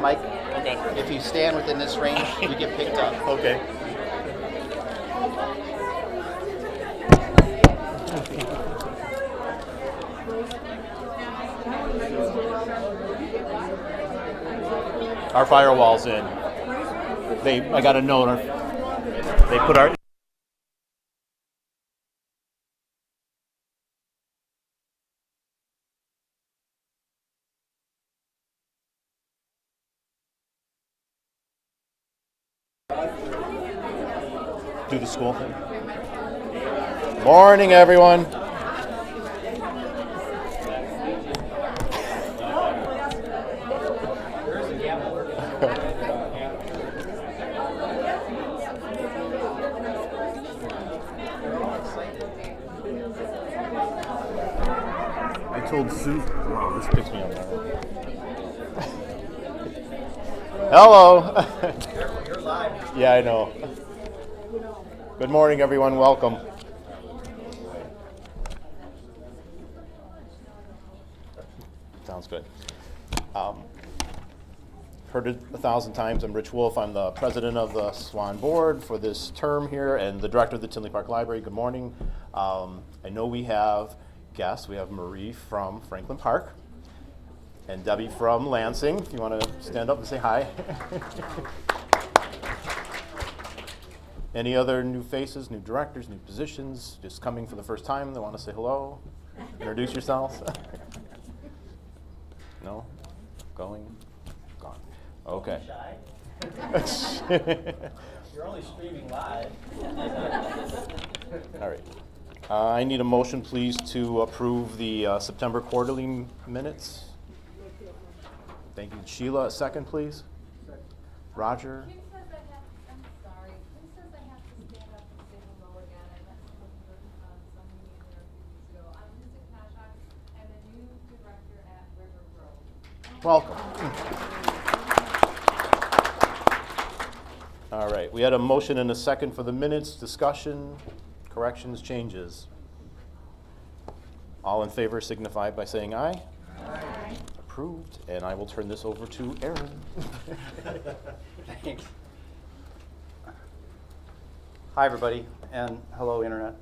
Mike. Okay. If you stand within this range, you get picked up. Okay. Our firewall's in. I got a note. They put our. Do the school thing. Morning, everyone. I told Sue. Wow, this picks me up. Hello. You're live. Yeah, I know. Good morning, everyone. Welcome. Sounds good. Heard it 1,000 times. I'm Rich Wolf. I'm the president of the SWAN board for this term here and the director of the Tinley Park Library. Good morning. I know we have guests. We have Marie from Franklin Park and Debbie from Lansing. If you want to stand up and say hi. Any other new faces, new directors, new positions, just coming for the first time that want to say hello? Introduce yourselves. No? Going? Gone. Okay. You're only streaming live. All right. I need a motion, please, to approve the September quarterly minutes. Thank you. Sheila, a second, please. Roger. Kim says I have, I'm sorry, Kim says I have to stand up and say hello again. I met some of her, some meeting there a few weeks ago. I'm Lisa Kashak. I'm the new director at River Grove. Welcome. All right. We had a motion and a second for the minutes. Discussion, corrections, changes. All in favor signify by saying aye. Aye. Approved. And I will turn this over to Aaron. Thanks. Hi, everybody, and hello, Internet.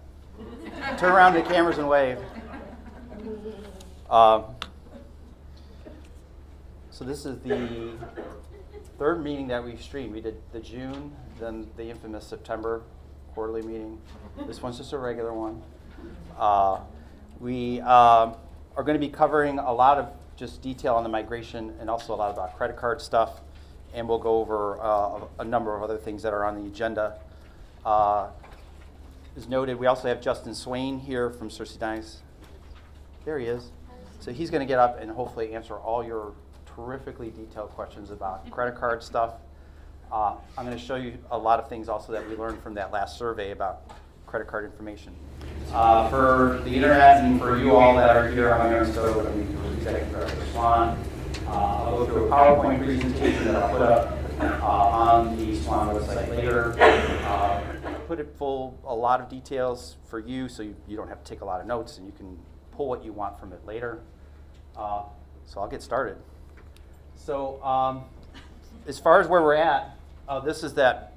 Turn around to the cameras and wave. So this is the third meeting that we've streamed. We did the June, then the infamous September quarterly meeting. This one's just a regular one. We are going to be covering a lot of just detail on the migration and also a lot about credit card stuff. And we'll go over a number of other things that are on the agenda. As noted, we also have Justin Swain here from SirsiDynix. There he is. So he's going to get up and hopefully answer all your terrifically detailed questions about credit card stuff. I'm going to show you a lot of things also that we learned from that last survey about credit card information. For the internet and for you all that are here, I'm Aaron Stowe, Executive Director of SWAN. I'll go through a PowerPoint presentation that I'll put up on the SWAN website later. Put it full, a lot of details for you so you don't have to take a lot of notes and you can pull what you want from it later. So I'll get started. So as far as where we're at, this is that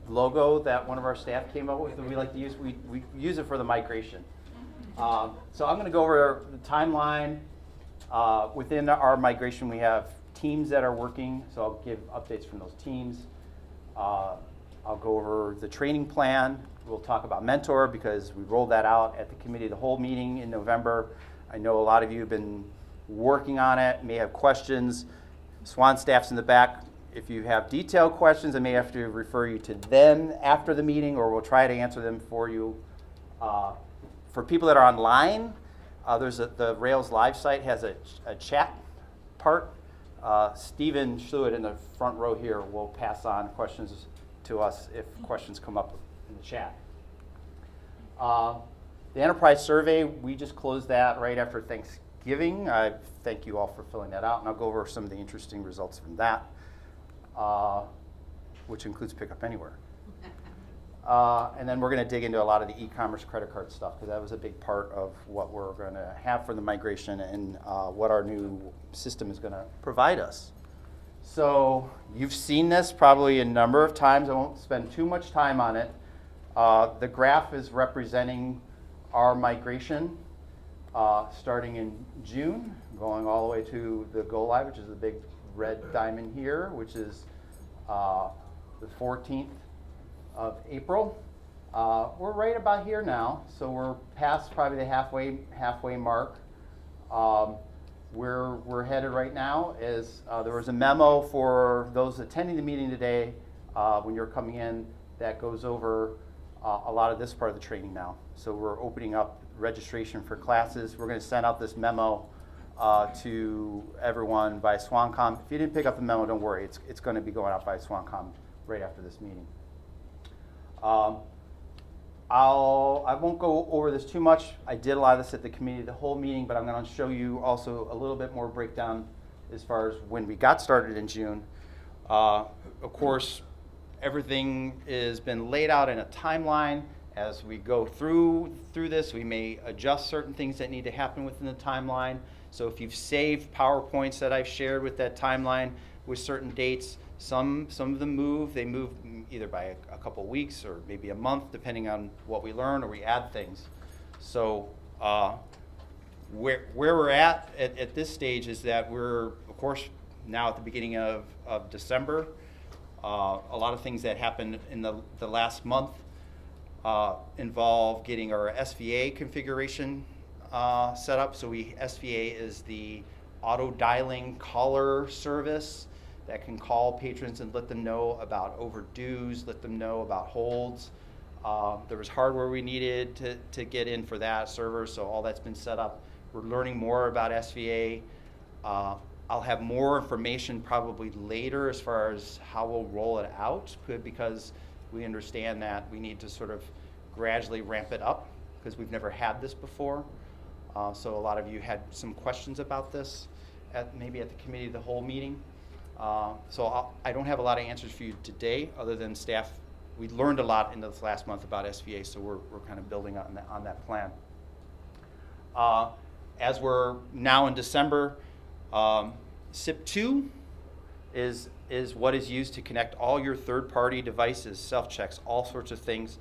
logo that one of our staff came up with that we like to use. We use it for the migration. So I'm going to go over the timeline. Within our migration, we have teams that are working, so I'll give updates from those teams. I'll go over the training plan. We'll talk about Mentor because we rolled that out at the Committee of the Whole meeting in November. I know a lot of you have been working on it, may have questions. SWAN staff's in the back. If you have detailed questions, I may have to refer you to them after the meeting, or we'll try to answer them for you. For people that are online, the Rails Live site has a chat part. Stephen Schluid in the front row here will pass on questions to us if questions come up in the chat. The enterprise survey, we just closed that right after Thanksgiving. I thank you all for filling that out, and I'll go over some of the interesting results from that, which includes Pick Up Anywhere. And then we're going to dig into a lot of the e-commerce credit card stuff because that was a big part of what we're going to have for the migration and what our new system is going to provide us. So you've seen this probably a number of times. I won't spend too much time on it. The graph is representing our migration starting in June, going all the way to the go live, which is the big red diamond here, which is the 14th of April. We're right about here now, so we're past probably the halfway mark. We're headed right now as there was a memo for those attending the meeting today when you're coming in that goes over a lot of this part of the training now. So we're opening up registration for classes. We're going to send out this memo to everyone by SwanCom. If you didn't pick up the memo, don't worry. It's going to be going out by SwanCom right after this meeting. I won't go over this too much. I did a lot of this at the committee of the whole meeting, but I'm going to show you also a little bit more breakdown as far as when we got started in June. Of course, everything has been laid out in a timeline. As we go through this, we may adjust certain things that need to happen within the timeline. So if you've saved PowerPoints that I've shared with that timeline with certain dates, some of them move. They move either by a couple weeks or maybe a month, depending on what we learn or we add things. So where we're at this stage is that we're, of course, now at the beginning of December. A lot of things that happened in the last month involve getting our SVA configuration set up. So SVA is the auto dialing caller service that can call patrons and let them know about overdues, let them know about holds. There was hardware we needed to get in for that server, so all that's been set up. We're learning more about SVA. I'll have more information probably later as far as how we'll roll it out, because we understand that we need to sort of gradually ramp it up because we've never had this before. So a lot of you had some questions about this maybe at the committee of the whole meeting. So I don't have a lot of answers for you today other than staff. We learned a lot in this last month about SVA, so we're kind of building on that plan. As we're now in December, SIP2 is what is used to connect all your third-party devices, self-checks, all sorts of things.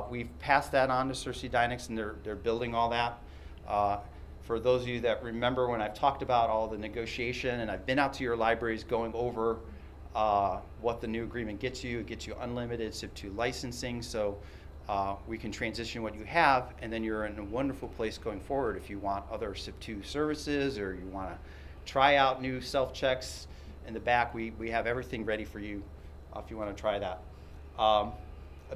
We've passed that on to SirsiDynix, and they're building all that. For those of you that remember when I've talked about all the negotiation, and I've been out to your libraries going over what the new agreement gets you. It gets you unlimited SIP2 licensing, so we can transition what you have, and then you're in a wonderful place going forward if you want other SIP2 services or you want to try out new self-checks. In the back, we have everything ready for you if you want to try that. A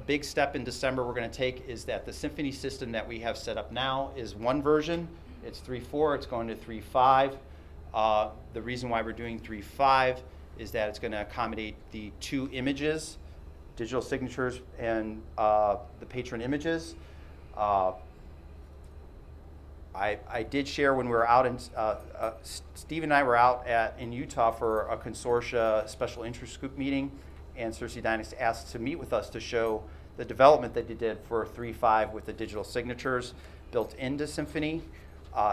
big step in December we're going to take is that the Symphony system that we have set up now is one version. It's 3.4, it's going to 3.5. The reason why we're doing 3.5 is that it's going to accommodate the two images, digital signatures and the patron images. I did share when we were out in, Steve and I were out in Utah for a consortia special interest group meeting, and SirsiDynix asked to meet with us to show the development that they did for 3.5 with the digital signatures built into Symphony.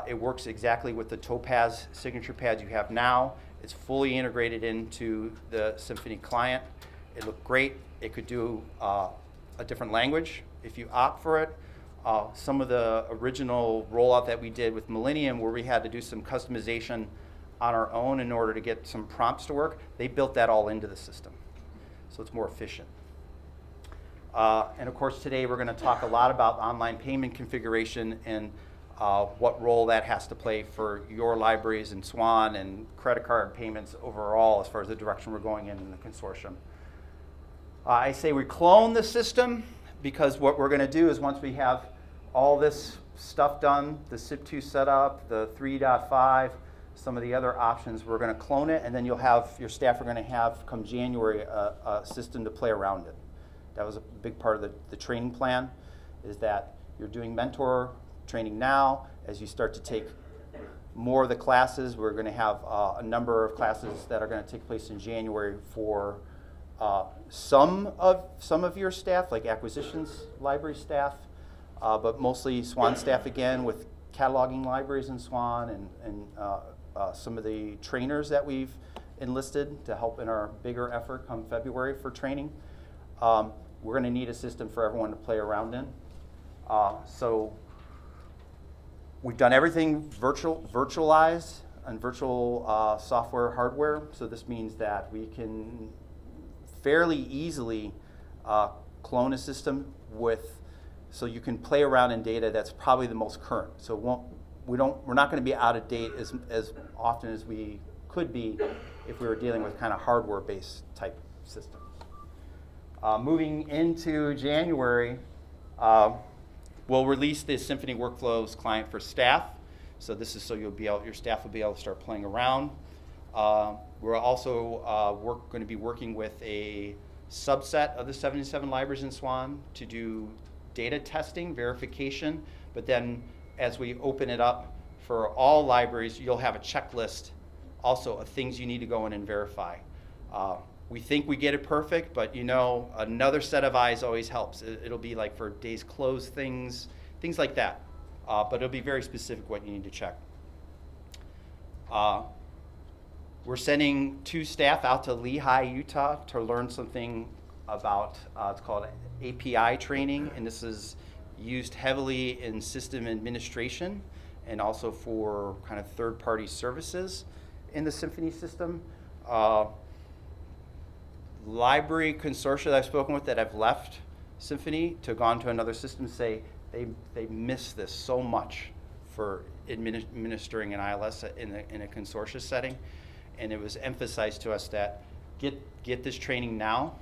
It works exactly with the Topaz signature pads you have now. It's fully integrated into the Symphony client. It looked great. It could do a different language if you opt for it. Some of the original rollout that we did with Millennium, where we had to do some customization on our own in order to get some prompts to work, they built that all into the system. So it's more efficient. And of course, today we're going to talk a lot about online payment configuration and what role that has to play for your libraries and SWAN and credit card payments overall as far as the direction we're going in the consortium. I say we clone the system because what we're going to do is once we have all this stuff done, the SIP2 setup, the 3.5, some of the other options, we're going to clone it, and then you'll have, your staff are going to have, come January, a system to play around it. That was a big part of the training plan, is that you're doing mentor training now. As you start to take more of the classes, we're going to have a number of classes that are going to take place in January for some of your staff, like acquisitions library staff, but mostly SWAN staff again, with cataloging libraries in SWAN and some of the trainers that we've enlisted to help in our bigger effort come February for training. We're going to need a system for everyone to play around in. So we've done everything virtualized and virtual software hardware. So this means that we can fairly easily clone a system so you can play around in data that's probably the most current. So we're not going to be out of date as often as we could be if we were dealing with kind of hardware-based type systems. Moving into January, we'll release the Symphony Workflows client for staff. So this is so your staff will be able to start playing around. We're also going to be working with a subset of the 77 libraries in SWAN to do data testing, verification, but then as we open it up for all libraries, you'll have a checklist also of things you need to go in and verify. We think we get it perfect, but another set of eyes always helps. It'll be like for days closed things like that. But it'll be very specific what you need to check. We're sending 2 staff out to Lehigh, Utah to learn something about, it's called API training, and this is used heavily in system administration and also for kind of third-party services in the Symphony system. Library consortia that I've spoken with that have left Symphony to gone to another system say they miss this so much for administering an ILS in a consortia setting, and it was emphasized to us that get this training now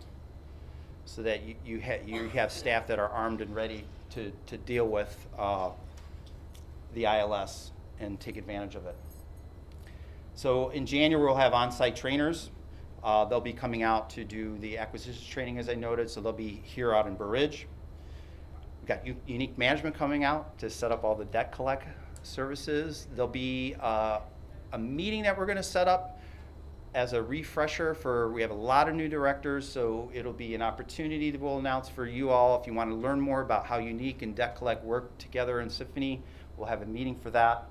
so that you have staff that are armed and ready to deal with the ILS and take advantage of it. So in January we'll have on-site trainers. They'll be coming out to do the acquisitions training, as I noted, so they'll be here out in Burr Ridge. We've got unique management coming out to set up all the debt collect services. There'll be a meeting that we're going to set up as a refresher we have a lot of new directors, so it'll be an opportunity that we'll announce for you all. If you want to learn more about how unique and debt collect work together in Symphony, we'll have a meeting for that.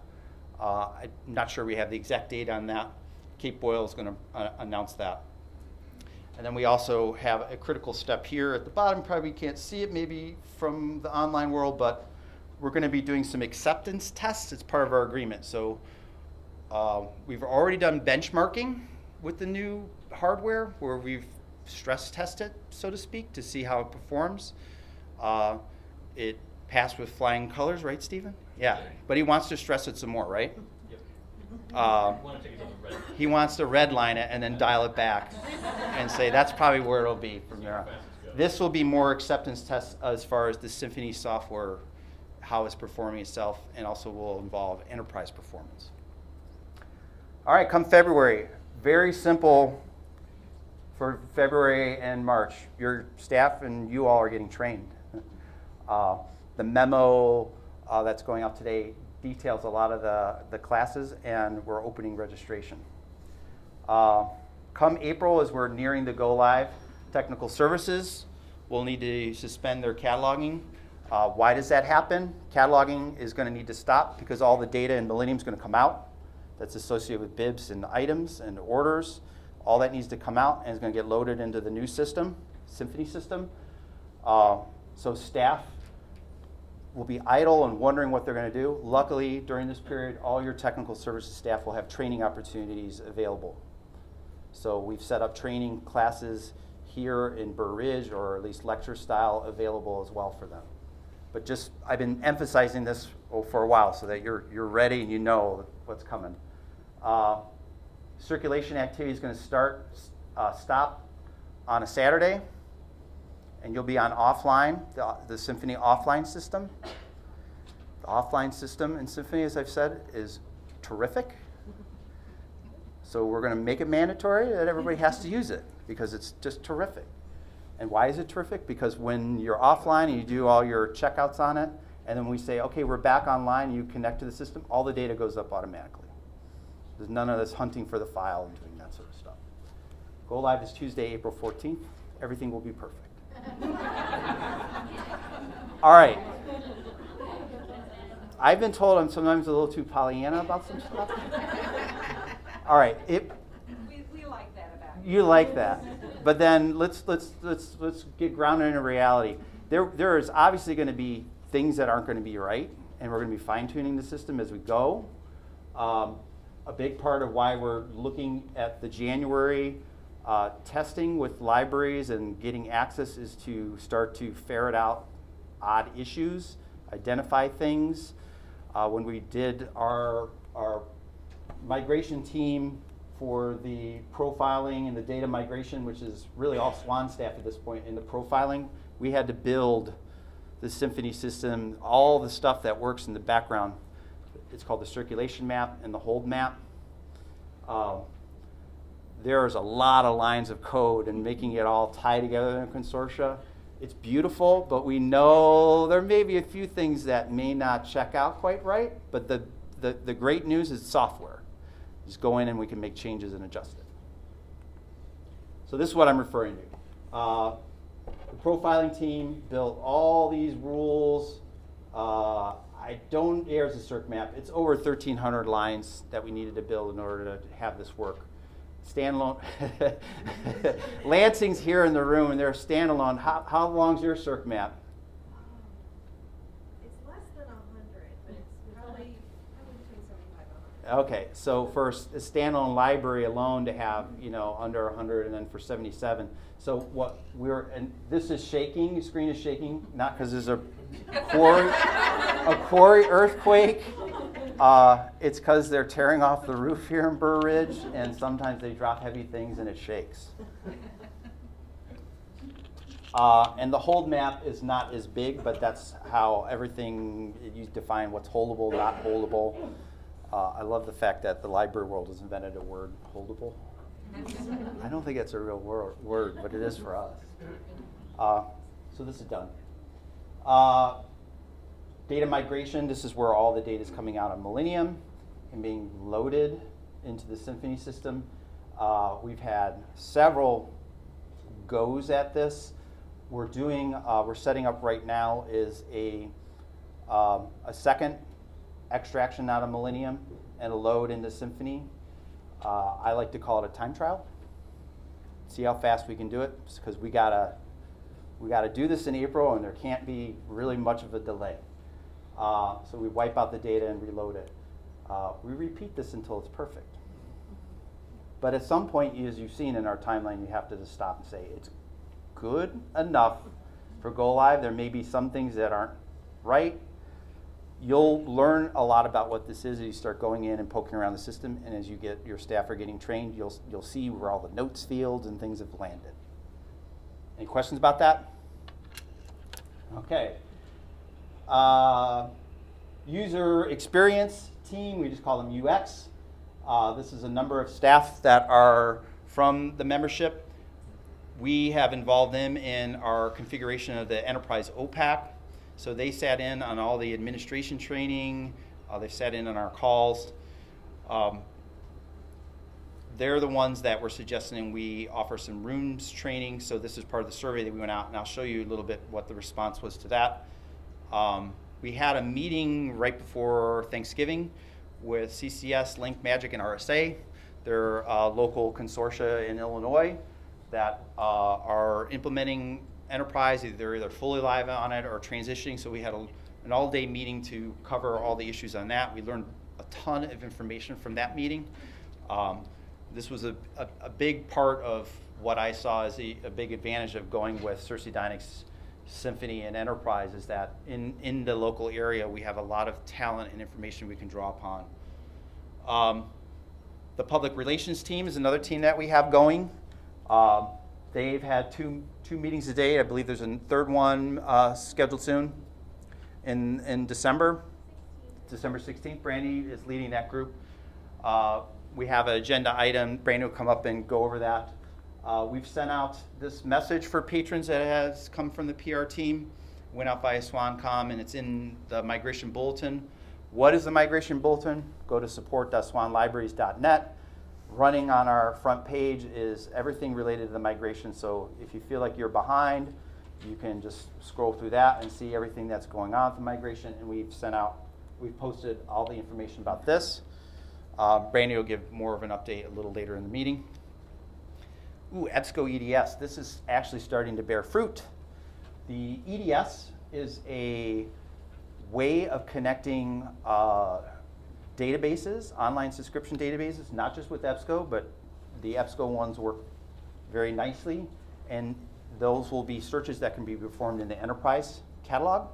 I'm not sure we have the exact date on that. Kate Boyle is going to announce that. And then we also have a critical step here at the bottom. Probably can't see it maybe from the online world, but we're going to be doing some acceptance tests. It's part of our agreement. So we've already done benchmarking with the new hardware where we've stress tested, so to speak, to see how it performs. It passed with flying colors, right, Stephen? Yeah, but he wants to stress it some more, right? He wants to redline it and then dial it back and say that's probably where it'll be from there on. This will be more acceptance tests as far as the Symphony software, how it's performing itself, and also will involve enterprise performance. All right, come February, very simple for February and March. Your staff and you all are getting trained. The memo that's going out today details a lot of the classes, and we're opening registration. Come April, as we're nearing the go live, technical services will need to suspend their cataloging. Why does that happen? Cataloging is going to need to stop because all the data in Millennium is going to come out that's associated with bibs and items and orders. All that needs to come out and is going to get loaded into the new system, Symphony system. So staff will be idle and wondering what they're going to do. Luckily, during this period, all your technical services staff will have training opportunities available. So we've set up training classes here in Burr Ridge, or at least lecture style, available as well for them. But I've been emphasizing this for a while so that you're ready and you know what's coming. Circulation activity is going to stop on a Saturday, and you'll be on offline, the Symphony offline system. The offline system in Symphony, as I've said, is terrific. So we're going to make it mandatory that everybody has to use it because it's just terrific. And why is it terrific? Because when you're offline and you do all your checkouts on it, and then we say, okay, we're back online, you connect to the system, all the data goes up automatically. There's none of this hunting for the file and doing that sort of stuff. Go live is Tuesday, April 14th. Everything will be perfect. All right. I've been told I'm sometimes a little too Pollyanna about some stuff. All right. We like You like that. But then let's get grounded in reality. There is obviously going to be things that aren't going to be right, and we're going to be fine-tuning the system as we go. A big part of why we're looking at the January testing with libraries and getting access is to start to ferret out odd issues, identify things. When we did our migration team for the profiling and the data migration, which is really all SWAN staff at this point in the profiling, we had to build the Symphony system, all the stuff that works in the background. It's called the circulation map and the hold map. There's a lot of lines of code, and making it all tie together in a consortia. It's beautiful, but we know there may be a few things that may not check out quite right, but the great news is software. Just go in and we can make changes and adjust it. So this is what I'm referring to. The profiling team built all these rules. Here's the circ map. It's over 1,300 lines that we needed to build in order to have this work. Standalone. Lansing's here in the room, and they're standalone. How long's your circ map? It's less than 100, but it's probably between 75 and 100. Okay, so for a standalone library alone to have, under 100, and then for 77. So what and this is shaking. The screen is shaking, not because there's a quarry earthquake. It's because they're tearing off the roof here in Burr Ridge, and sometimes they drop heavy things and it shakes. And the hold map is not as big, but that's how everything, you define what's holdable, not holdable. I love the fact that the library world has invented a word, holdable. I don't think it's a real word, but it is for us. So this is done. Data migration, this is where all the data is coming out of Millennium and being loaded into the Symphony system. We've had several goes at this. We're setting up right now is a second extraction out of Millennium and a load into Symphony. I like to call it a time trial. See how fast we can do it, because we gotta do this in April, and there can't be really much of a delay. So we wipe out the data and reload it. We repeat this until it's perfect. But at some point, as you've seen in our timeline, you have to just stop and say, it's good enough for go live. There may be some things that aren't right. You'll learn a lot about what this is as you start going in and poking around the system, and as your staff are getting trained, you'll see where all the notes fields and things have landed. Any questions about that? Okay. User experience team, we just call them UX. This is a number of staff that are from the membership. We have involved them in our configuration of the enterprise OPAC. So they sat in on all the administration training. They've sat in on our calls. They're the ones that were suggesting we offer some rooms training. So this is part of the survey that we went out, and I'll show you a little bit what the response was to that. We had a meeting right before Thanksgiving with CCS, Link, Magic, and RSA. They're local consortia in Illinois that are implementing enterprise. They're either fully live on it or transitioning. So we had an all-day meeting to cover all the issues on that. We learned a ton of information from that meeting. This was a big part of what I saw as a big advantage of going with SirsiDynix, Symphony, and Enterprise, is that in the local area we have a lot of talent and information we can draw upon. The public relations team is another team that we have going. They've had two meetings a day. I believe there's a third one scheduled soon in December 16th. Brandy is leading that group. We have an agenda item. Brandy will come up and go over that. We've sent out this message for patrons that has come from the PR team. Went out via SwanCom, and it's in the migration bulletin. What is the migration bulletin? Go to support.swanlibraries.net. Running on our front page is everything related to the migration. So if you feel like you're behind, you can just scroll through that and see everything that's going on with the migration. And we've posted all the information about this. Brandy will give more of an update a little later in the meeting. EBSCO EDS. This is actually starting to bear fruit. The EDS is a way of connecting databases, online subscription databases, not just with EBSCO, but the EBSCO ones work very nicely, and those will be searches that can be performed in the enterprise catalog.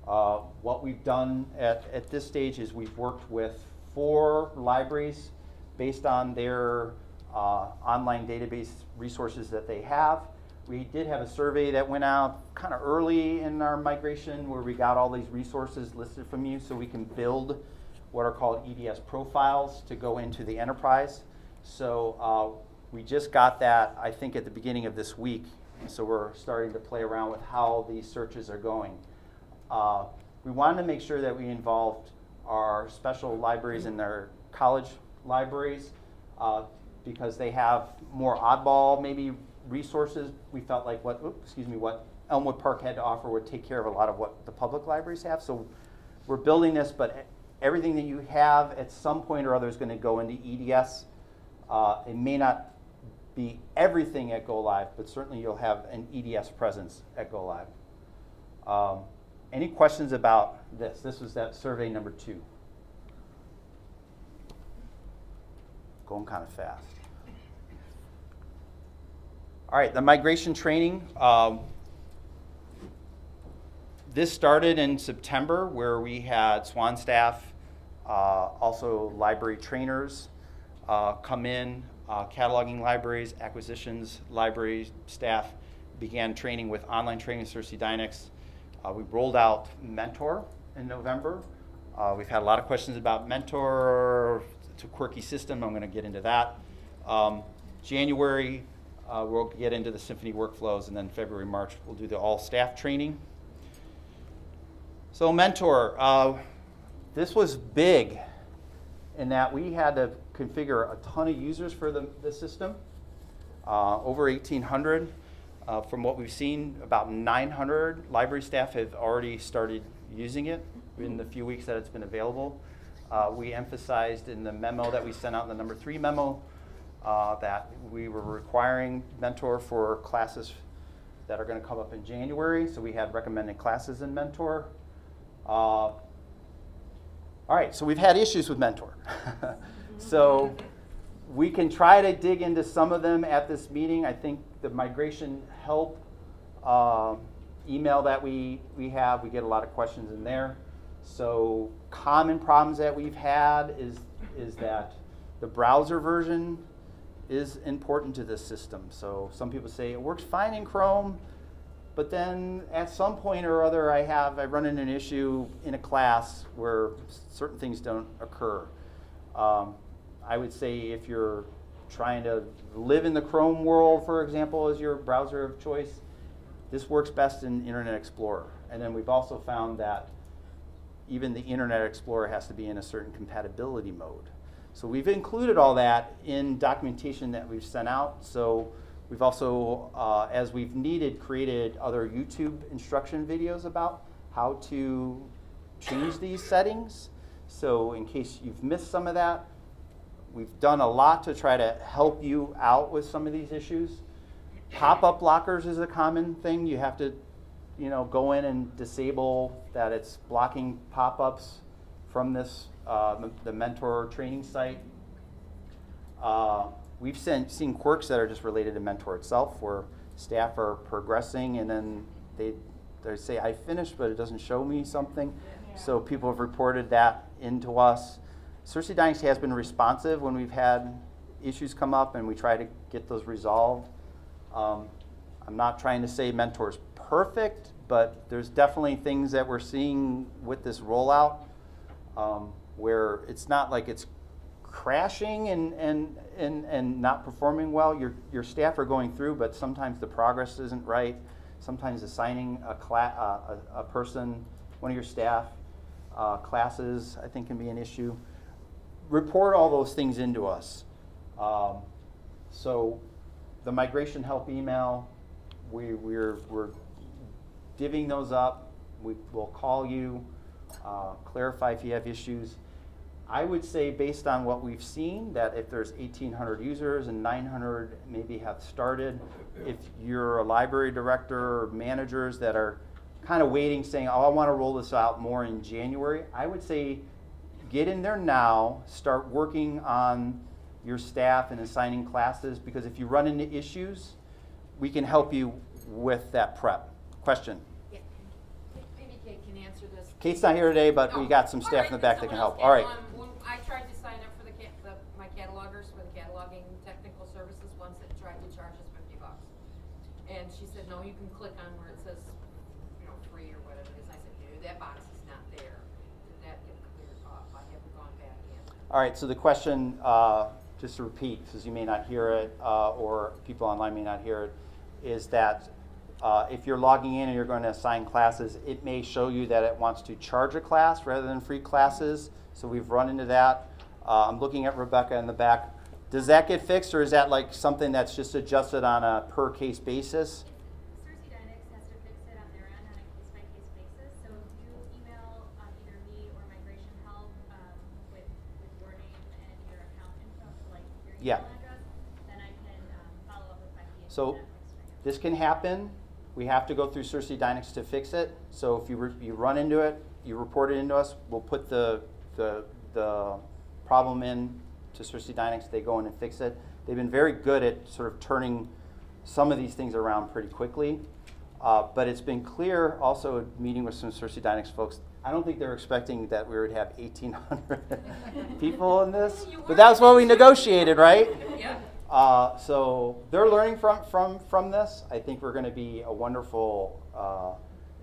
What we've done at this stage is we've worked with 4 libraries based on their online database resources that they have. We did have a survey that went out kind of early in our migration where we got all these resources listed from you so we can build what are called EDS profiles to go into the enterprise. So we just got that, I think, at the beginning of this week. So we're starting to play around with how these searches are going. We wanted to make sure that we involved our special libraries and their college libraries because they have more oddball maybe resources. We felt like what Elmwood Park had to offer would take care of a lot of what the public libraries have. So we're building this, but everything that you have at some point or other is going to go into EDS. It may not be everything at Go Live, but certainly you'll have an EDS presence at Go Live. Any questions about this? This was that survey number 2. Going kind of fast. All right, the migration training. This started in September where we had SWAN staff, also library trainers come in, cataloging libraries, acquisitions, library staff began training with online training in SirsiDynix. We rolled out Mentor in November. We've had a lot of questions about Mentor. It's a quirky system. I'm going to get into that. January, we'll get into the Symphony workflows, and then February, March, we'll do the all-staff training. So Mentor, this was big in that we had to configure a ton of users for the system, over 1,800. From what we've seen, about 900 library staff have already started using it in the few weeks that it's been available. We emphasized in the memo that we sent out, in the number 3 memo, that we were requiring Mentor for classes that are going to come up in January. So we had recommended classes in Mentor. All right, so we've had issues with Mentor. So we can try to dig into some of them at this meeting. I think the migration help email that we have, we get a lot of questions in there. So common problems that we've had is that the browser version is important to this system. So some people say it works fine in Chrome, but then at some point or other I run into an issue in a class where certain things don't occur. I would say if you're trying to live in the Chrome world, for example, as your browser of choice, this works best in Internet Explorer. And then we've also found that even the Internet Explorer has to be in a certain compatibility mode. So we've included all that in documentation that we've sent out. So we've also, as we've needed, created other YouTube instruction videos about how to change these settings. So in case you've missed some of that, we've done a lot to try to help you out with some of these issues. Pop-up blockers is a common thing. You have to, go in and disable that it's blocking pop-ups from this, the Mentor training site. We've seen quirks that are just related to Mentor itself, where staff are progressing and then they say, I finished, but it doesn't show me something. Yeah. So people have reported that into us. SirsiDynix has been responsive when we've had issues come up, and we try to get those resolved. I'm not trying to say Mentor's perfect, but there's definitely things that we're seeing with this rollout where it's not like it's crashing and not performing well. Your staff are going through, but sometimes the progress isn't right. Sometimes assigning a person, one of your staff, classes, I think, can be an issue. Report all those things into us. So the migration help email, we're divvying those up. We'll call you, clarify if you have issues. I would say based on what we've seen, that if there's 1,800 users and 900 maybe have started, if you're a library director or managers that are kind of waiting, saying, oh, I want to roll this out more in January, I would say get in there now, start working on your staff and assigning classes, because if you run into issues, we can help you with that prep. Question? Yeah, maybe Kate can answer this. Kate's not here today, but we Oh, got some all staff right, in the back that then can someone help. else All right. When I tried to sign up for my catalogers for the cataloging technical services, ones that tried to charge us $50. And she said, no, you can click on where it says, free or whatever it is. I said, no, that box is not there. Did that get cleared off? I haven't gone back in. All right, so the question, just to repeat, because you may not hear it, or people online may not hear it, is that if you're logging in and you're going to assign classes, it may show you that it wants to charge a class rather than free classes. So we've run into that. I'm looking at Rebecca in the back. Does that get fixed, or is that like something that's just adjusted on a per case basis? SirsiDynix has to fix it on their end on a case-by-case basis. So if you email either me or migration help with your name and your account info, like your Yeah. email address, then I can follow up with my PA. So this can happen. We have to go through SirsiDynix to fix it. So if you run into it, you report it into us, we'll put the problem in to SirsiDynix. They go in and fix it. They've been very good at sort of turning some of these things around pretty quickly. But it's been clear also meeting with some SirsiDynix folks, I don't think they're expecting that we would have 1,800 people in this. But that's what we negotiated, right? Yeah. So they're learning from this. I think we're going to be a wonderful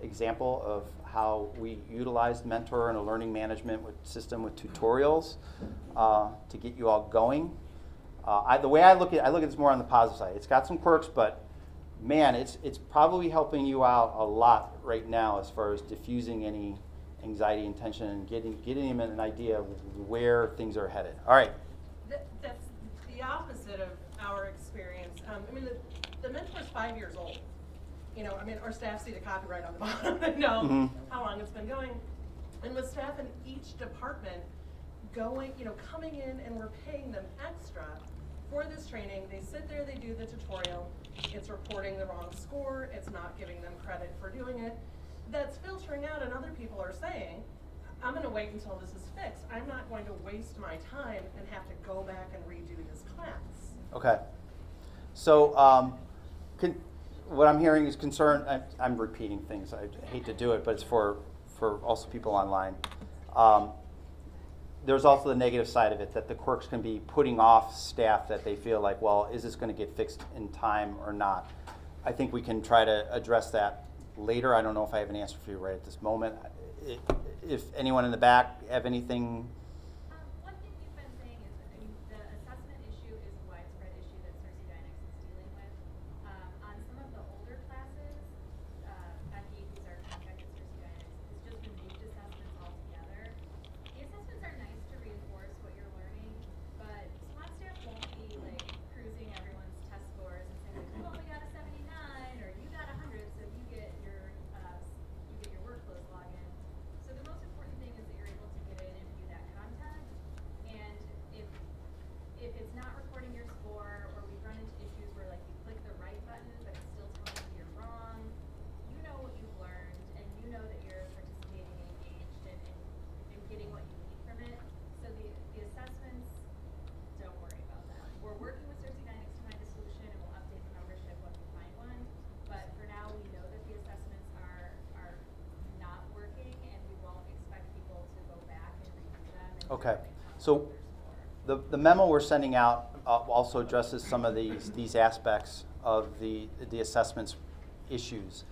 example of how we utilize Mentor and a learning management system with tutorials to get you all going. The way I look at this more on the positive side. It's got some quirks, but man, it's probably helping you out a lot right now as far as diffusing any anxiety and tension and getting them an idea of where things are headed. All right. That's the opposite of our experience. I mean, the mentor's 5 years old. Our staff see the copyright on the bottom and know how long it's been going. And with staff in each department coming in, and we're paying them extra for this training. They sit there, they do the tutorial. It's reporting the wrong score. It's not giving them credit for doing it. That's filtering out, and other people are saying, I'm going to wait until this is fixed. I'm not going to waste my time and have to go back and redo this class. Okay. So what I'm hearing is concern. I'm repeating things. I hate to do it, but it's for also people online. There's also the negative side of it, that the quirks can be putting off staff, that they feel like, well, is this going to get fixed in time or not? I think we can try to address that later. I don't know if I have an answer for you right at this moment. If anyone in the back have anything. One thing you've been saying is, the assessment issue is a widespread issue that SirsiDynix is dealing with. On some of the older classes, Becky, who's our contact at SirsiDynix, has just removed assessments altogether. The assessments are nice to reinforce what you're learning, but SWAN staff won't be cruising everyone's test scores and saying, you only got a 79 or you got 100, so you get your workflows login. So the most important thing is that you're able to get in and view that content. And if it's not recording your score, or we've run into issues where you click the right button but it's still telling you you're wrong, you know what you've learned, and you know that you're participating and engaged and getting what you need from it. So the assessments, don't worry about that. We're working with SirsiDynix to find a solution, and we'll update the membership when we find one. But for now, we know that the assessments are not working, and we won't expect people to go back and redo them. And Okay. and So the memo we're sending out also addresses some of these aspects of the assessments issues.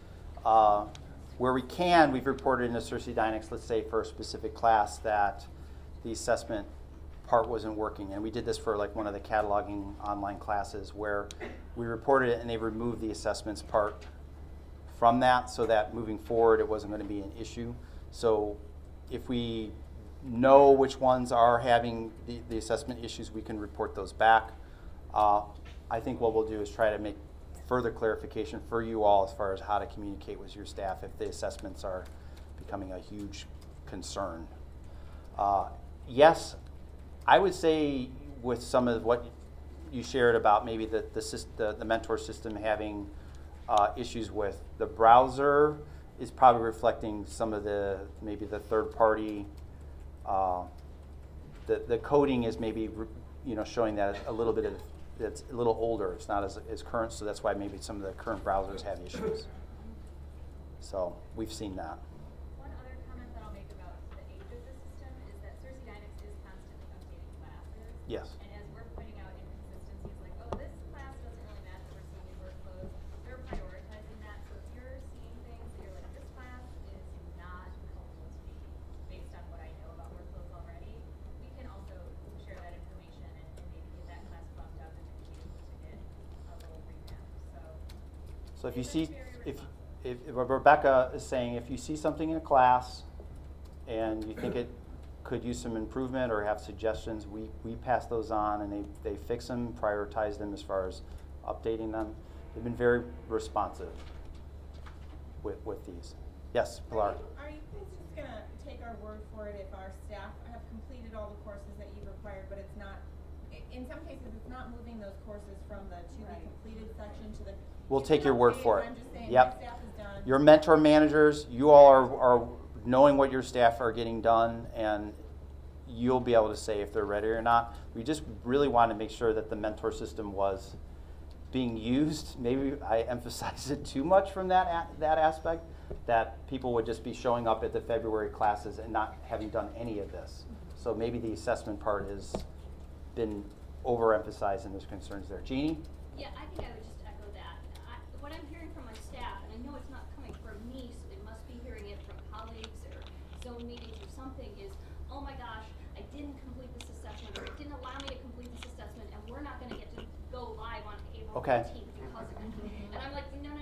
Where we can, we've reported into SirsiDynix, let's say for a specific class, that the assessment part wasn't working. And we did this for one of the cataloging online classes, where we reported it and they removed the assessments part from that, so that moving forward it wasn't going to be an issue. So if we know which ones are having the assessment issues, we can report those back. I think what we'll do is try to make further clarification for you all as far as how to communicate with your staff if the assessments are becoming a huge concern. yes, I would say with some of what you shared about maybe the mentor system having issues with the browser is probably reflecting some of maybe the third party. The coding is maybe showing that a little bit of it's a little older. It's not as current, so that's why maybe some of the current browsers have issues. So we've seen that. One other comment that I'll make about the age of the system is that SirsiDynix is constantly updating classes. Yes. And as we're pointing out inconsistencies like, oh, this class doesn't really match what we're seeing in workflows, they're prioritizing that. So if you're seeing things that you're like, this class is not helpful to me based on what I know about workflows already, we can also share that information and maybe get that class bumped up in the queue to get a little revamp. So if you it's see, very if responsive. what Rebecca is saying, if you see something in a class and you think it could use some improvement or have suggestions, we pass those on and they fix them, prioritize them as far as updating them. They've been very responsive with these. Yes, Pilar. Are you guys just gonna take our word for it if our staff have completed all the courses that you've required, but it's not, in some cases, it's not moving those courses from the to be completed section to the. We'll Is take it your word okay for if it. I'm just saying, Yep. my staff is done. Your mentor managers, you all are knowing what your staff are getting done, and you'll be able to say if they're ready or not. We just really want to make sure that the mentor system was being used. Maybe I emphasized it too much from that aspect, that people would just be showing up at the February classes and not having done any of this. So maybe the assessment part has been overemphasized and there's concerns there. Jeannie? Yeah, I think I would just echo that. What I'm hearing from my staff, and I know it's not coming from me, so they must be hearing it from colleagues or zone meetings or something, is, oh my gosh, I didn't complete this assessment, or it didn't allow me to complete this assessment, and we're not gonna get to go live on April Okay. 15th because of it. And I'm like, no.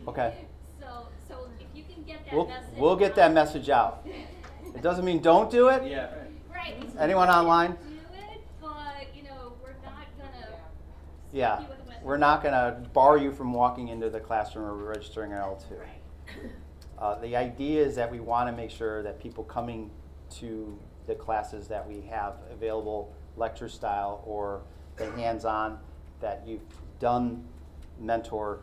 Okay. So if you can get that We'll, message. we'll get that message out. It doesn't mean don't do it. Yeah. Right. Anyone online? Do it, but, we're not gonna. Yeah, stick you with a wet we're not going to bar you from walking into the classroom or registering an L2. Right. The idea is that we want to make sure that people coming to the classes that we have available, lecture style or the hands-on, that you've done mentor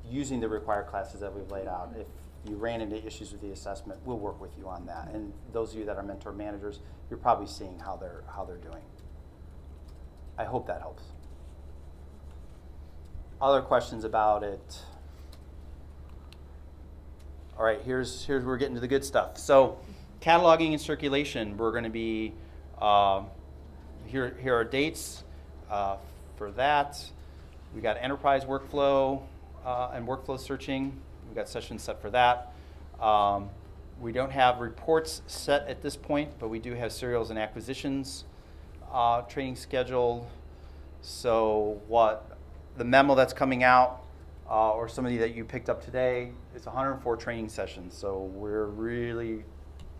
using the required classes that we've laid out. If you ran into issues with the assessment, we'll work with you on that. And those of you that are mentor managers, you're probably seeing how they're doing. I hope that helps. Other questions about it? All right, here's where we're getting to the good stuff. So, cataloging and circulation. We're going to be here are dates for that. We got enterprise workflow and workflow searching. We've got sessions set for that. We don't have reports set at this point, but we do have serials and acquisitions training scheduled. So what the memo that's coming out, or somebody that you picked up today, it's 104 training sessions. So we're really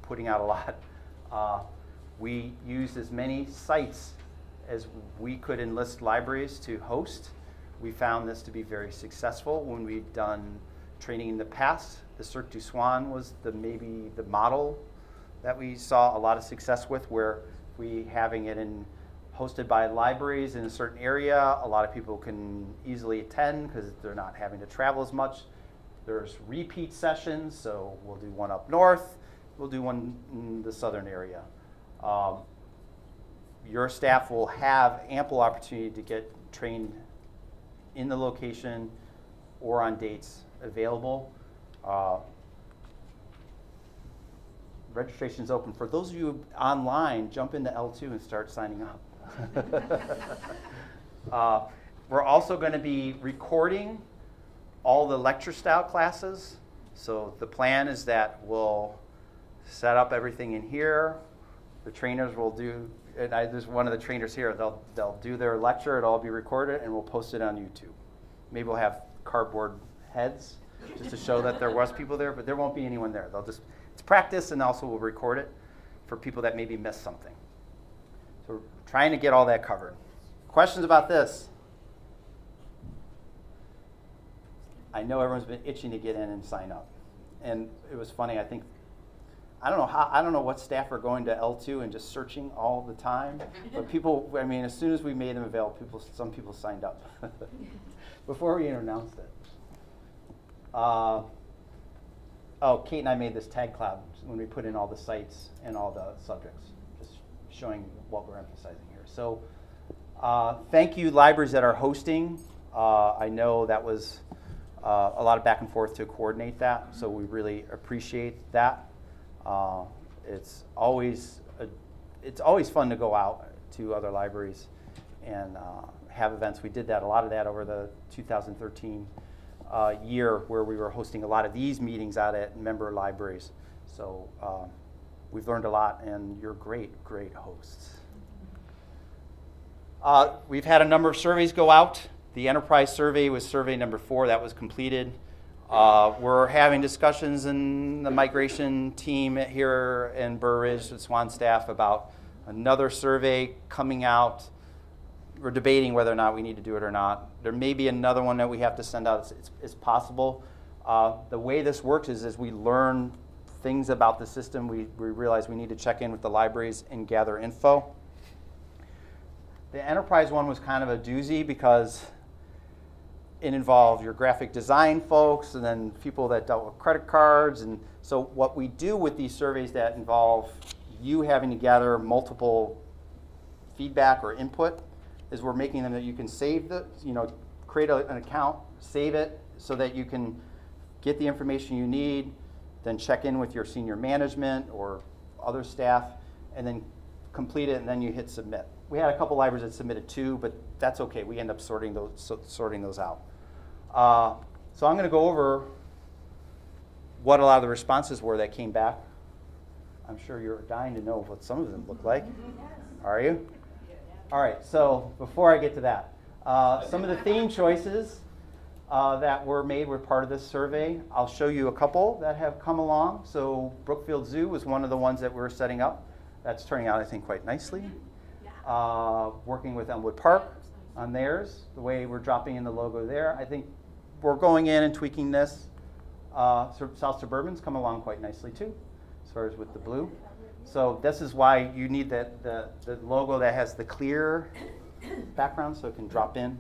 putting out a lot. We used as many sites as we could enlist libraries to host. We found this to be very successful when we've done training in the past. The Cirque du SWAN was maybe the model that we saw a lot of success with, where we having it hosted by libraries in a certain area, a lot of people can easily attend because they're not having to travel as much. There's repeat sessions, so we'll do one up north, we'll do one in the southern area. Your staff will have ample opportunity to get trained in the location or on dates available. Registration's open. For those of you online, jump into L2 and start signing up. We're also going to be recording all the lecture style classes. So the plan is that we'll set up everything in here. The trainers will do, and there's one of the trainers here, they'll do their lecture, it'll all be recorded, and we'll post it on YouTube. Maybe we'll have cardboard heads just to show that there was people there, but there won't be anyone there. It's practice, and also we'll record it for people that maybe missed something. So we're trying to get all that covered. Questions about this? I know everyone's been itching to get in and sign up. And it was funny, I think I don't know what staff are going to L2 and just searching all the time, but people, I mean, as soon as we made them available, some people signed up before we announced it. Kate and I made this tag cloud when we put in all the sites and all the subjects, just showing what we're emphasizing here. So thank you, libraries that are hosting. I know that was a lot of back and forth to coordinate that, so we really appreciate that. It's always fun to go out to other libraries and have events. We did that, a lot of that over the 2013 year, where we were hosting a lot of these meetings out at member libraries. So we've learned a lot, and you're great hosts. We've had a number of surveys go out. The enterprise survey was survey number 4. That was completed. We're having discussions in the migration team here in Burr Ridge with SWAN staff about another survey coming out. We're debating whether or not we need to do it or not. There may be another one that we have to send out. It's possible. The way this works is as we learn things about the system, we realize we need to check in with the libraries and gather info. The enterprise one was kind of a doozy because it involved your graphic design folks and then people that dealt with credit cards. And so what we do with these surveys that involve you having to gather multiple feedback or input is we're making them that you can save create an account, save it so that you can get the information you need, then check in with your senior management or other staff, and then complete it, and then you hit submit. We had a couple libraries that submitted 2, but that's okay. We end up sorting those out. So I'm going to go over what a lot of the responses were that came back. I'm sure you're dying to know what some of them look like. Are you? All right, so before I get to that, some of the theme choices that were made were part of this survey. I'll show you a couple that have come along. So Brookfield Zoo was one of the ones that we're setting up. That's turning out, I think, quite nicely. Working with Elmwood Park on theirs, the way we're dropping in the logo there. I think we're going in and tweaking this. South Suburban's come along quite nicely too, as far as with the blue. So this is why you need the logo that has the clear background so it can drop in.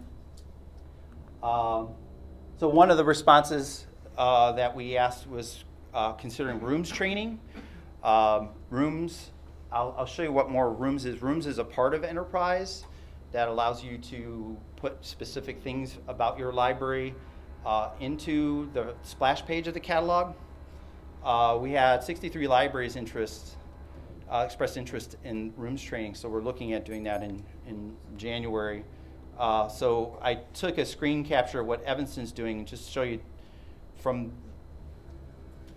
So one of the responses that we asked was considering rooms training. Rooms, I'll show you what more Rooms is. Rooms is a part of Enterprise that allows you to put specific things about your library into the splash page of the catalog. We had 63 libraries expressed interest in Rooms training, so we're looking at doing that in January. So I took a screen capture of what Evanston's doing just to show you from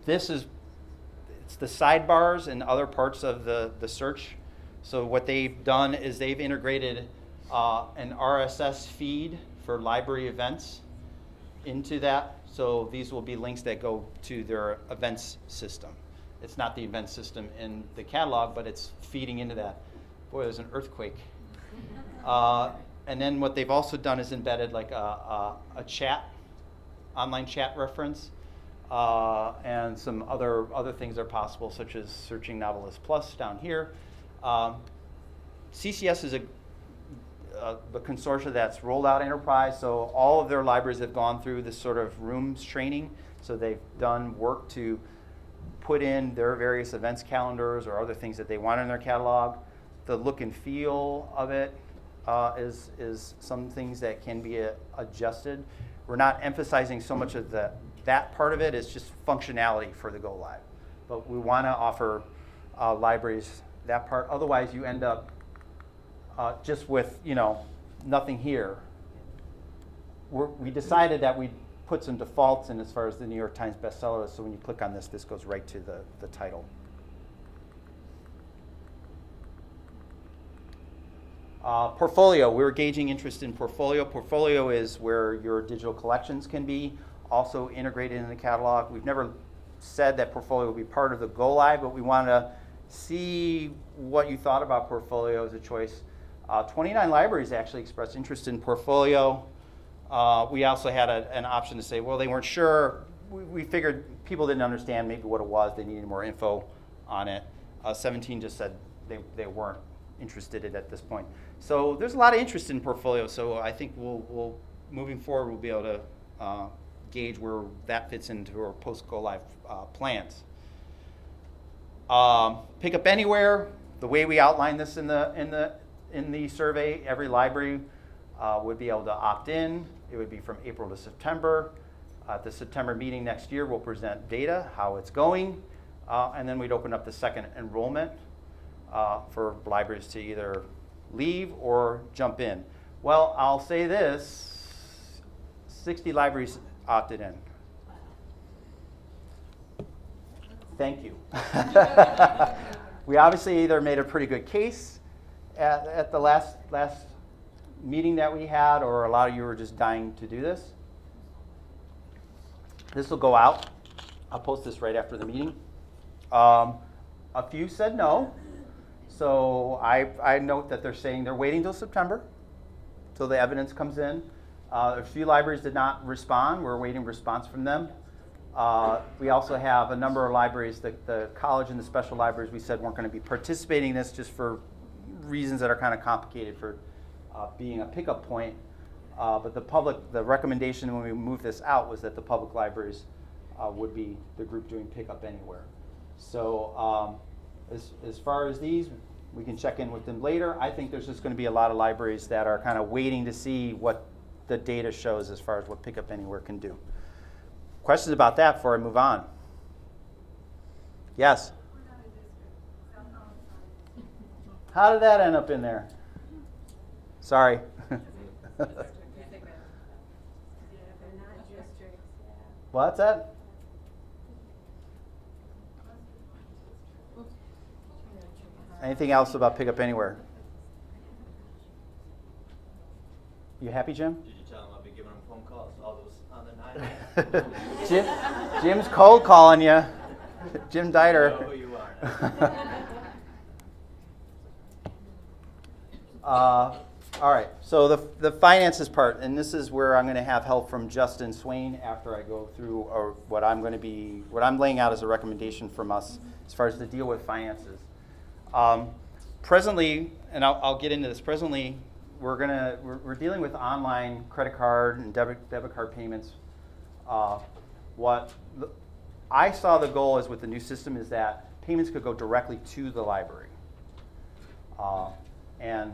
it's the sidebars and other parts of the search. So what they've done is they've integrated an RSS feed for library events into that. So these will be links that go to their events system. It's not the event system in the catalog, but it's feeding into that. Boy, there's an earthquake. And then what they've also done is embedded like a chat, online chat reference, and some other things are possible, such as searching Novelist Plus down here. CCS is the consortia that's rolled out Enterprise, so all of their libraries have gone through this sort of Rooms training. So they've done work to put in their various events calendars or other things that they want in their catalog. The look and feel of it is some things that can be adjusted. We're not emphasizing so much of that part of it. It's just functionality for the go live. But we want to offer libraries that part. Otherwise, you end up just with nothing here. We decided that we'd put some defaults in as far as the New York Times bestseller is, so when you click on this goes right to the title. Portfolio, we're gauging interest in Portfolio. Portfolio is where your digital collections can be also integrated in the catalog. We've never said that Portfolio will be part of the Go Live, but we wanted to see what you thought about Portfolio as a choice. 29 libraries actually expressed interest in Portfolio. We also had an option to say, well, they weren't sure. We figured people didn't understand maybe what it was. They needed more info on it. 17 just said they weren't interested in it at this point. So there's a lot of interest in portfolio. So I think we'll moving forward, we'll be able to gauge where that fits into our post-go live plans. Pick up anywhere. The way we outline this in the survey, every library would be able to opt in. It would be from April to September. At the September meeting next year, we'll present data, how it's going, and then we'd open up the second enrollment for libraries to either leave or jump in. Well, I'll say this, 60 libraries opted in. Thank you. We obviously either made a pretty good case at the last meeting that we had, or a lot of you were just dying to do this. This will go out. I'll post this right after the meeting. A few said no. So I note that they're saying they're waiting till September, till the evidence comes in. A few libraries did not respond. We're awaiting response from them. We also have a number of libraries, the college and the special libraries we said weren't going to be participating in this, just for reasons that are kind of complicated for being a pickup point. But the recommendation when we moved this out was that the public libraries would be the group doing pickup anywhere. So as far as these, we can check in with them later. I think there's just going to be a lot of libraries that are kind of waiting to see what the data shows as far as what pickup anywhere can do. Questions about that before I move on? Yes? How did that end up in there? Sorry. What's that? Anything else about Pickup Anywhere? You happy, Jim? Did you tell him I'll be giving him phone calls, all those on the 9? Jim's cold calling you. Jim Dieter. I know who you are. All right, so the finances part, and this is where I'm going to have help from Justin Swain after I go through what I'm laying out as a recommendation from us as far as the deal with finances. Presently, and I'll get into this. Presently, we're dealing with online credit card and debit card payments. What I saw the goal is with the new system is that payments could go directly to the library, and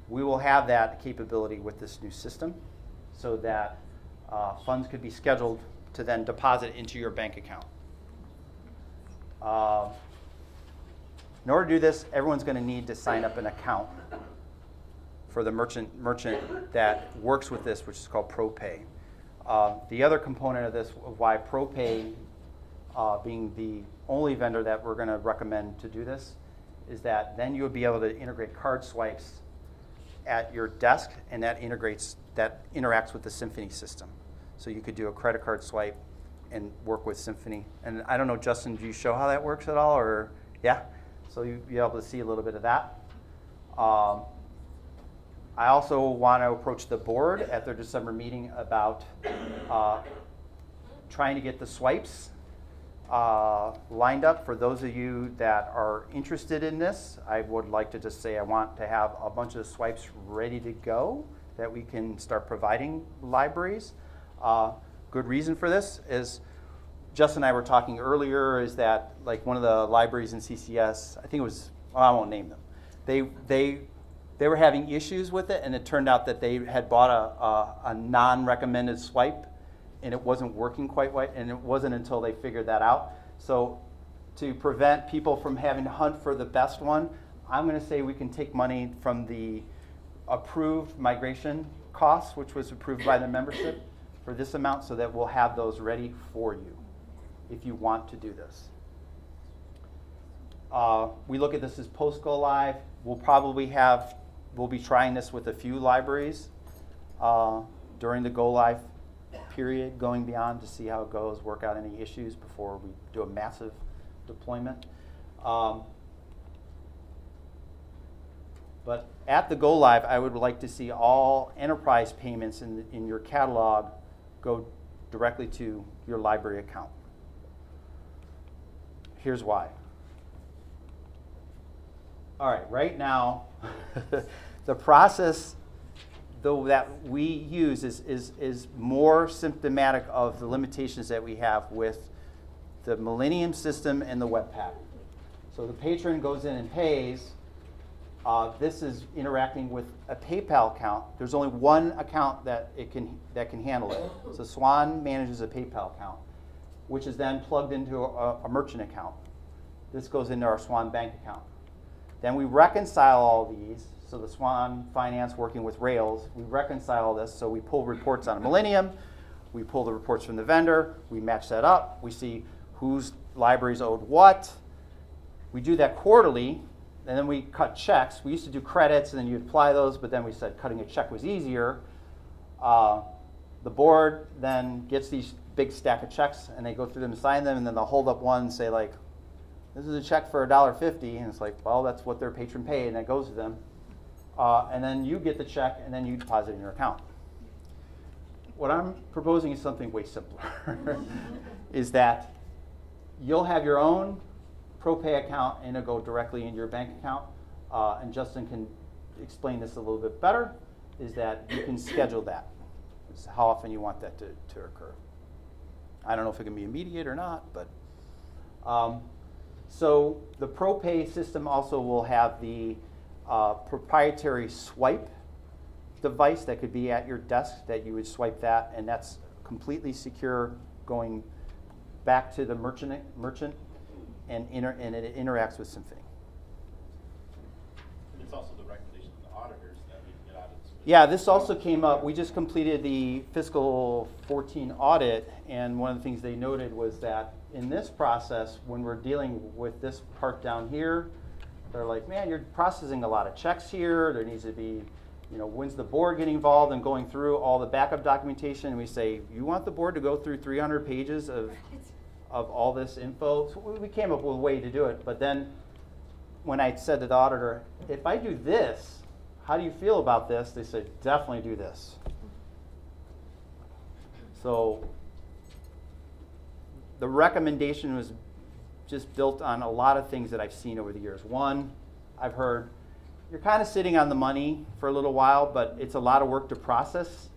we will have that capability with this new system, so that funds could be scheduled to then deposit into your bank account. In order to do this, everyone's going to need to sign up an account for the merchant that works with this, which is called ProPay. The other component of this, of why ProPay, being the only vendor that we're going to recommend to do this, is that then you'll be able to integrate card swipes at your desk, and that interacts with the Symphony system. So you could do a credit card swipe and work with Symphony. And I don't know, Justin, do you show how that works at all, or yeah? So you'll be able to see a little bit of that. I also want to approach the board at their December meeting about trying to get the swipes lined up. For those of you that are interested in this, I would like to just say I want to have a bunch of swipes ready to go that we can start providing libraries. Good reason for this is Justin and I were talking earlier, is that like one of the libraries in CCS, I think it was, well, I won't name them, they were having issues with it, and it turned out that they had bought a non-recommended swipe, and it wasn't working quite right, and it wasn't until they figured that out. So to prevent people from having to hunt for the best one, I'm going to say we can take money from the approved migration costs, which was approved by the membership, for this amount, so that we'll have those ready for you if you want to do this. We look at this as post-go live. We'll be trying this with a few libraries during the go live period, going beyond to see how it goes, work out any issues before we do a massive deployment. But at the go live, I would like to see all enterprise payments in your catalog go directly to your library account. Here's why. All right, right now, the process though that we use is more symptomatic of the limitations that we have with the Millennium system and the Webpack. So the patron goes in and pays. This is interacting with a PayPal account. There's only one account that can handle it. So SWAN manages a PayPal account, which is then plugged into a merchant account. This goes into our SWAN bank account. Then we reconcile all these. So the SWAN Finance working with Rails, we reconcile this. So we pull reports on a Millennium. We pull the reports from the vendor. We match that up. We see whose libraries owed what. We do that quarterly, and then we cut checks. We used to do credits, and then you'd apply those, but then we said cutting a check was easier. The board then gets these big stack of checks, and they go through them and sign them, and then they'll hold up one and say, like, this is a check for $1.50, and it's like, well, that's what their patron paid, and it goes to them. And then you get the check, and then you deposit it in your account. What I'm proposing is something way simpler, is that you'll have your own ProPay account, and it'll go directly in your bank account. And Justin can explain this a little bit better, is that you can schedule that. It's how often you want that to occur. I don't know if it can be immediate or not, but. So the ProPay system also will have the proprietary swipe device that could be at your desk that you would swipe that, and that's completely secure going back to the merchant and it interacts with Symphony. And it's also the recommendation of the auditors that we get audits. Yeah, this also came up. We just completed the fiscal 14 audit, and one of the things they noted was that in this process, when we're dealing with this part down here, they're like, man, you're processing a lot of checks here. There needs to be, when's the board getting involved in going through all the backup documentation? And we say, you want the board to go through 300 pages of all this info? So we came up with a way to do it. But then when I said to the auditor, if I do this, how do you feel about this? They said, definitely do this. So the recommendation was just built on a lot of things that I've seen over the years. One, I've heard, you're kind of sitting on the money for a little while, but it's a lot of work to process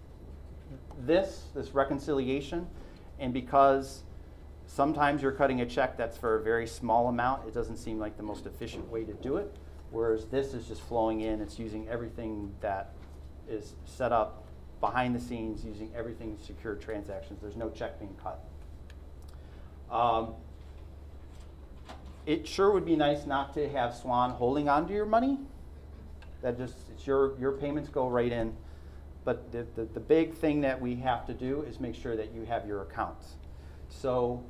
this reconciliation. And because sometimes you're cutting a check that's for a very small amount, it doesn't seem like the most efficient way to do it. Whereas this is just flowing in, it's using everything that is set up behind the scenes, using everything secure transactions. There's no check being cut. It sure would be nice not to have SWAN holding on to your money. That just, it's your payments go right in. But the big thing that we have to do is make sure that you have your accounts. So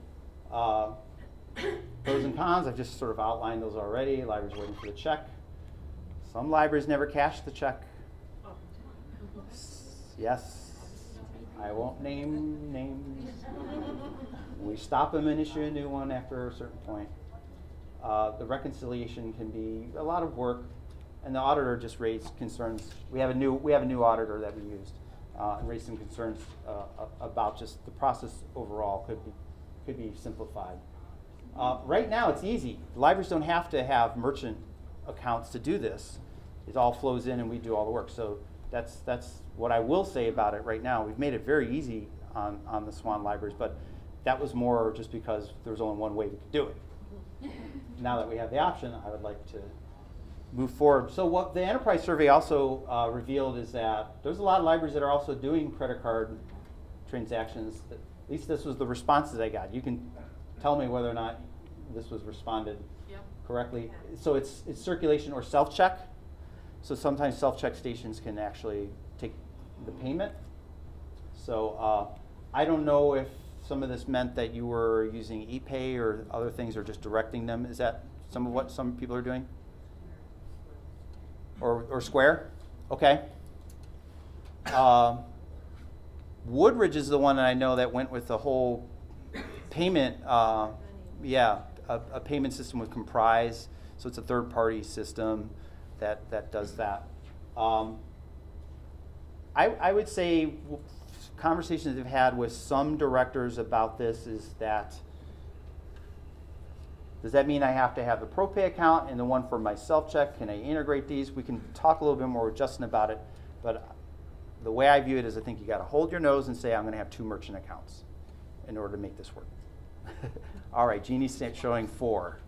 pros and cons, I've just sort of outlined those already. Libraries waiting for the check. Some libraries never cash the check. Yes, I won't name names. We stop them and issue a new one after a certain point. The reconciliation can be a lot of work, and the auditor just raised concerns. We have a new auditor that we used, and raised some concerns about just the process overall could be simplified. Right now, it's easy. Libraries don't have to have merchant accounts to do this. It all flows in, and we do all the work. So that's what I will say about it right now. We've made it very easy on the SWAN libraries, but that was more just because there was only one way we could do it. Now that we have the option, I would like to move forward. So what the enterprise survey also revealed is that there's a lot of libraries that are also doing credit card transactions. At least this was the responses I got. You can tell me whether or not this was responded correctly. So it's circulation or self-check. So sometimes self-check stations can actually take the payment. So I don't know if some of this meant that you were using ePay or other things, or just directing them. Is that some of what some people are doing? Or Square? Okay. Woodridge is the one that I know that went with the whole payment, a payment system with Comprise. So it's a third-party system that does that. I would say conversations I've had with some directors about this is that Does that mean I have to have the ProPay account and the one for my self-check? Can I integrate these? We can talk a little bit more with Justin about it, but the way I view it is I think you got to hold your nose and say I'm going to have 2 merchant accounts in order to make this work. All right, Jeannie's showing 4.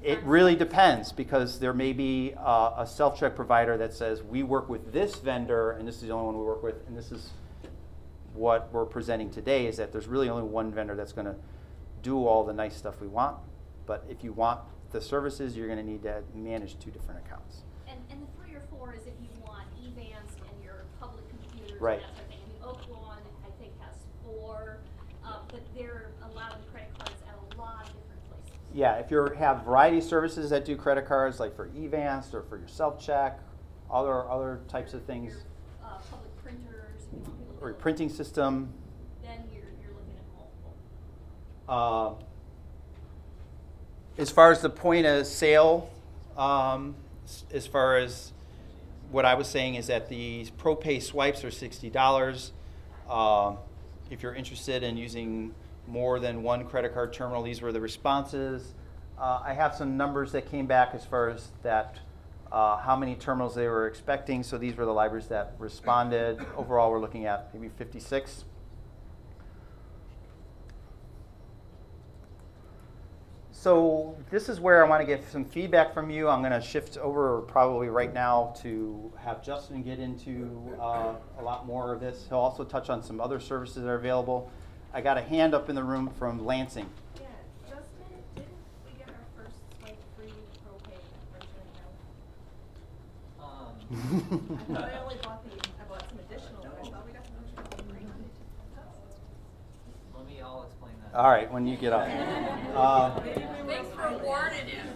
It really depends, because there may be a self-check provider that says we work with this vendor and this is the only one we work with, and this is what we're presenting today, is that there's really only one vendor that's going to do all the nice stuff we want. But if you want the services, you're going to need to manage 2 different accounts. And the 3 or 4 is if you want EBSCO and your public computers Right. and that sort of thing. I mean, Oaklawn, I think, has 4, but they're allowing credit cards at a lot of different places. Yeah, if you have variety of services that do credit cards, like for EBSCO or for your self-check, other types of things, Your public printers, if you want people to or your build, printing system. then you're looking at multiple. As far as the point of sale, as far as what I was saying is that the ProPay swipes are $60. If you're interested in using more than one credit card terminal, these were the responses. I have some numbers that came back as far as that, how many terminals they were expecting. So these were the libraries that responded. Overall, we're looking at maybe 56. So this is where I want to get some feedback from you. I'm going to shift over probably right now to have Justin get into a lot more of this. He'll also touch on some other services that are available. I got a hand up in the room from Lansing. Yeah, Justin, didn't we get our first swipe free with ProPay version? I thought I only bought I bought some additional, but I thought we got the first one free. I'll explain that. All right, when you get up. Thanks for warning him.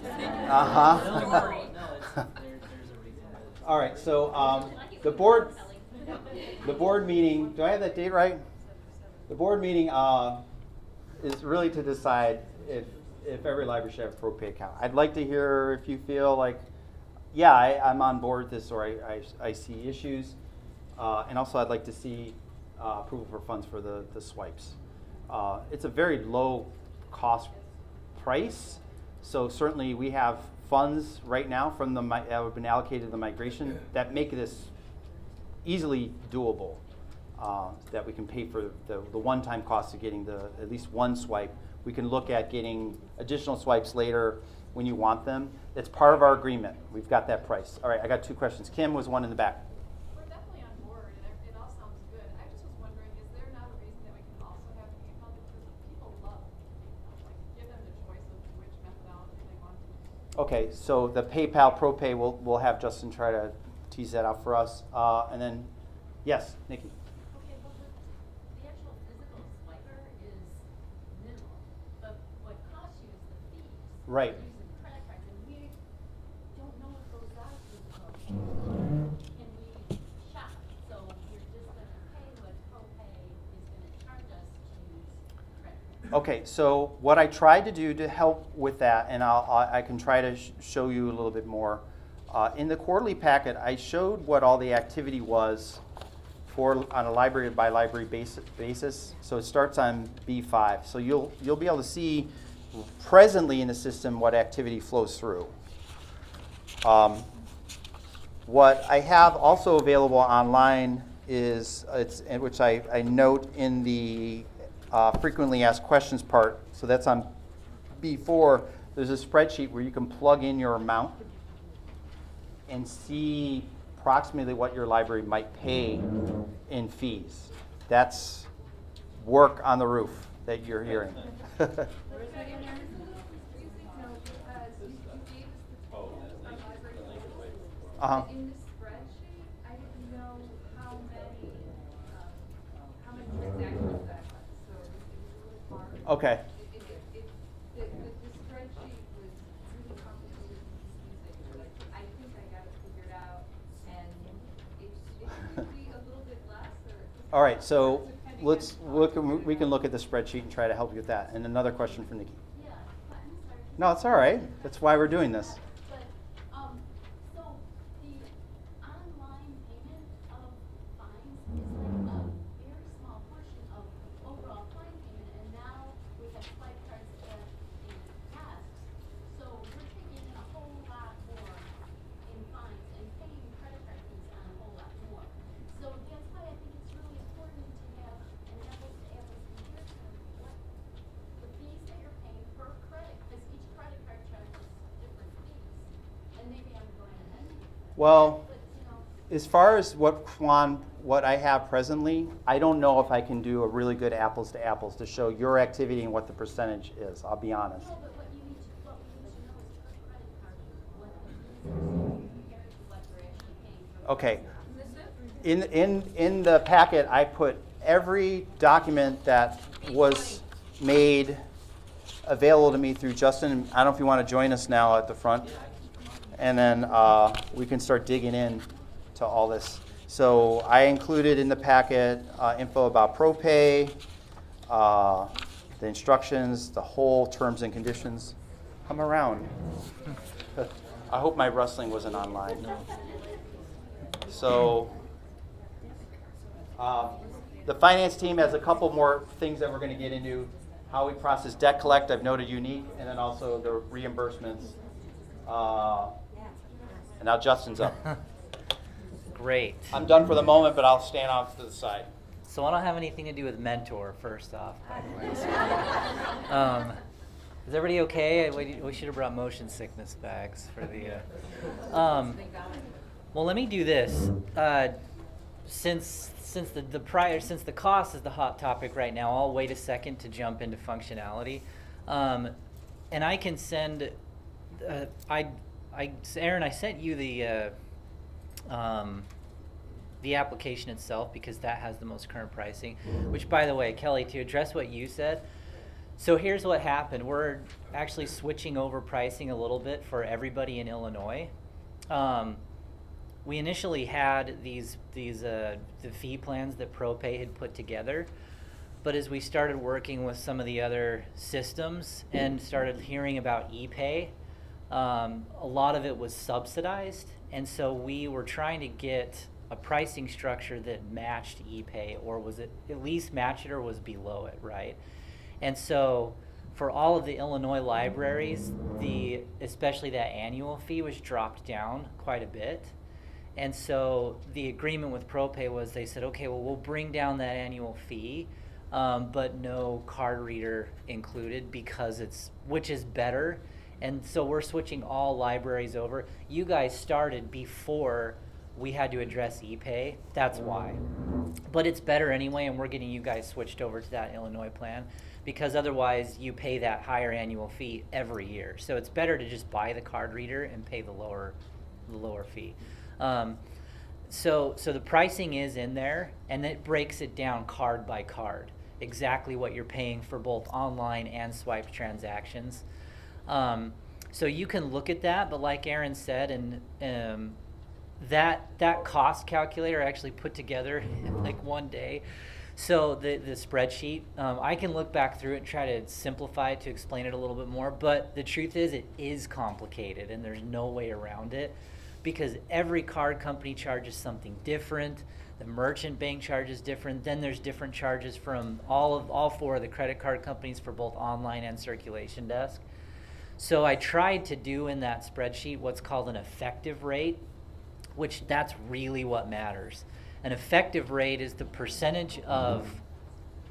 Uh-huh. No, there's a reason. All right, so the board meeting, do I have that date right? The board meeting is really to decide if every library should have a ProPay account. I'd like to hear if you feel like, yeah, I'm on board with this, or I see issues. And also I'd like to see approval for funds for the swipes. It's a very low cost price, so certainly we have funds right now from that have been allocated to the migration that make this easily doable. That we can pay for the one-time cost of getting at least one swipe. We can look at getting additional swipes later when you want them. It's part of our agreement. We've got that price. All right, I got 2 questions. Kim was one in the back. We're definitely on board, and it all sounds good. I just was wondering, is there not a reason that we can also have PayPal? Because people love PayPal. Like, give them the choice of which methodology they want to use. Okay, so the PayPal ProPay, we'll have Justin try to tease that out for us. And then, yes, Nikki. Okay, well, the actual physical swiper is minimal, but what costs you is the fees. Right. Using credit cards, and we don't know what those are through ProPay. Can we shop? So you're just gonna pay what ProPay is gonna charge us to use credit cards. Okay, so what I tried to do to help with that, and I can try to show you a little bit more. In the quarterly packet, I showed what all the activity was on a library by library basis. So it starts on B5. So you'll be able to see presently in the system what activity flows through. What I have also available online is which I note in the frequently asked questions part. So that's on B4. There's a spreadsheet where you can plug in your amount and see approximately what your library might pay in fees. That's work on the roof that you're hearing. Uh-huh. In the spreadsheet, I didn't know how many transactions that was, so it was a little hard. Okay. The spreadsheet was really complicated and confusing, but I think I got it figured out, and it should be a little bit less, or. All right, so depending let's on- look. We can look at the spreadsheet and try to help you with that. And another question for Nikki. Yeah, but I'm sorry. No, it's all right. That's why we're doing this. But, so the online payment of fines is like a very small portion of overall fine payment, and now we have swipe cards that in the past Well, But, you know, as far as what I have presently, I don't know if I can do a really good apples to apples to show your activity and what the percentage is. I'll be honest. no, but what we need to know is per credit card, what the users compared to what they're actually paying for. Okay. Isn't this it? In the packet, I put every document that was made available to me through Justin. I don't know if you want to join us now at the front, and then we can start digging in to all this. So I included in the packet info about ProPay, the instructions, the whole terms and conditions. Come around. I hope my rustling wasn't online. So the finance team has a couple more things that we're going to get into. How we process debt collect, I've noted unique, and then also the reimbursements. And now Justin's up. Great. I'm done for the moment, but I'll stand off to the side. So I don't have anything to do with Mentor, first off, by the way. So, is everybody okay? We should have brought motion sickness bags for the. Well, let me do this. Since the cost is the hot topic right now, I'll wait a second to jump into functionality, and I can send. Aaron, I sent you the application itself because that has the most current pricing. Which, by the way, Kelly, to address what you said. So here's what happened. We're actually switching over pricing a little bit for everybody in Illinois. We initially had the fee plans that ProPay had put together, but as we started working with some of the other systems and started hearing about ePay, a lot of it was subsidized, and so we were trying to get a pricing structure that matched ePay, or was it at least matched it or was below it, right? And so for all of the Illinois libraries, especially that annual fee was dropped down quite a bit. And so the agreement with ProPay was they said, okay, well, we'll bring down that annual fee, but no card reader included which is better. And so we're switching all libraries over. You guys started before we had to address ePay. That's why. But it's better anyway, and we're getting you guys switched over to that Illinois plan because otherwise you pay that higher annual fee every year. So it's better to just buy the card reader and pay the lower fee. So the pricing is in there, and it breaks it down card by card, exactly what you're paying for both online and swiped transactions. So you can look at that, but like Aaron said, and that cost calculator I actually put together in like one day. So the spreadsheet, I can look back through it and try to simplify it to explain it a little bit more, but the truth is it is complicated and there's no way around it because every card company charges something different. The merchant bank charges different. Then there's different charges from all four of the credit card companies for both online and circulation desk. So I tried to do in that spreadsheet what's called an effective rate, which that's really what matters. An effective rate is the percentage of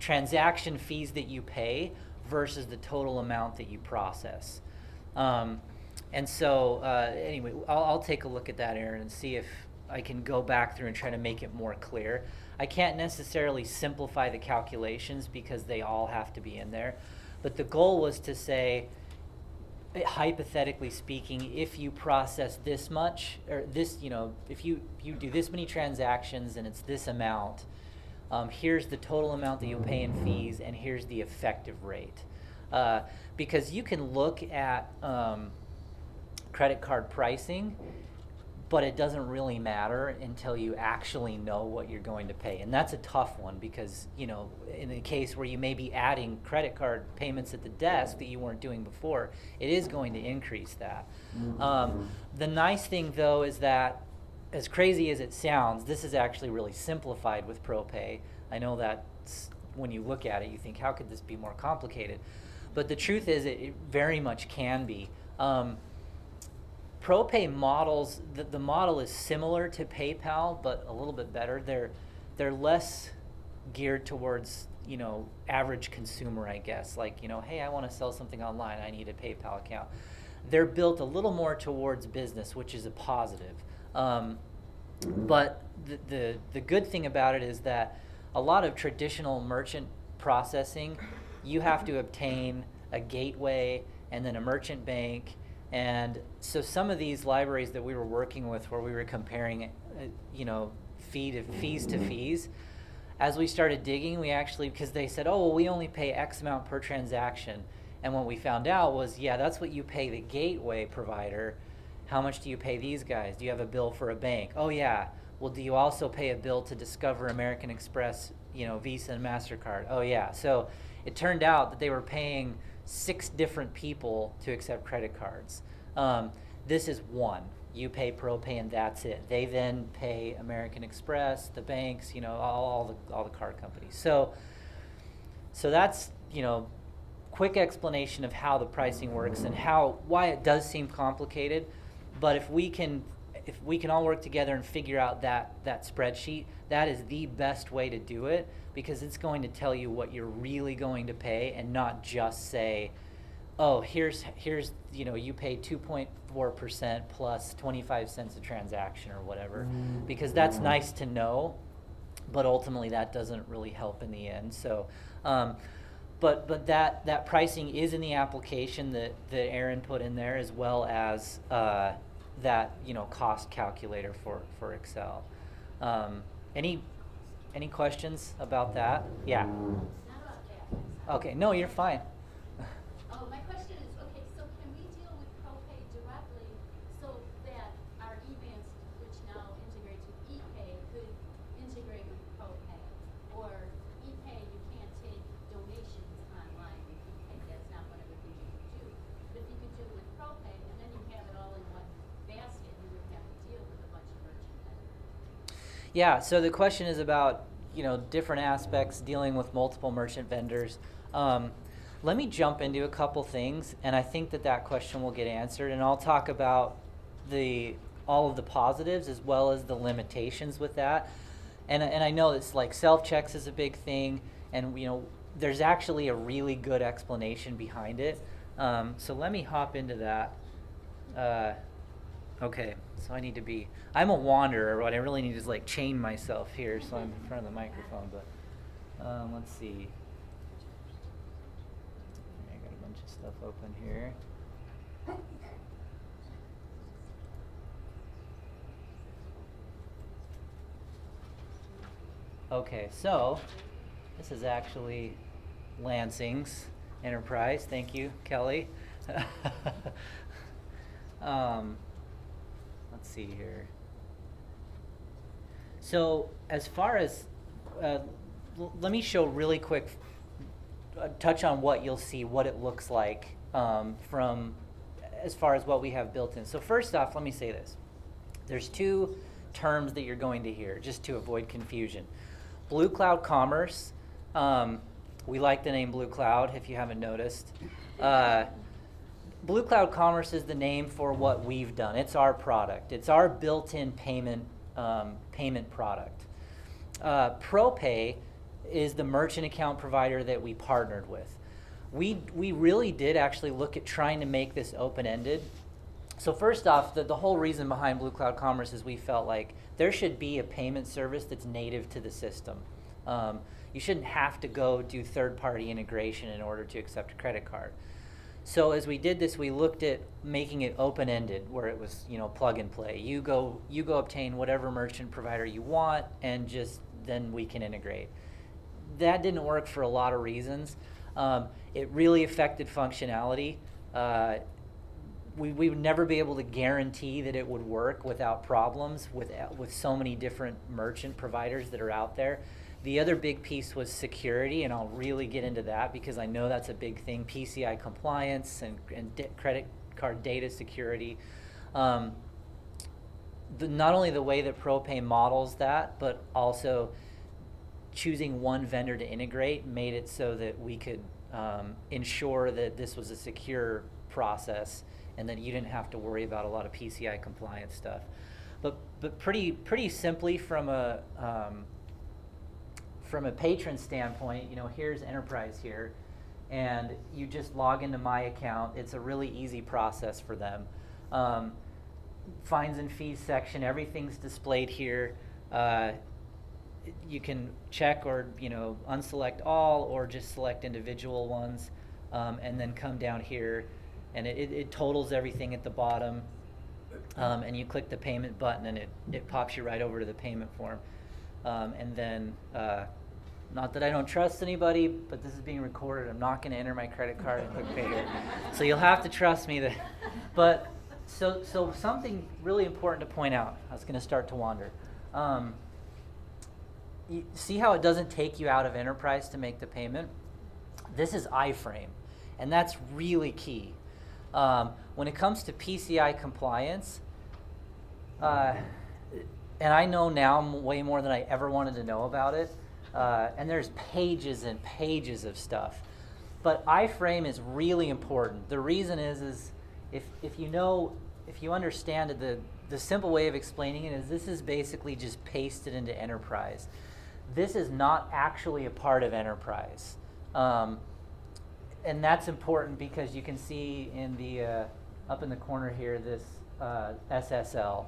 transaction fees that you pay versus the total amount that you process. And so anyway, I'll take a look at that, Aaron, and see if I can go back through and try to make it more clear. I can't necessarily simplify the calculations because they all have to be in there. But the goal was to say, hypothetically speaking, if you process this much, or this, if you do this many transactions and it's this amount, here's the total amount that you'll pay in fees, and here's the effective rate. Because you can look at credit card pricing, but it doesn't really matter until you actually know what you're going to pay. And that's a tough one because, in the case where you may be adding credit card payments at the desk that you weren't doing before, it is going to increase that. The nice thing, though, is that as crazy as it sounds, this is actually really simplified with ProPay. I know that when you look at it, you think, how could this be more complicated? But the truth is it very much can be. ProPay models, the model is similar to PayPal, but a little bit better. They're less geared towards, average consumer, I guess. Like, hey, I want to sell something online. I need a PayPal account. They're built a little more towards business, which is a positive. But the good thing about it is that a lot of traditional merchant processing, you have to obtain a gateway and then a merchant bank. And so some of these libraries that we were working with where we were comparing, fees to fees, as we started digging, we actually, because they said, oh, well, we only pay X amount per transaction. And what we found out was, yeah, that's what you pay the gateway provider. How much do you pay these guys? Do you have a bill for a bank? Oh, yeah. Well, do you also pay a bill to Discover, American Express, Visa and MasterCard? Oh, yeah. So it turned out that they were paying 6 different people to accept credit cards. This is one. You pay ProPay and that's it. They then pay American Express, the banks, all the card companies. So that's, quick explanation of how the pricing works and why it does seem complicated. But if we can all work together and figure out that spreadsheet, that is the best way to do it, because it's going to tell you what you're really going to pay and not just say, oh, here's you pay 2.4% plus 25 cents a transaction or whatever, because that's nice to know, but ultimately that doesn't really help in the end. So, but that pricing is in the application that Aaron put in there, as well as that cost calculator for Excel. Any questions about that? Yeah. Not about that. Okay. No, you're fine. Oh, my question is, okay, so can we deal with ProPay directly so that our EBSCO, which now integrates with ePay, could integrate with ProPay? Or ePay, you can't take donations online with ePay, that's not one of the things you can do. But if you could do it with ProPay, and then you have it all in one basket, you wouldn't have to deal with a bunch of merchant vendors. Yeah, so the question is about, different aspects dealing with multiple merchant vendors. Let me jump into a couple things, and I think that question will get answered, and I'll talk about all of the positives as well as the limitations with that. And I know it's like self-checks is a big thing, and there's actually a really good explanation behind it. So let me hop into that. Okay, so I'm a wanderer. What I really need is chain myself here so I'm in front of the microphone, but let's see. I got a bunch of stuff open here. Okay, so this is actually Lansing's Enterprise. Thank you, Kelly. Let's see here. So as far as, let me show really quick, touch on what you'll see, what it looks like from as far as what we have built in. So first off, let me say this. There's 2 terms that you're going to hear, just to avoid confusion. Blue Cloud Commerce, we like the name Blue Cloud if you haven't noticed. Blue Cloud Commerce is the name for what we've done. It's our product. It's our built-in payment product. ProPay is the merchant account provider that we partnered with. We really did actually look at trying to make this open-ended. So first off, the whole reason behind Blue Cloud Commerce is we felt like there should be a payment service that's native to the system. You shouldn't have to go do third-party integration in order to accept a credit card. So as we did this, we looked at making it open-ended, where it was, plug and play. You go obtain whatever merchant provider you want, and then we can integrate. That didn't work for a lot of reasons. It really affected functionality. We would never be able to guarantee that it would work without problems with so many different merchant providers that are out there. The other big piece was security, and I'll really get into that because I know that's a big thing, PCI compliance and credit card data security. Not only the way that ProPay models that, but also choosing one vendor to integrate made it so that we could ensure that this was a secure process and that you didn't have to worry about a lot of PCI compliance stuff. But pretty simply from a patron standpoint, here's Enterprise here, and you just log into my account. It's a really easy process for them. fines and fees section, everything's displayed here. You can check or, unselect all or just select individual ones, and then come down here, and it totals everything at the bottom. And you click the payment button, and it pops you right over to the payment form. And then, not that I don't trust anybody, but this is being recorded. I'm not going to enter my credit card and click pay here. So you'll have to trust me. But so something really important to point out. I was going to start to wander. You see how it doesn't take you out of Enterprise to make the payment? This is iframe, and that's really key. When it comes to PCI compliance, and I know now way more than I ever wanted to know about it, and there's pages and pages of stuff, but iframe is really important. The reason is if you understand it, the simple way of explaining it is this is basically just pasted into Enterprise. This is not actually a part of Enterprise. And that's important because you can see in the up in the corner here this SSL.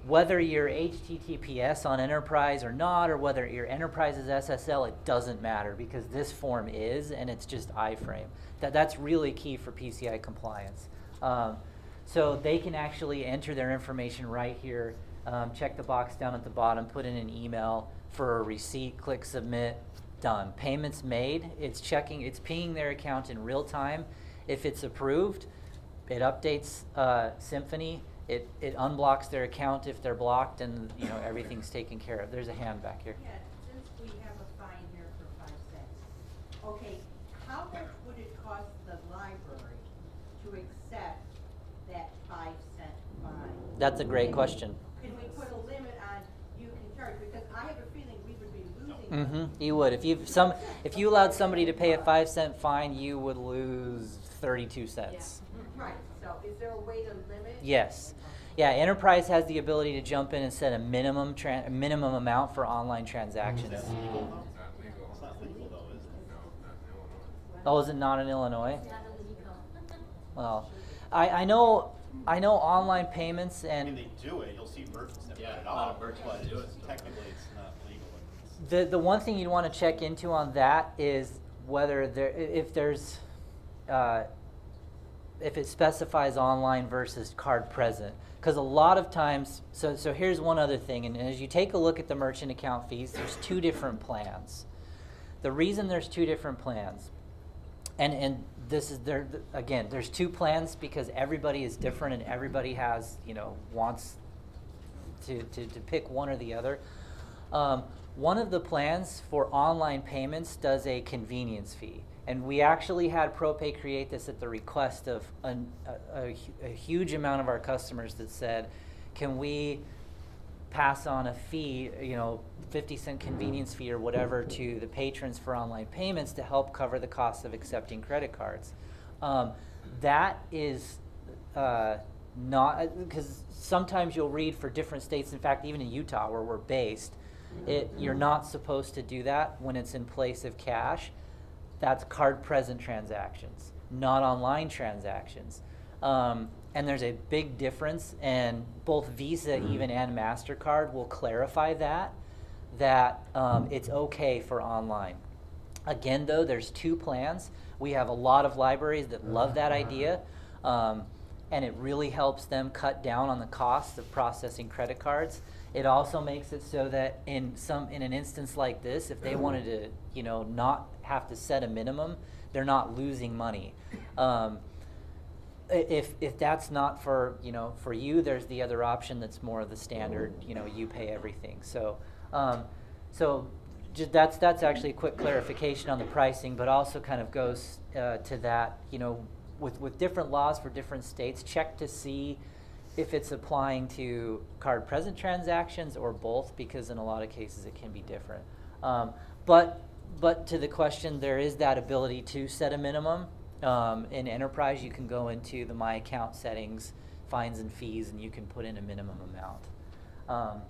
Whether you're HTTPS on Enterprise or not, or whether your Enterprise is SSL, it doesn't matter because this form is, and it's just iframe. That's really key for PCI compliance. So they can actually enter their information right here, check the box down at the bottom, put in an email for a receipt, click submit, done. Payments made, it's pinging their account in real time. If it's approved, it updates Symphony. It unblocks their account if they're blocked, and everything's taken care of. There's a hand back here. Yeah, since we have a fine here for 5 cents, okay, how much would it cost the library to accept that 5-cent fine? That's a great question. Can we put a limit on you can charge? Because I have a feeling we would be losing money. You would. If you allowed somebody to pay a 5-cent fine, you would lose 32 cents. Right, so is there a way to limit? Yes. Yeah, Enterprise has the ability to jump in and set a minimum amount for online transactions. It's not legal though, is it? Oh, is it not in Illinois? Well, I know online payments I mean, and they do it. You'll see merchants that Yeah, put it a lot of out, merchants but do it. technically it's not legal. the one thing you'd want to check into on that is whether if it specifies online versus card present. Because a lot of times, so here's one other thing, and as you take a look at the merchant account fees, there's 2 different plans. The reason there's 2 different plans, and this is again, there's 2 plans because everybody is different and everybody has, wants to pick one or the other. One of the plans for online payments does a convenience fee. And we actually had ProPay create this at the request of a huge amount of our customers that said, can we pass on a fee, 50-cent convenience fee or whatever to the patrons for online payments to help cover the cost of accepting credit cards. That is not, because sometimes you'll read for different states, in fact, even in Utah where we're based, you're not supposed to do that when it's in place of cash. That's card-present transactions, not online transactions. And there's a big difference, and both Visa even and MasterCard will clarify that it's okay for online. Again, though, there's 2 plans. We have a lot of libraries that love that idea, and it really helps them cut down on the cost of processing credit cards. It also makes it so that in an instance like this, if they wanted to, not have to set a minimum, they're not losing money. If that's not for you, there's the other option that's more of the standard. You pay everything. So that's actually a quick clarification on the pricing, but also kind of goes to that. With different laws for different states, check to see if it's applying to card-present transactions or both, because in a lot of cases it can be different. But to the question, there is that ability to set a minimum. In Enterprise, you can go into the My Account settings, fines and fees, and you can put in a minimum amount.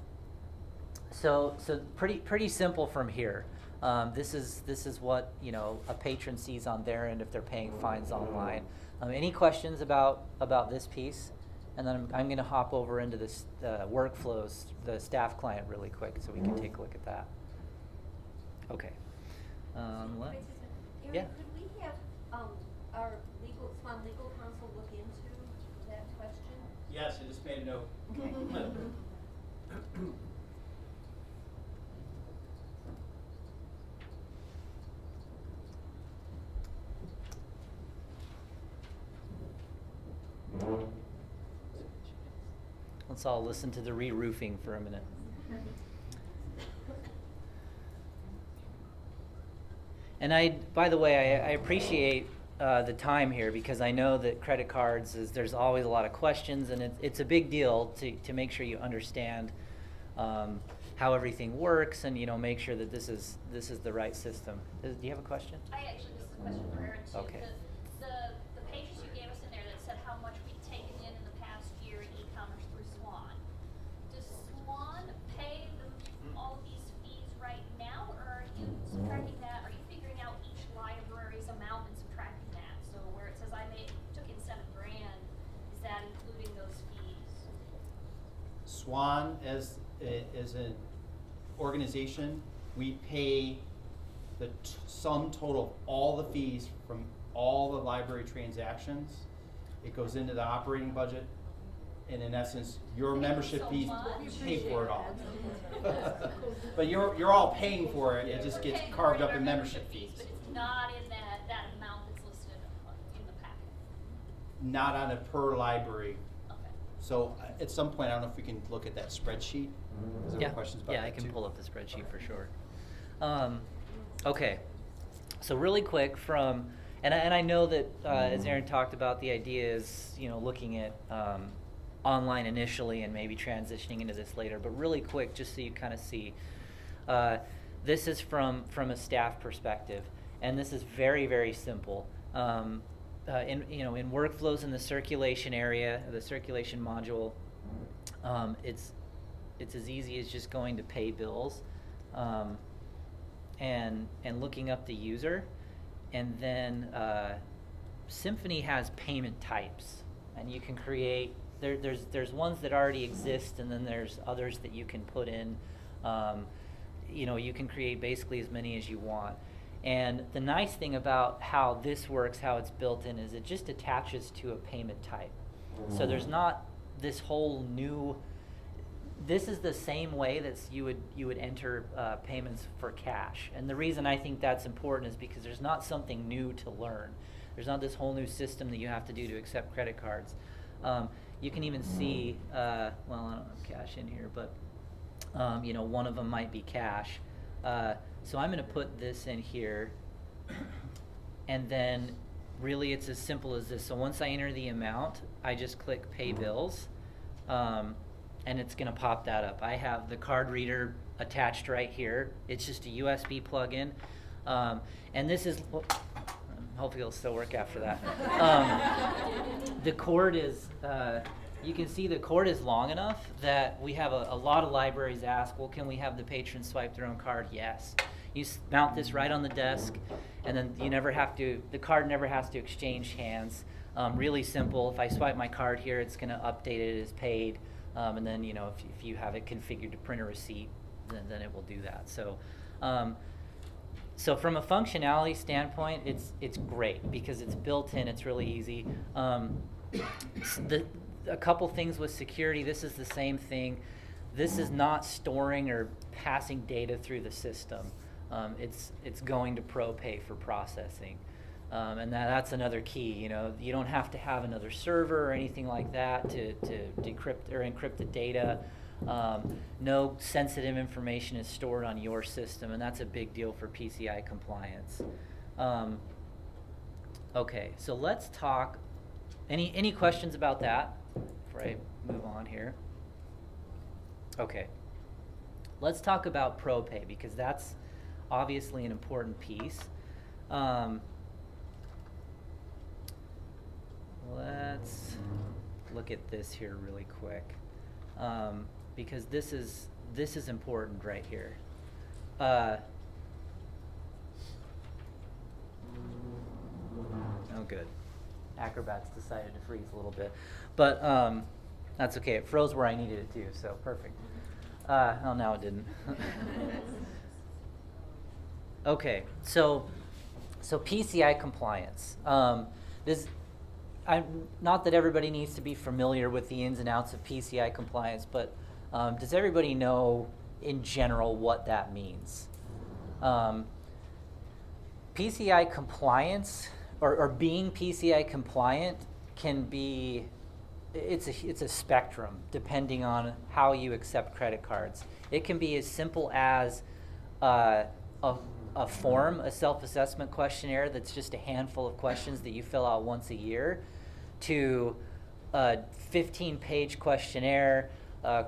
So pretty simple from here. This is what a patron sees on their end if they're paying fines online. Any questions about this piece? and then I'm going to hop over into this workflows, the staff client really quick so we can take a look at that. Okay. Wait just a second. Erin, Yeah. could we have, our SWAN legal counsel look into that question? Yes, I just made a note. Okay. Let's all listen to the re-roofing for a minute. And by the way, I appreciate the time here because I know that credit cards there's always a lot of questions, and it's a big deal to make sure you understand how everything works, and make sure that this is the right system. Do you have a question? This is a question for Erin too. Okay. The pages you gave us in there that said how much we've taken in the past year in e-commerce through SWAN. Does SWAN pay all of these fees right now, or are you subtracting that? Are you figuring out each library's amount and subtracting that? So where it says took in $7,000, is that including those fees? SWAN as an organization, we pay the sum total of all the fees from all the library transactions. It goes into the operating budget, and in essence, your membership so fees much. pay for it all. But you're all paying for it. It just gets Paying for carved up our in membership fees. But it's not in that amount that's listed in the packet. Not on a per library. Okay. So at some point, I don't know if we can look at that spreadsheet. Is there Yeah, questions about yeah, that I can too? pull up the spreadsheet for sure. Okay, so really quick and I know that as Erin talked about, the idea is looking at online initially and maybe transitioning into this later. But really quick, just so you kind of see, this is from a staff perspective, and this is very, very simple. In workflows in the circulation area, the circulation module, it's as easy as just going to pay bills and looking up the user, and then Symphony has payment types, and you can create. There's ones that already exist, and then there's others that you can put in. You can create basically as many as you want. And the nice thing about how this works, how it's built in, is it just attaches to a payment type. So there's not this whole new. This is the same way that you would enter payments for cash. And the reason I think that's important is because there's not something new to learn. There's not this whole new system that you have to do to accept credit cards. You can even see, I don't have cash in here, but one of them might be cash. So I'm going to put this in here, and then really it's as simple as this. So once I enter the amount, I just click Pay Bills, and it's going to pop that up. I have the card reader attached right here. It's just a USB plug-in, and this is. Hopefully it'll still work after that. The cord is, you can see the cord is long enough that we have a lot of libraries ask, well, can we have the patron swipe their own card? Yes. You mount this right on the desk, and then the card never has to exchange hands. Really simple. If I swipe my card here, it's going to update it as paid, and then if you have it configured to print a receipt, then it will do that. So from a functionality standpoint, it's great because it's built in. It's really easy. A couple things with security. This is the same thing. This is not storing or passing data through the system. It's going to ProPay for processing, and that's another key. You don't have to have another server or anything like that to decrypt or encrypt the data. No sensitive information is stored on your system, and that's a big deal for PCI compliance. Okay, so let's talk. Any questions about that before I move on here? Okay, let's talk about ProPay because that's obviously an important piece. Let's look at this here really quick. Because this is important right here. Oh, good. Acrobat's decided to freeze a little bit, but That's okay. It froze where I needed it to, so perfect. Oh, now it didn't. Okay, so PCI compliance. Not that everybody needs to be familiar with the ins and outs of PCI compliance, but does everybody know in general what that means? PCI compliance or being PCI compliant can be, it's a spectrum depending on how you accept credit cards. It can be as simple as a form, a self-assessment questionnaire that's just a handful of questions that you fill out once a year, to a 15-page questionnaire,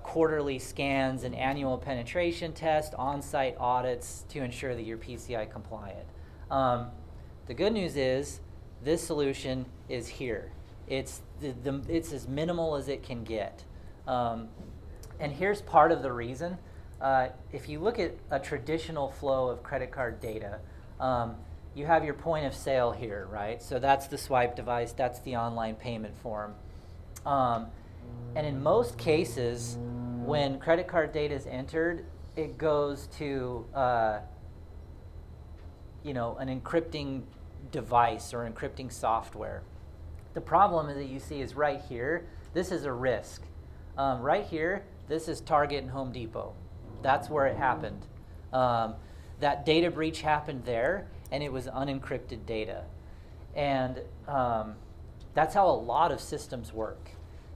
quarterly scans, an annual penetration test, on-site audits to ensure that you're PCI compliant. The good news is this solution is here. It's as minimal as it can get. And here's part of the reason. If you look at a traditional flow of credit card data, you have your point of sale here, right? So that's the swipe device, that's the online payment form. And in most cases, when credit card data is entered, it goes to an encrypting device or encrypting software. The problem that you see is right here. This is a risk. Right here, this is Target and Home Depot. That's where it happened. That data breach happened there, and it was unencrypted data. And that's how a lot of systems work.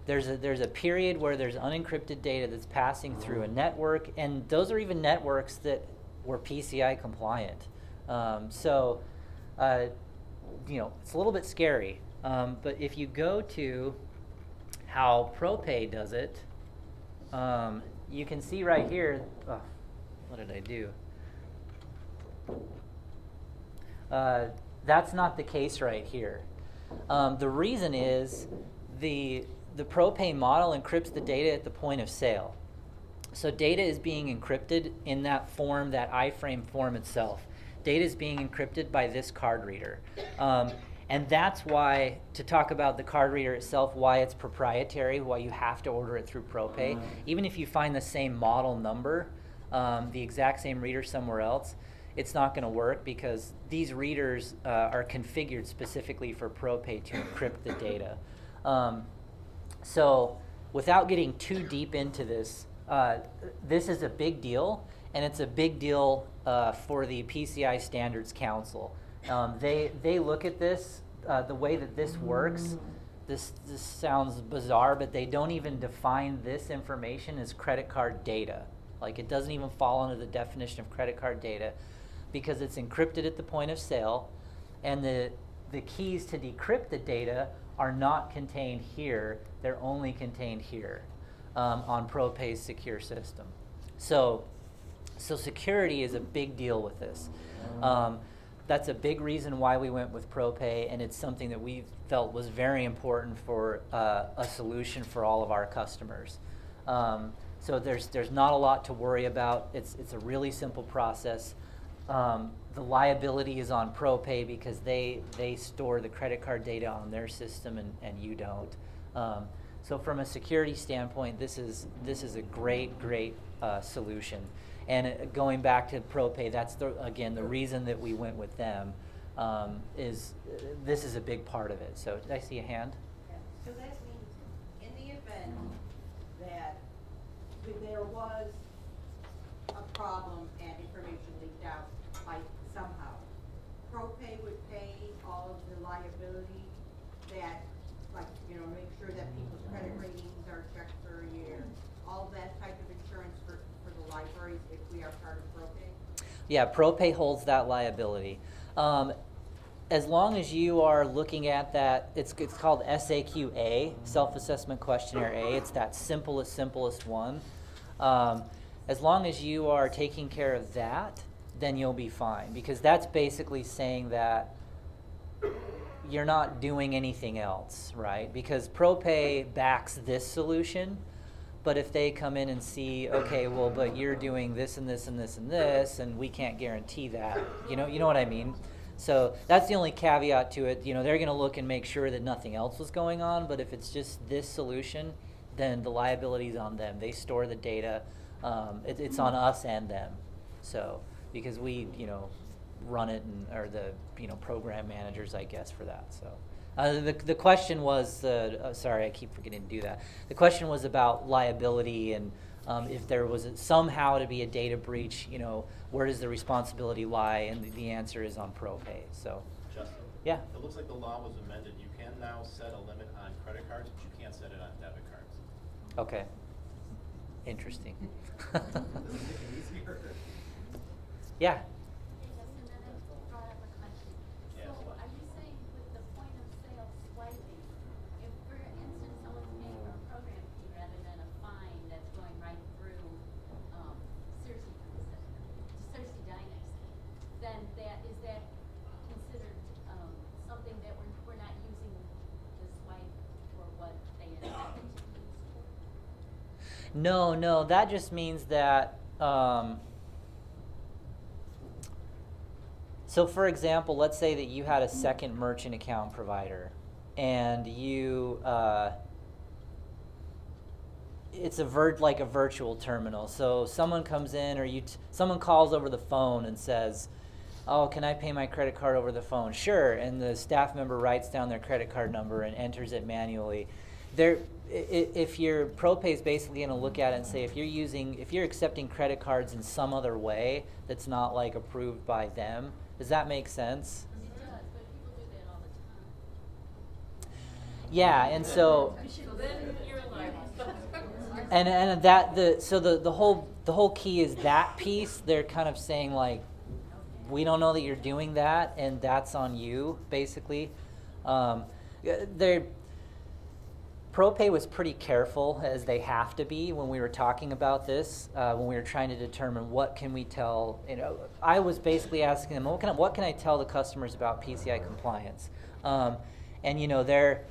There's a period where there's unencrypted data that's passing through a network, and those are even networks that were PCI compliant. So it's a little bit scary. But if you go to how ProPay does it, you can see right here, what did I do? That's not the case right here. The reason is the ProPay model encrypts the data at the point of sale. So data is being encrypted in that form, that iframe form itself. Data is being encrypted by this card reader. And that's why, to talk about the card reader itself, why it's proprietary, why you have to order it through ProPay. Even if you find the same model number, the exact same reader somewhere else, it's not going to work because these readers are configured specifically for ProPay to encrypt the data. So without getting too deep into this, this is a big deal, and it's a big deal for the PCI Standards Council. They look at this, the way that this works. This sounds bizarre, but they don't even define this information as credit card data. Like, it doesn't even fall under the definition of credit card data because it's encrypted at the point of sale, and the keys to decrypt the data are not contained here. They're only contained here on ProPay's secure system. So security is a big deal with this. That's a big reason why we went with ProPay, and it's something that we felt was very important for a solution for all of our customers. So there's not a lot to worry about. It's a really simple process. The liability is on ProPay because they store the credit card data on their system and you don't. So from a security standpoint, this is a great solution. And going back to ProPay, that's again the reason that we went with them. Is this is a big part of it. So did I see a hand? Yeah. So that means in the event that there was a problem and information leaked out somehow, ProPay would pay all of the liability that, make sure that people's credit ratings are checked for a year, all that type of insurance for the libraries if we are part of ProPay? Yeah, ProPay holds that liability. As long as you are looking at that, it's called SAQ-A, Self-Assessment Questionnaire A. It's that simplest one. As long as you are taking care of that, then you'll be fine, because that's basically saying that you're not doing anything else, right? Because ProPay backs this solution, but if they come in and see, okay, well, but you're doing this and this and this and this, and we can't guarantee that, you know what I mean? So that's the only caveat to it. They're going to look and make sure that nothing else was going on, but if it's just this solution, then the liability is on them. They store the data. It's on us and them. So because we, run it and are the, program managers, I guess, for that. So the question was, sorry, I keep forgetting to do that. The question was about liability and if there was somehow to be a data breach, where does the responsibility lie? And the answer is on ProPay. So. Justin? Yeah. It looks like the law was amended. You can now set a limit on credit cards, but you can't set it on debit cards. Okay. Interesting. Yeah. Hey, Justin, that brought up a question. Yeah, So what? are you saying with the point of sale swiping, if for instance someone's paying for a program fee rather than a fine that's going right through SirsiDynix, then is that considered something that we're not using the swipe for what they intended to be used for? No, that just means that. So for example, let's say that you had a second merchant account provider and you, it's like a virtual terminal. So someone comes in or someone calls over the phone and says, oh, can I pay my credit card over the phone? Sure, and the staff member writes down their credit card number and enters it manually. If your ProPay is basically going to look at it and say, if you're accepting credit cards in some other way that's not like approved by them, does that make sense? It does, but people do that all the time. Yeah, and so So then you're liable. and the whole key is that piece. They're kind of saying like, we don't know that you're doing that, and that's on you, basically. ProPay was pretty careful, as they have to be, when we were talking about this, when we were trying to determine what can we tell. I was basically asking them, what can I tell the customers about PCI compliance? And their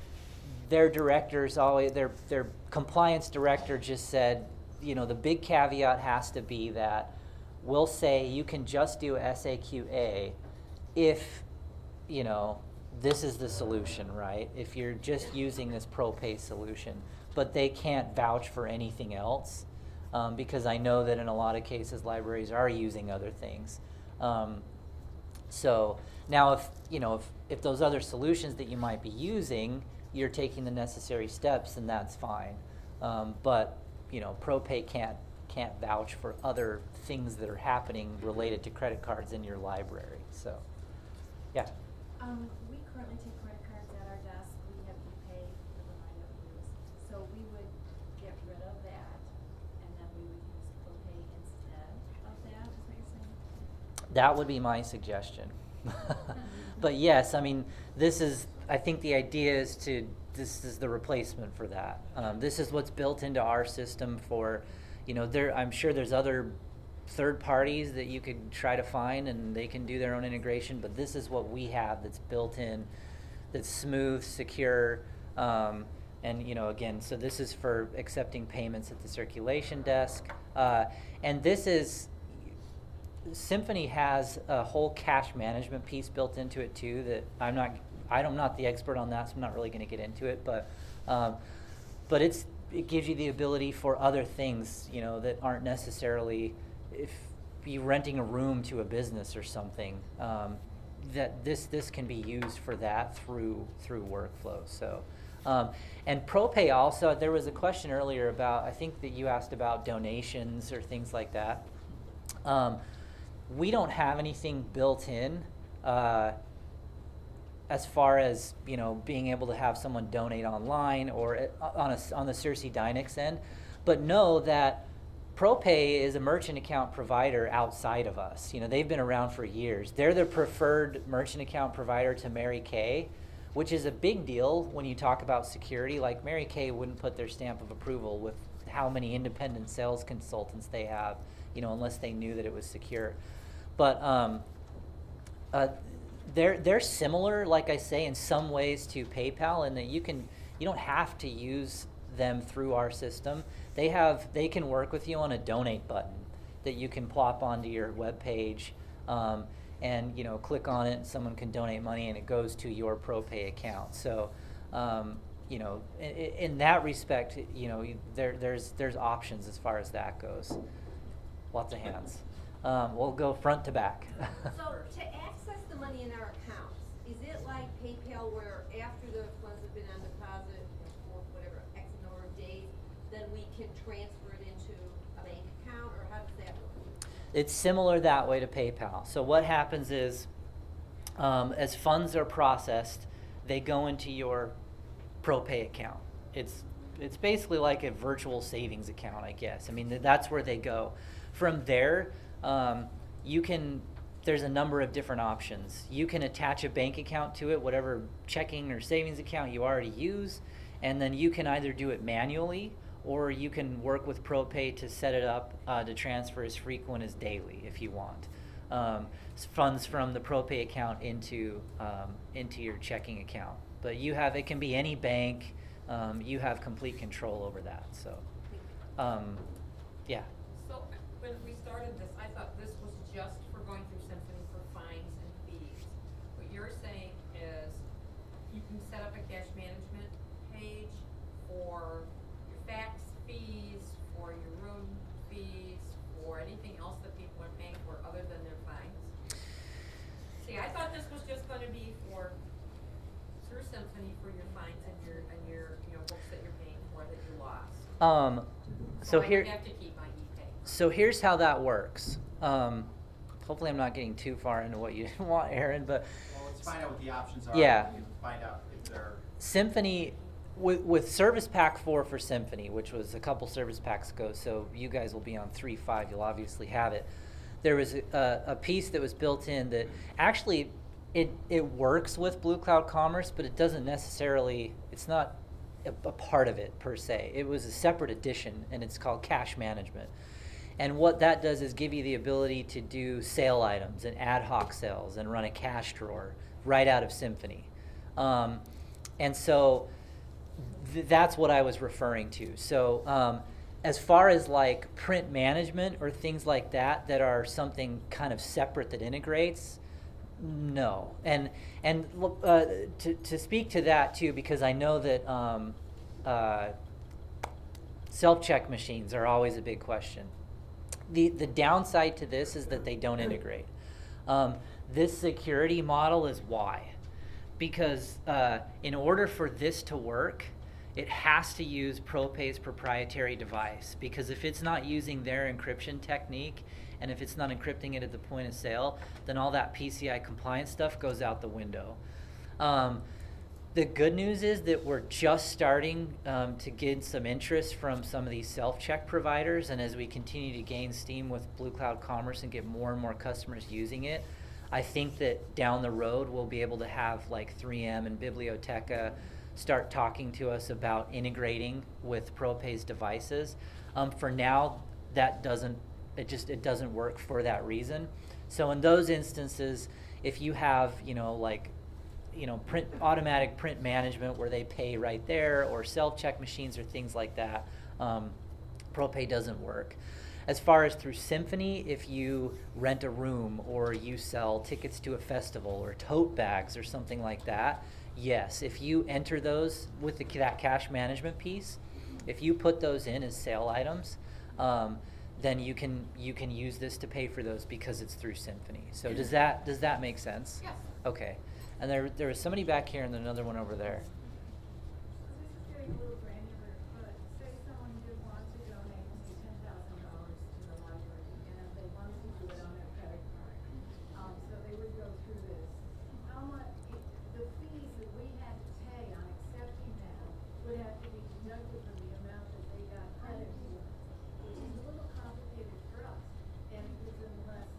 directors always, their compliance director just said, the big caveat has to be that we'll say you can just do SAQA if, this is the solution, right? If you're just using this ProPay solution, but they can't vouch for anything else, because I know that in a lot of cases libraries are using other things. So now, if those other solutions that you might be using, you're taking the necessary steps, then that's fine. But ProPay can't vouch for other things that are happening related to credit cards in your library. So, yeah. We currently take credit cards at our desk. We have ePay for the line that we use. So we would get rid of that, and then we would use ProPay instead of that, is what you're saying? That would be my suggestion. But yes, I mean, I think the idea is this is the replacement for that. This is what's built into our system for, I'm sure there's other third parties that you could try to find and they can do their own integration, but this is what we have that's built in, that's smooth, secure, and again, so this is for accepting payments at the circulation desk, and this is, Symphony has a whole cash management piece built into it too that I'm not the expert on that, so I'm not really going to get into it, but it gives you the ability for other things, that aren't necessarily, if you're renting a room to a business or something, that this can be used for that through workflow. So, and ProPay also, there was a question earlier about, I think that you asked about donations or things like that. We don't have anything built in as far as being able to have someone donate online or on the SirsiDynix end, but know that ProPay is a merchant account provider outside of us. They've been around for years. They're the preferred merchant account provider to Mary Kay, which is a big deal when you talk about security. Like Mary Kay wouldn't put their stamp of approval with how many independent sales consultants they have, unless they knew that it was secure. But they're similar, like I say, in some ways to PayPal, in that you don't have to use them through our system. They can work with you on a donate button that you can plop onto your web page, and click on it and someone can donate money and it goes to your ProPay account. So you know, in that respect, you know, there's options as far as that goes. Lots of hands. We'll go front to back. So to access the money in our accounts, is it like PayPal where after the funds have been on deposit for whatever X number of days, then we can transfer it into a bank account, or how does that work? It's similar that way to PayPal. So what happens is, as funds are processed, they go into your ProPay account. It's basically like a virtual savings account, I guess. I mean, that's where they go. From there, there's a number of different options. You can attach a bank account to it, whatever checking or savings account you already use, and then you can either do it manually, or you can work with ProPay to set it up to transfer as frequent as daily if you want. Funds from the ProPay account into your checking account. But it can be any bank. You have complete control over that. So, yeah. So when we started this, I thought this was just for going through Symphony for fines and fees. What you're saying is you can set up a cash management page for your fax fees, for your room fees, for anything else that people are paying for other than their fines. See, I thought this was just going to be for through Symphony for your fines and your books that you're paying for that you lost. So I here. don't have to keep my e-pay. So here's how that works. Hopefully I'm not getting too far into what you want, Aaron, but Well, let's find out what the options are. Yeah. We can find out if they're. Symphony, with Service Pack 4 for Symphony, which was a couple service packs ago, so you guys will be on 3.5, you'll obviously have it. There was a piece that was built in that actually it works with Blue Cloud Commerce, but it doesn't necessarily, it's not a part of it per se. It was a separate edition, and it's called Cash Management. And what that does is give you the ability to do sale items and ad hoc sales and run a cash drawer right out of Symphony. And so that's what I was referring to. So as far as like print management or things like that are something kind of separate that integrates, no. And to speak to that too, because I know that self-check machines are always a big question. The downside to this is that they don't integrate. This security model is why. Because in order for this to work, it has to use ProPay's proprietary device. Because if it's not using their encryption technique, and if it's not encrypting it at the point of sale, then all that PCI compliance stuff goes out the window. The good news is that we're just starting to get some interest from some of these self-check providers, and as we continue to gain steam with Blue Cloud Commerce and get more and more customers using it, I think that down the road we'll be able to have like 3M and Biblioteca start talking to us about integrating with ProPay's devices. For now, that doesn't work for that reason. So in those instances, if you have automatic print management where they pay right there, or self-check machines or things like that, ProPay doesn't work. As far as through Symphony, if you rent a room or you sell tickets to a festival or tote bags or something like that, yes, if you enter those with that cash management piece, if you put those in as sale items, then you can use this to pay for those because it's through Symphony. So does that make sense? Yes. Okay. And there was somebody back here and then another one over there. This is getting a little granular, but say someone did want to donate $10,000 to the library, and they wanted to do it on their credit card. So they would go through this. How much, the fees that we had to pay on accepting that would have to be deducted from the amount that they got credit for, which is a little complicated for us, and it gives them less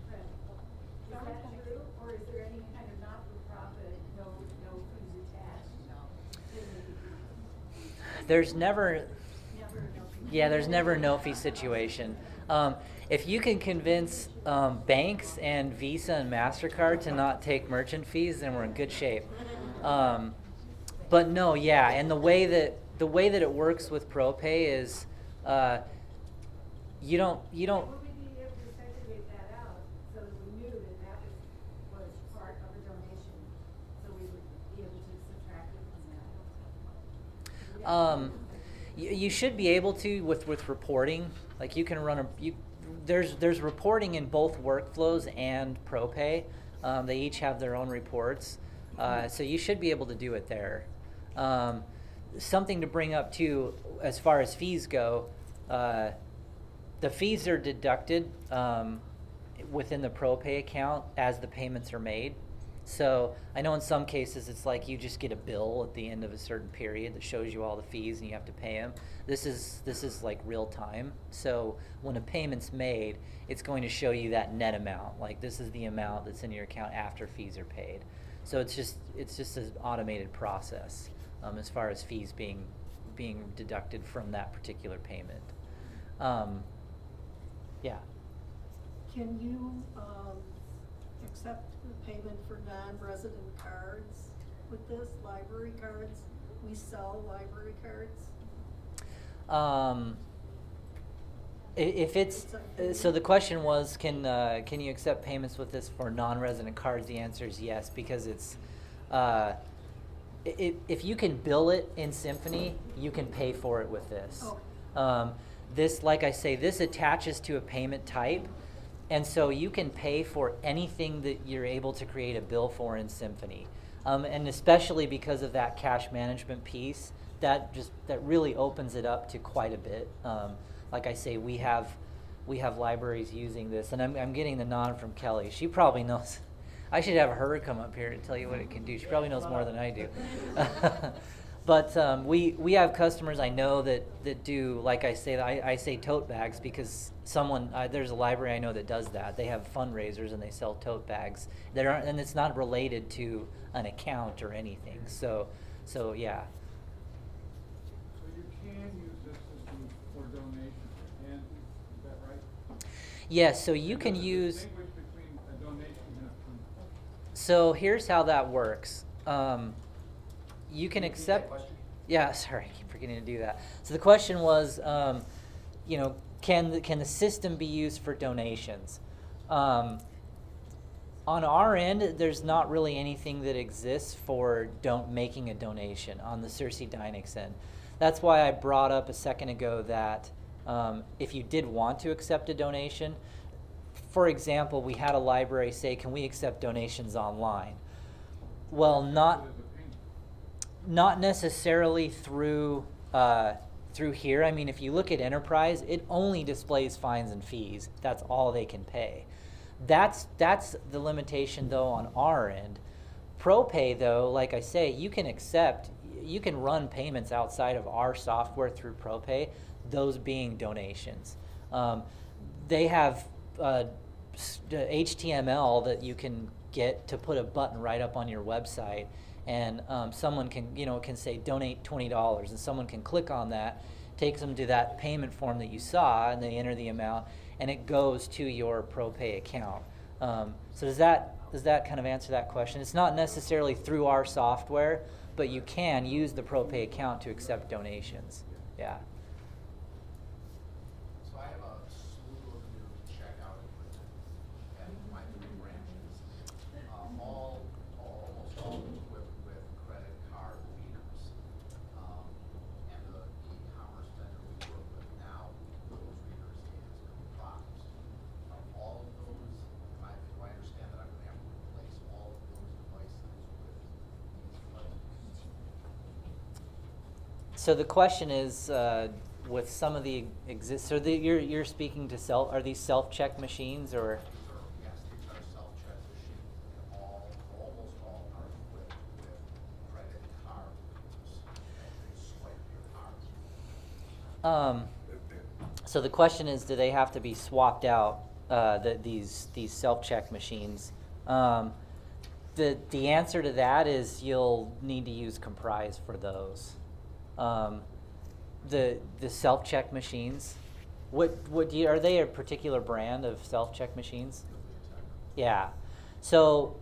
credit. Is that true, or is there any kind of not-for-profit, no fees attached? There's never a no fee situation. If you can convince banks and Visa and MasterCard to not take merchant fees, then we're in good shape. But no, yeah, and the way that it works with ProPay is you don't. Would we be able to segregate that out so that we knew that was part of a donation, so we would be able to subtract it from that? You should be able to with reporting. Like you can run there's reporting in both workflows and ProPay. They each have their own reports, so you should be able to do it there. Something to bring up too, as far as fees go, the fees are deducted within the ProPay account as the payments are made. So I know in some cases it's like you just get a bill at the end of a certain period that shows you all the fees and you have to pay them. This is like real time. So when a payment's made, it's going to show you that net amount. Like this is the amount that's in your account after fees are paid. So it's just an automated process as far as fees being deducted from that particular payment. Yeah. Can you accept the payment for non-resident cards with this, library cards? We sell library cards. If it's so, the question was, can you accept payments with this for non-resident cards? The answer is yes, because it's if you can bill it in Symphony, you can pay for it with this. Okay. This, like I say, this attaches to a payment type. And so you can pay for anything that you're able to create a bill for in Symphony. And especially because of that cash management piece, that really opens it up to quite a bit. Like I say, we have libraries using this, and I'm getting the nod from Kelly. She probably knows. I should have her come up here and tell you what it can do. She probably knows more than I do. But we have customers I know that do, like I say tote bags because there's a library I know that does that. They have fundraisers and they sell tote bags and it's not related to an account or anything. So yeah. So you can use this system for donations, and is that right? Yes, so you can use. Distinguish between a donation and a payment. So here's how that works. You can accept. Yeah, sorry, I keep forgetting to do that. So the question was, can the system be used for donations? On our end, there's not really anything that exists for making a donation on the SirsiDynix end. That's why I brought up a second ago that if you did want to accept a donation, for example, we had a library say, "Can we accept donations online?" Well, not necessarily through here. I mean, if you look at Enterprise, it only displays fines and fees. That's all they can pay. That's the limitation though on our end. ProPay though, like I say, you can run payments outside of our software through ProPay, those being donations. They have HTML that you can get to put a button right up on your website. And someone can say donate $20, and someone can click on that, takes them to that payment form that you saw, and they enter the amount, and it goes to your ProPay account. So does that kind of answer that question? It's not necessarily through our software, but you can use the ProPay account to accept donations. Yeah. So I have a slew of new checkout equipment at my 3 branches, almost all equipped with credit card readers. And the e-commerce vendor we work with now, those readers is comprised. All of those, do I understand that I'm going to have to replace all of those devices with these devices? So the question is, with some of the you're speaking to are these self-check machines or? Yes, these are self-check machines, and almost all are equipped with credit card readers that they swipe your cards. So the question is, do they have to be swapped out? These self-check machines. The answer to that is you'll need to use Comprise for those. The self-check machines. Are they a particular brand of self-check machines? Yeah. So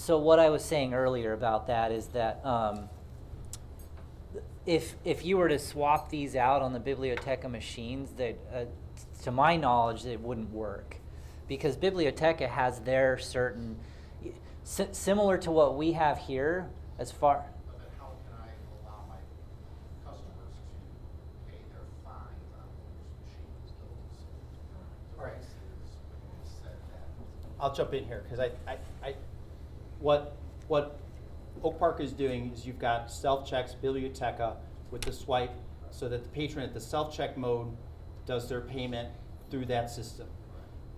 what I was saying earlier about that is that if you were to swap these out on the Biblioteca machines, that to my knowledge, it wouldn't work, because Biblioteca has their certain similar to what we have here as far. But then how can I allow my customers I'll jump in here, because what Oak Park is doing is you've got self-checks, Biblioteca with the swipe, so that the patron at the self-check mode does their payment through that system.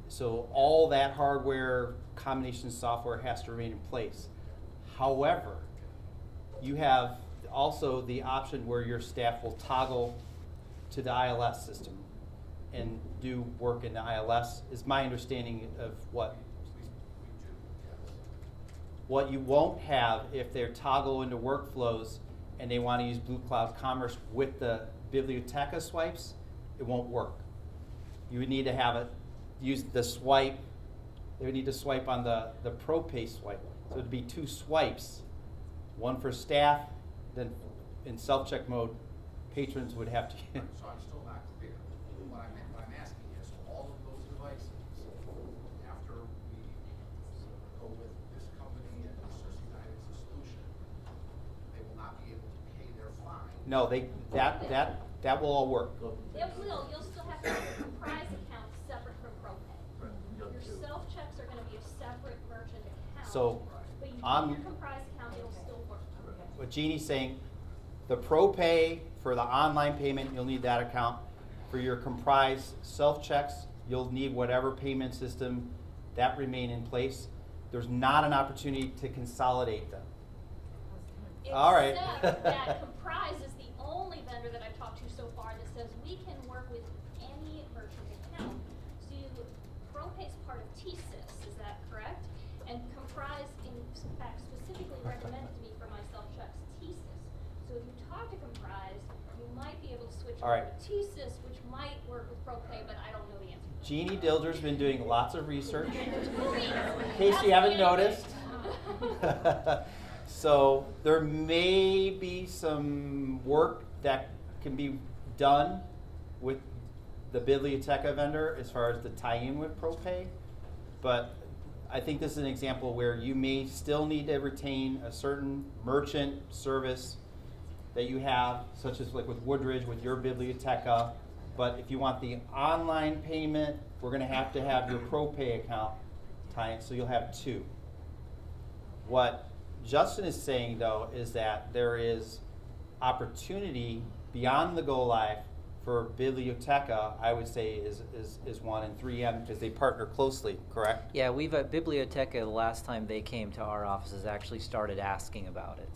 So all that hardware combination software has to remain in place. However, you have also the option where your staff will toggle to the ILS system and do work in the ILS, is my understanding of what you won't have if they're toggle into workflows and they want to use Blue Cloud Commerce with the Biblioteca swipes, it won't work. You would need to have it, use the swipe, they would need to swipe on the ProPay swipe. So it'd be 2 swipes, one for staff, then in self-check mode, patrons would have to. So I'm still not clear. What I'm asking is, all of those devices, after we go with this company and the SirsiDynix solution, they will not be able to pay their fine. No, that will all work. It will, you'll still have to have a comprise account separate from ProPay. Your self-checks are gonna be a separate merchant account. So, but you on- keep your comprise account, it'll still work. What Jeannie's saying, the ProPay for the online payment, you'll need that account. For your comprise self-checks, you'll need whatever payment system that remain in place. There's not an opportunity to consolidate them. All right. Except that comprise is the only vendor that I've talked to so far that says we can work with any merchant account. So ProPay's part of TSYS, is that correct? And comprise, in fact, specifically recommended to me for my self-checks TSYS. So if you talk to comprise, you might be able to switch All over right. to TSYS, which might work with ProPay, but I don't know the answer. Jeannie Dilder's been doing lots of research, There's 2 weeks. in case you haven't noticed. So there may be some work that can be done with the Biblioteca vendor as far as the tie-in with ProPay, but I think this is an example where you may still need to retain a certain merchant service that you have, such as like with Woodridge, with your Biblioteca. But if you want the online payment, we're going to have your ProPay account tie-in, so you'll have 2. What Justin is saying, though, is that there is opportunity beyond the go live for Biblioteca, I would say, is 1 and 3M because they partner closely, correct? Yeah, we've at Biblioteca, the last time they came to our offices, actually started asking about it.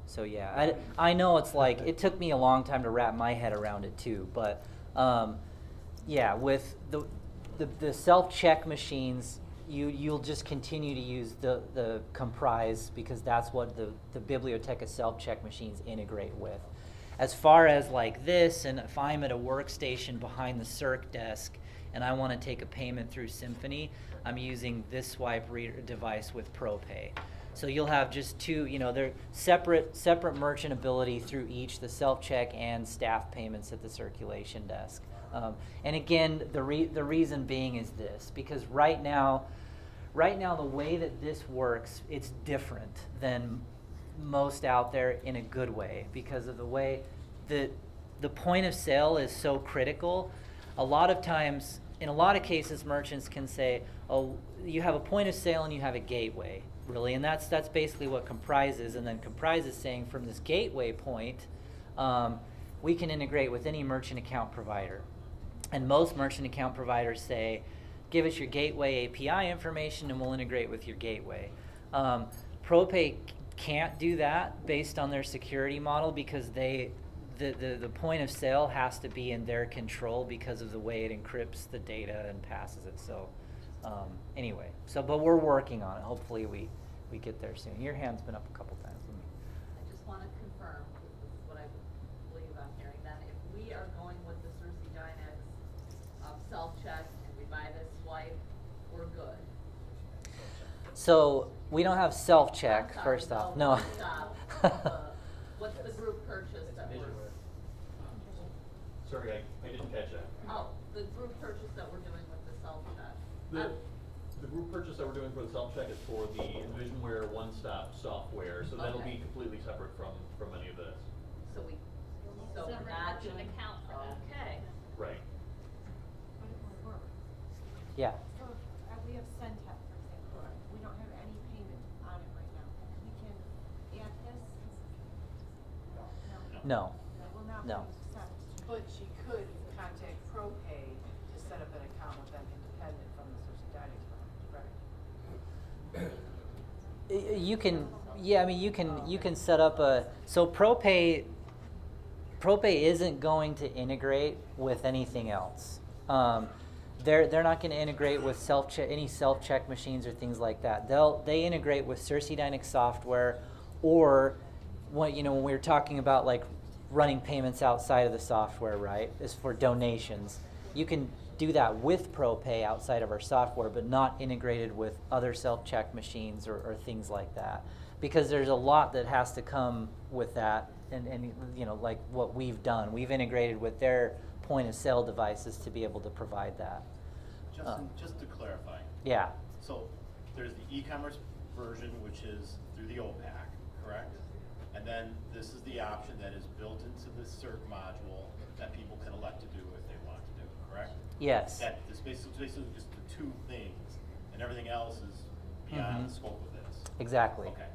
So yeah, I know it's like, it took me a long time to wrap my head around it too, but yeah, with the self-check machines, you'll just continue to use the comprise because that's what the Biblioteca self-check machines integrate with. As far as like this, and if I'm at a workstation behind the circ desk and I want to take a payment through Symphony, I'm using this swipe reader device with ProPay. So you'll have just 2, they're separate merchantability through each, the self-check and staff payments at the circulation desk. And again, the reason being is this, because right now the way that this works, it's different than most out there in a good way because of the way the point of sale is so critical. A lot of times, in a lot of cases, merchants can say, oh, you have a point of sale and you have a gateway, really, and that's basically what comprise is. And then comprise is saying from this gateway point, we can integrate with any merchant account provider. And most merchant account providers say, give us your gateway API information and we'll integrate with your gateway. ProPay can't do that based on their security model because the point of sale has to be in their control because of the way it encrypts the data and passes it. So anyway, but we're working on it. Hopefully we get there soon. Your hand's been up a couple times. I just want to confirm, this is what I believe I'm hearing, then if we are going with the SirsiDynix self-check and we buy this swipe, we're good. So we don't have self-check, first off. No. What's the group purchase that we're... Sorry, I didn't catch that. Oh, the group purchase that we're doing with the self-check. The group purchase that we're doing for the self-check is for the EnvisionWare one-stop software, so that'll be completely separate from any of this. So Separate not merchant doing... account for that. Okay. Right. Yeah. So are we No, It will not no. be sent. But she could contact ProPay to set up an account with them independent from the SirsiDynix firm, correct? You can, yeah, I mean, you can set up a, so ProPay isn't going to integrate with anything else. They're not going to integrate with any self-check machines or things like that. They integrate with SirsiDynix software, or when we were talking about like running payments outside of the software, right? Is for donations. You can do that with ProPay outside of our software, but not integrated with other self-check machines or things like that, because there's a lot that has to come with that, and like what we've done. We've integrated with their point-of-sale devices to be able to provide that. Justin, just to clarify. Yeah. So there's the e-commerce version, which is through the OPAC, correct? And then this is the option that is built into the CERT module that people can elect to do if they want to do, correct? Yes. That is basically just the two things, and everything else is beyond the scope of this. Exactly. Okay.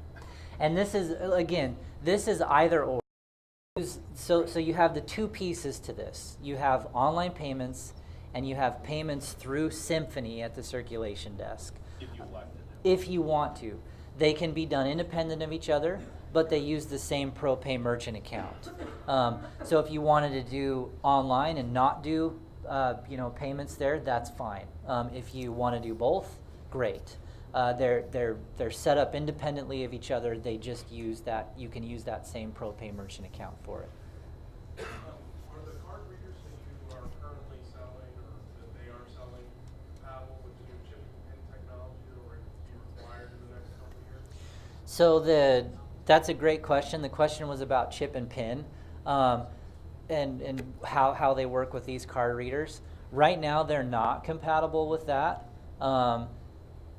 And this is, again, this is either or. So you have the two pieces to this. You have online payments, and you have payments through Symphony at the circulation desk. If you elect to do. If you want to. They can be done independent of each other, but they use the same ProPay merchant account. So if you wanted to do online and not do payments there, that's fine. If you want to do both, great. They're set up independently of each other. They just use that. You can use that same ProPay merchant account for it. Are the card readers that you are currently selling, or that they are selling, compatible with the new chip and technology that will be required in the next couple of years? So that's a great question. The question was about chip and PIN, and how they work with these card readers. Right now, they're not compatible with that,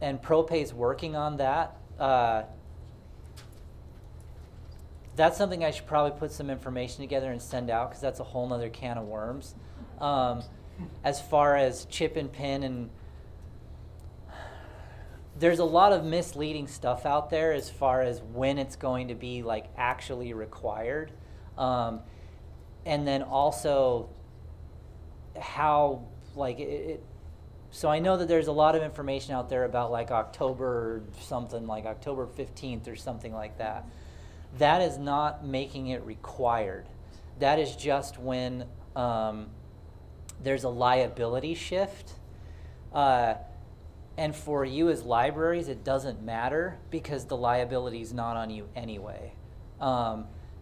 and ProPay's working on that. That's something I should probably put some information together and send out, because that's a whole nother can of worms. As far as chip and PIN, and there's a lot of misleading stuff out there as far as when it's going to be like actually required, and then also how like it. So I know that there's a lot of information out there about like October something, like October 15th or something like that. That is not making it required. That is just when there's a liability shift. And for you as libraries, it doesn't matter, because the liability is not on you anyway,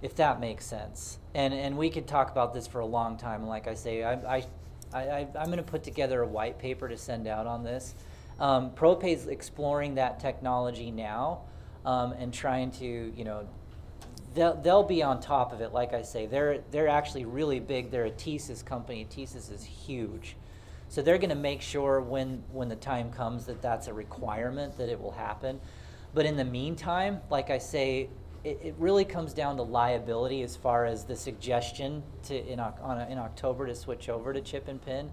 if that makes sense. And we could talk about this for a long time. Like I say, I'm going to put together a white paper to send out on this. ProPay's exploring that technology now, and trying to, they'll be on top of it. Like I say, they're actually really big. They're a TSYS company. TSYS is huge. So they're going to make sure when the time comes that that's a requirement, that it will happen. But in the meantime, like I say, it really comes down to liability as far as the suggestion in October to switch over to chip and PIN.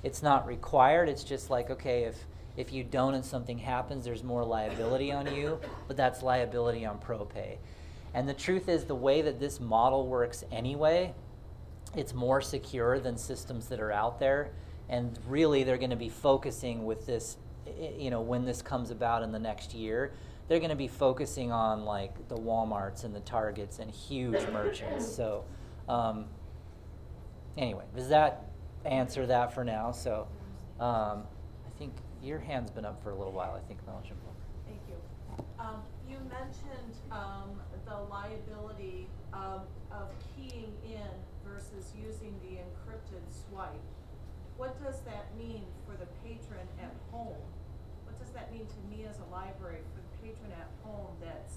It's not required. It's just like, okay, if you don't and something happens, there's more liability on you, but that's liability on ProPay. And the truth is, the way that this model works anyway, it's more secure than systems that are out there. And really, they're going to be focusing with this, when this comes about in the next year, they're going to be focusing on like the Walmarts and the Targets and huge merchants. So anyway, does that answer that for now? So I think your hand's been up for a little while, I think, Melissa. Thank you. You mentioned the liability of keying in versus using the encrypted swipe. What does that mean for the patron at home? What does that mean to me as a library, for the patron at home that's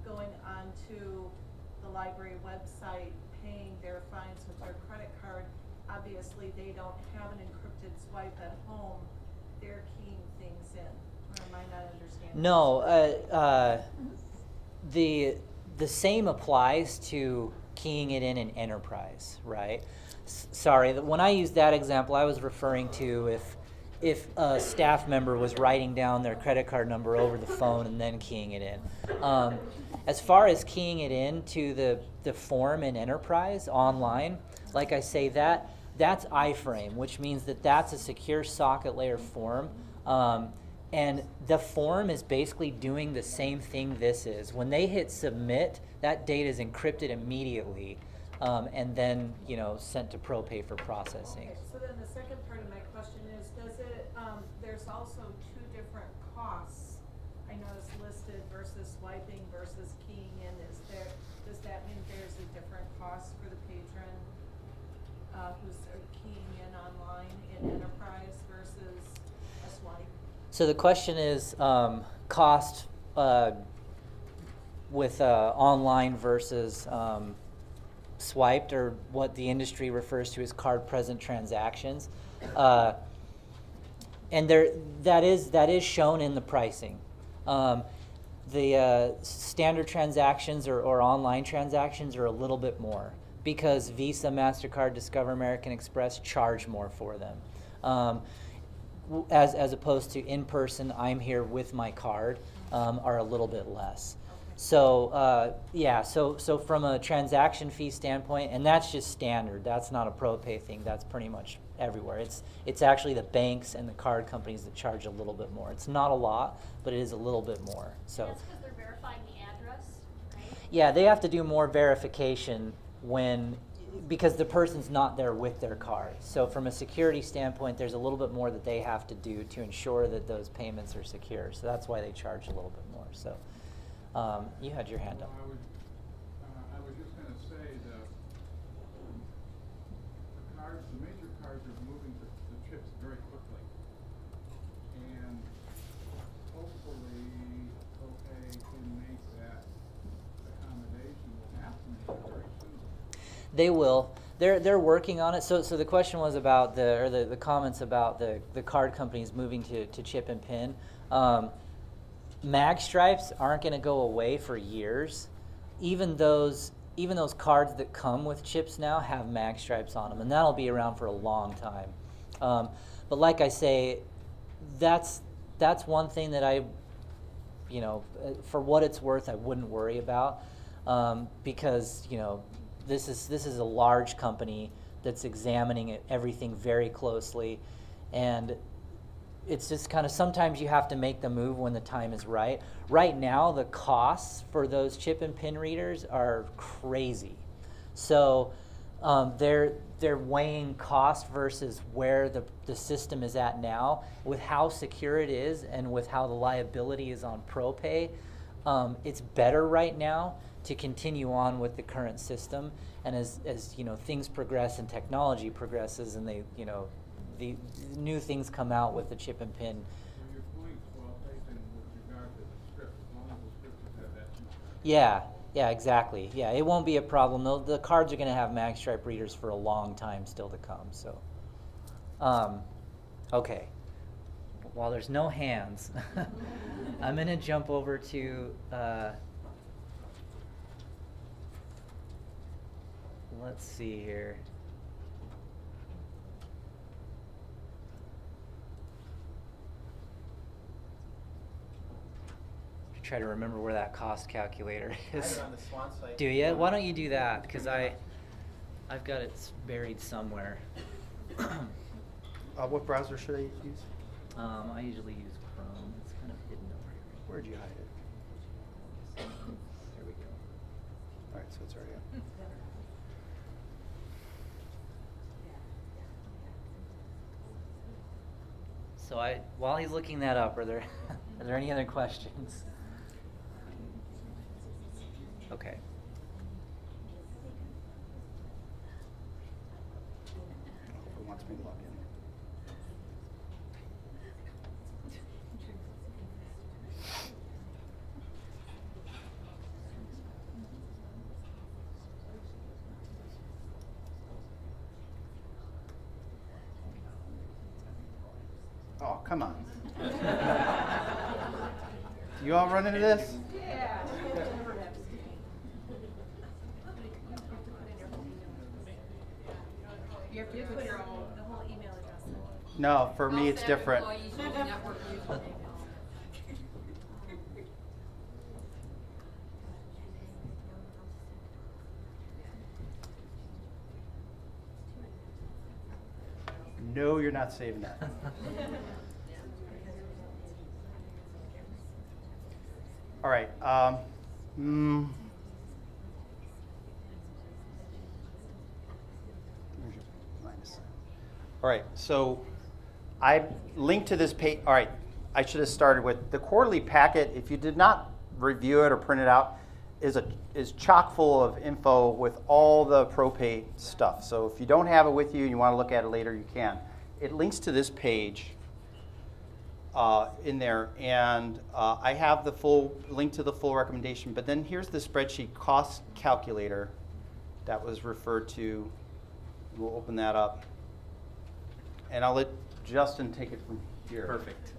going onto the library website, paying their fines with their credit card? Obviously, they don't have an encrypted swipe at home. They're keying things in. Or am I not understanding? No, the same applies to keying it in enterprise, right? Sorry, when I used that example, I was referring to if a staff member was writing down their credit card number over the phone and then keying it in. As far as keying it into the form in Enterprise online, like I say, that's iframe, which means that that's a secure socket layer form. And the form is basically doing the same thing this is. When they hit submit, that data is encrypted immediately, and then sent to ProPay for processing. Okay, so then the second part of my question is, does it, there's also two different costs I noticed listed versus swiping versus keying in. Does that mean there's a different cost for the patron who's keying in online in Enterprise versus a swipe? So the question is cost with online versus swiped, or what the industry refers to as card-present transactions, and that is shown in the pricing. The standard transactions or online transactions are a little bit more because Visa, MasterCard, Discover, American Express charge more for them. As opposed to in-person, I'm here with my card, are a little bit less. So so from a transaction fee standpoint, and that's just standard, that's not a ProPay thing, that's pretty much everywhere. It's actually the banks and the card companies that charge a little bit more. It's not a lot, but it is a little bit more. So That's because they're verifying the address, right? yeah, they have to do more verification because the person's not there with their card. So from a security standpoint, there's a little bit more that they have to do to ensure that those payments are secure. So that's why they charge a little bit more. So you had your hand up. I was just going to say the major cards are moving the chips very quickly, and hopefully ProPay can make that accommodation will happen very soon. They will. They're working on it. So the question was about the comments about the card companies moving to chip and pin. Mag stripes aren't going to go away for years. Even those cards that come with chips now have mag stripes on them, and that'll be around for a long time. But like I say, that's one thing that I, for what it's worth, I wouldn't worry about, because this is a large company that's examining everything very closely, and it's just kind of sometimes you have to make the move when the time is right. Right now, the costs for those chip and pin readers are crazy. So they're weighing cost versus where the system is at now. With how secure it is and with how the liability is on ProPay, it's better right now to continue on with the current system. And as things progress and technology progresses, and the new things come out with the chip and pin. So your point's well taken with regard to the script, as long as the script have that. Yeah, exactly. Yeah, it won't be a problem. The cards are going to have mag stripe readers for a long time still to come. So, okay. While there's no hands, I'm going to jump over to. Let's see here. Try to remember where that cost calculator is. I have it on the SWAN site. Do you? Why don't you do that? Because I've got it buried somewhere. What browser should I use? I usually use Chrome. It's kind of hidden over here. Where'd you hide it? There we go. All right, so it's already up. So while he's looking that up, are there any other questions? Okay. I hope it wants me to log in. Oh, come on. You all run into this? Yeah. You have to put the whole email address in. No, for me, All it's staff different. employees use network username. No, you're not saving that. All right. Where's your minus sign? All right. So I linked to this page. All right. I should have started with the quarterly packet. If you did not review it or print it out, is chock full of info with all the ProPay stuff. So if you don't have it with you and you want to look at it later, you can. It links to this page in there, and I have the full link to the full recommendation. But then here's the spreadsheet cost calculator that was referred to. We'll open that up, and I'll let Justin take it from here. Perfect.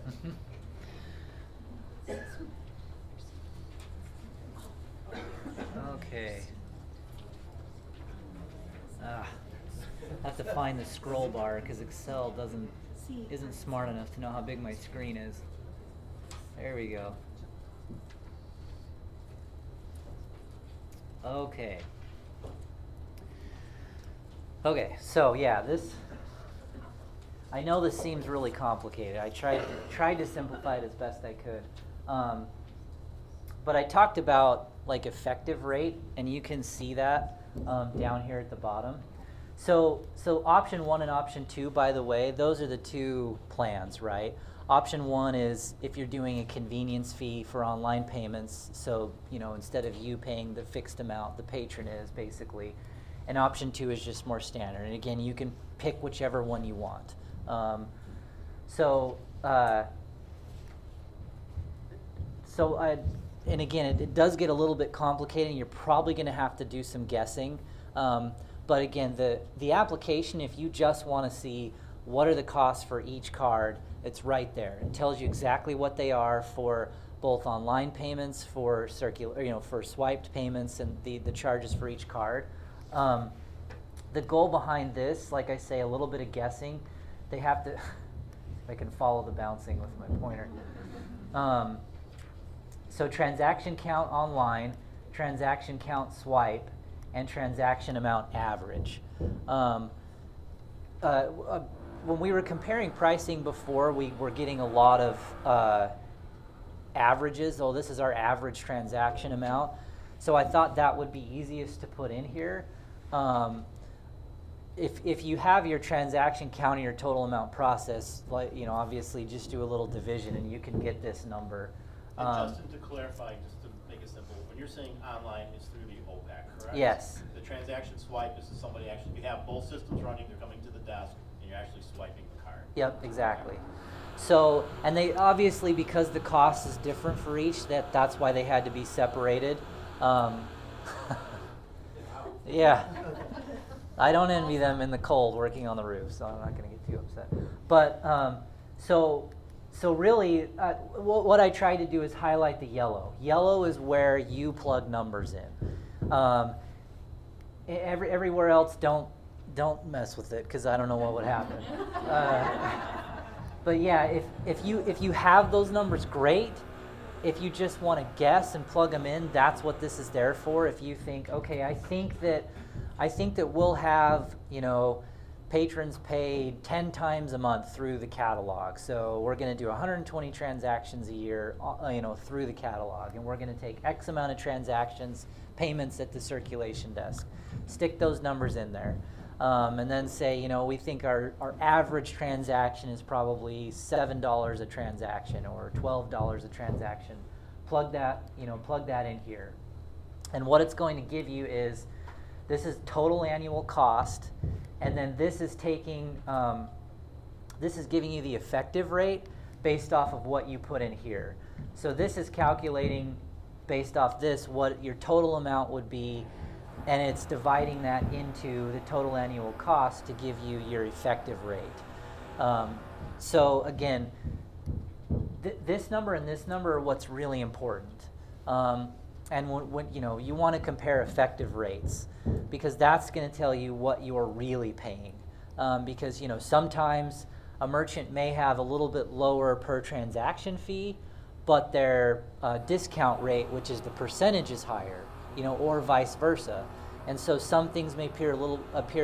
Okay. I have to find the scroll bar because Excel isn't smart enough to know how big my screen is. There we go. Okay. Okay, so yeah, I know this seems really complicated. I tried to simplify it as best I could. But I talked about like effective rate, and you can see that down here at the bottom. So option 1 and option 2, by the way, those are the two plans, right? Option 1 is if you're doing a convenience fee for online payments, so instead of you paying the fixed amount, the patron is basically. And option 2 is just more standard. And again, you can pick whichever one you want. And again, it does get a little bit complicated, and you're probably going to have to do some guessing. But again, the application, if you just want to see what are the costs for each card, it's right there. It tells you exactly what they are for both online payments, for for swiped payments, and the charges for each card. The goal behind this, like I say, a little bit of guessing. They have to. If I can follow the bouncing with my pointer. So transaction count online, transaction count swipe, and transaction amount average. When we were comparing pricing before, we were getting a lot of averages. Oh, this is our average transaction amount. So I thought that would be easiest to put in here. If you have your transaction count and your total amount processed, obviously just do a little division and you can get this number. And Justin, to clarify, just to make it simple, when you're saying online, it's through the OPAC, correct? Yes. The transaction swipe is somebody actually, you have both systems running, they're coming to the desk, and you're actually swiping the card. Yep, exactly. So, and they obviously, because the cost is different for each, that's why they had to be separated. Yeah. I don't envy them in the cold working on the roof, so I'm not going to get too upset. But so really, what I try to do is highlight the yellow. Yellow is where you plug numbers in. Everywhere else, don't mess with it because I don't know what would happen. But yeah, if you have those numbers, great. If you just want to guess and plug them in, that's what this is there for. If you think, okay, I think that we'll have, patrons paid 10 times a month through the catalog. So we're going to do 120 transactions a year, through the catalog, and we're going to take X amount of transactions, payments at the circulation desk. Stick those numbers in there. And then say, we think our average transaction is probably $7 a transaction or $12 a transaction. Plug that in here. And what it's going to give you is, this is total annual cost, and then this is giving you the effective rate based off of what you put in here. So this is calculating based off this what your total amount would be, and it's dividing that into the total annual cost to give you your effective rate. So again, this number and this number are what's really important. And when you want to compare effective rates, because that's going to tell you what you're really paying. Because sometimes a merchant may have a little bit lower per transaction fee, but their discount rate, which is the percentage, is higher, or vice versa. And so some things may appear a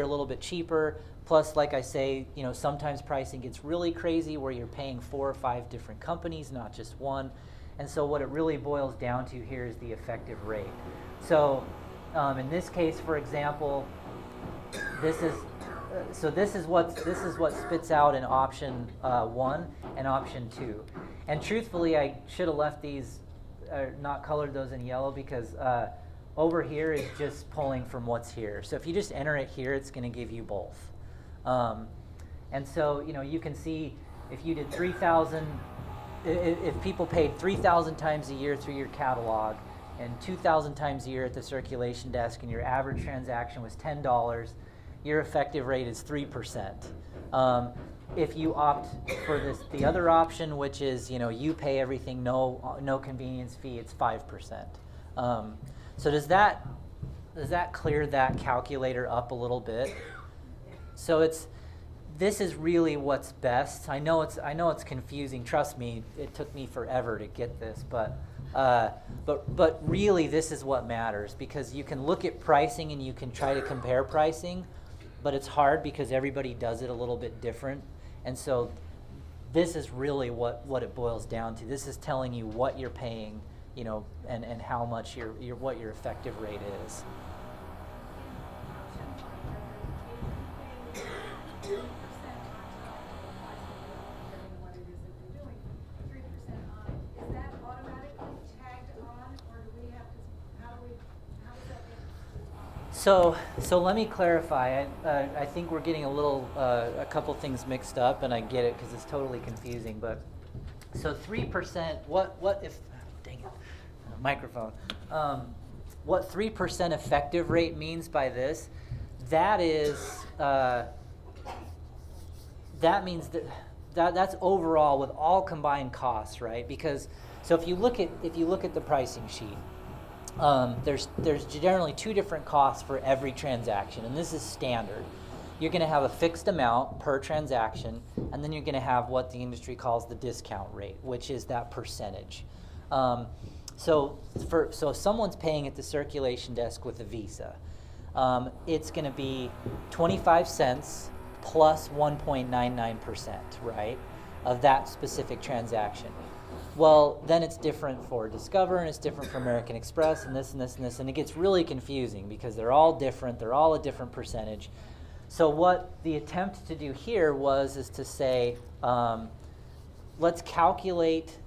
little bit cheaper. Plus, like I say, sometimes pricing gets really crazy where you're paying 4 or 5 different companies, not just one. And so what it really boils down to here is the effective rate. So in this case, for example, this is what spits out in option 1 and option 2. And truthfully, I should have left these, not colored those in yellow, because over here is just pulling from what's here. So if you just enter it here, it's going to give you both. And so you can see if you did 3,000, if people paid 3,000 times a year through your catalog and 2,000 times a year at the circulation desk, and your average transaction was $10, your effective rate is 3%. If you opt for the other option, which is you pay everything, no convenience fee, it's 5%. So does that clear that calculator up a little bit? So this is really what's best. I know it's confusing. Trust me, it took me forever to get this, but really this is what matters, because you can look at pricing and you can try to compare pricing, but it's hard because everybody does it a little bit different. And so this is really what it boils down to. This is telling you what you're paying, and how much what your effective rate is. So let me clarify. I think we're getting a couple things mixed up, and I get it because it's totally confusing. But so 3%. What if? Dang it, microphone. What 3% effective rate means by this? That means that's overall with all combined costs, right? Because so if you look at the pricing sheet. There's generally 2 different costs for every transaction, and this is standard. You're going to have a fixed amount per transaction, and then you're going to have what the industry calls the discount rate, which is that percentage. So if someone's paying at the circulation desk with a Visa, it's going to be 25 cents plus 1.99%, right, of that specific transaction. Well, then it's different for Discover, and it's different for American Express, and this, and this, and this, and it gets really confusing because they're all different. They're all a different percentage. So what the attempt to do here is to say, let's calculate,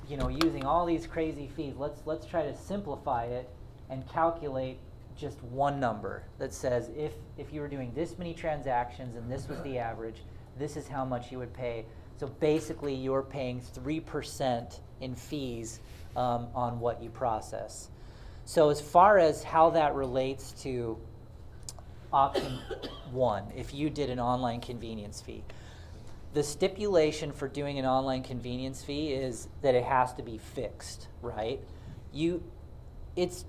using all these crazy fees. Let's try to simplify it and calculate just one number that says if you were doing this many transactions and this was the average, this is how much you would pay. So basically, you're paying 3% in fees on what you process. So as far as how that relates to option 1, if you did an online convenience fee, the stipulation for doing an online convenience fee is that it has to be fixed, right? It's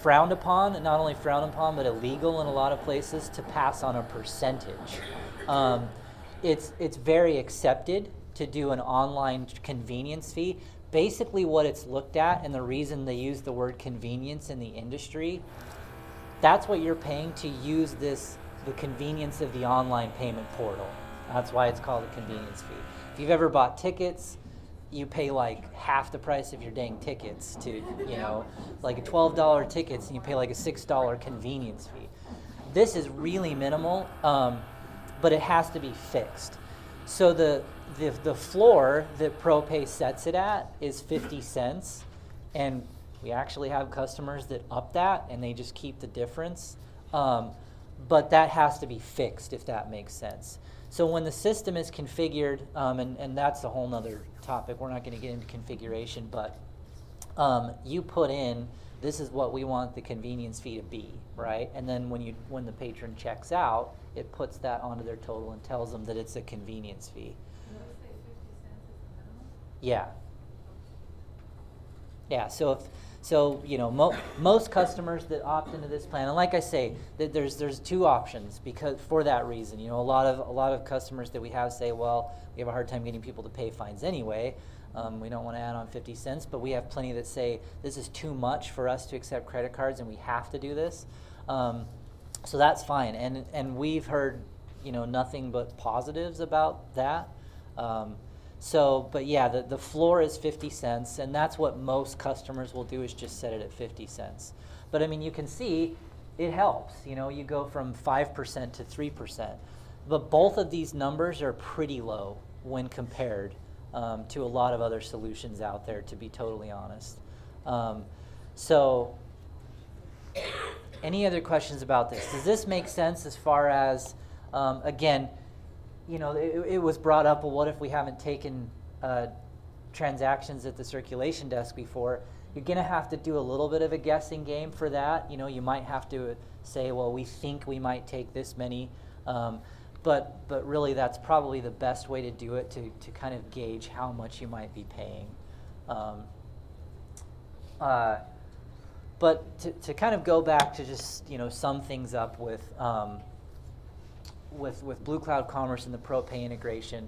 frowned upon, and not only frowned upon, but illegal in a lot of places to pass on a percentage. It's very accepted to do an online convenience fee. Basically what it's looked at, and the reason they use the word convenience in the industry, that's what you're paying to use the convenience of the online payment portal. That's why it's called a convenience fee. If you've ever bought tickets, you pay like half the price of your dang tickets to, like a $12 tickets, and you pay like a $6 convenience fee. This is really minimal. But it has to be fixed. So the floor that ProPay sets it at is 50 cents, and we actually have customers that up that, and they just keep the difference. But that has to be fixed, if that makes sense. So when the system is configured, and that's a whole nother topic, we're not going to get into configuration, but you put in, this is what we want the convenience fee to be, right? And then when the patron checks out, it puts that onto their total and tells them that it's a convenience fee. You say 50 cents is the minimum? Yeah. Yeah, so you know, most customers that opt into this plan, and like I say, there's two options because for that reason, you know, a lot of customers that we have say, well, we have a hard time getting people to pay fines anyway. We don't want to add on 50 cents, but we have plenty that say this is too much for us to accept credit cards and we have to do this. So that's fine, and we've heard, you know, nothing but positives about that. But yeah, the floor is 50 cents, and that's what most customers will do is just set it at 50 cents. But I mean, you can see it helps. You know, you go from 5% to 3%. But both of these numbers are pretty low when compared to a lot of other solutions out there, to be totally honest. So any other questions about this? Does this make sense as far as, again, you know, it was brought up, well, what if we haven't taken transactions at the circulation desk before? You're going to have to do a little bit of a guessing game for that. You know, you might have to say, well, we think we might take this many. But really, that's probably the best way to do it to kind of gauge how much you might be paying. But to kind of go back to just, you know, sum things up with Blue Cloud Commerce and the ProPay integration,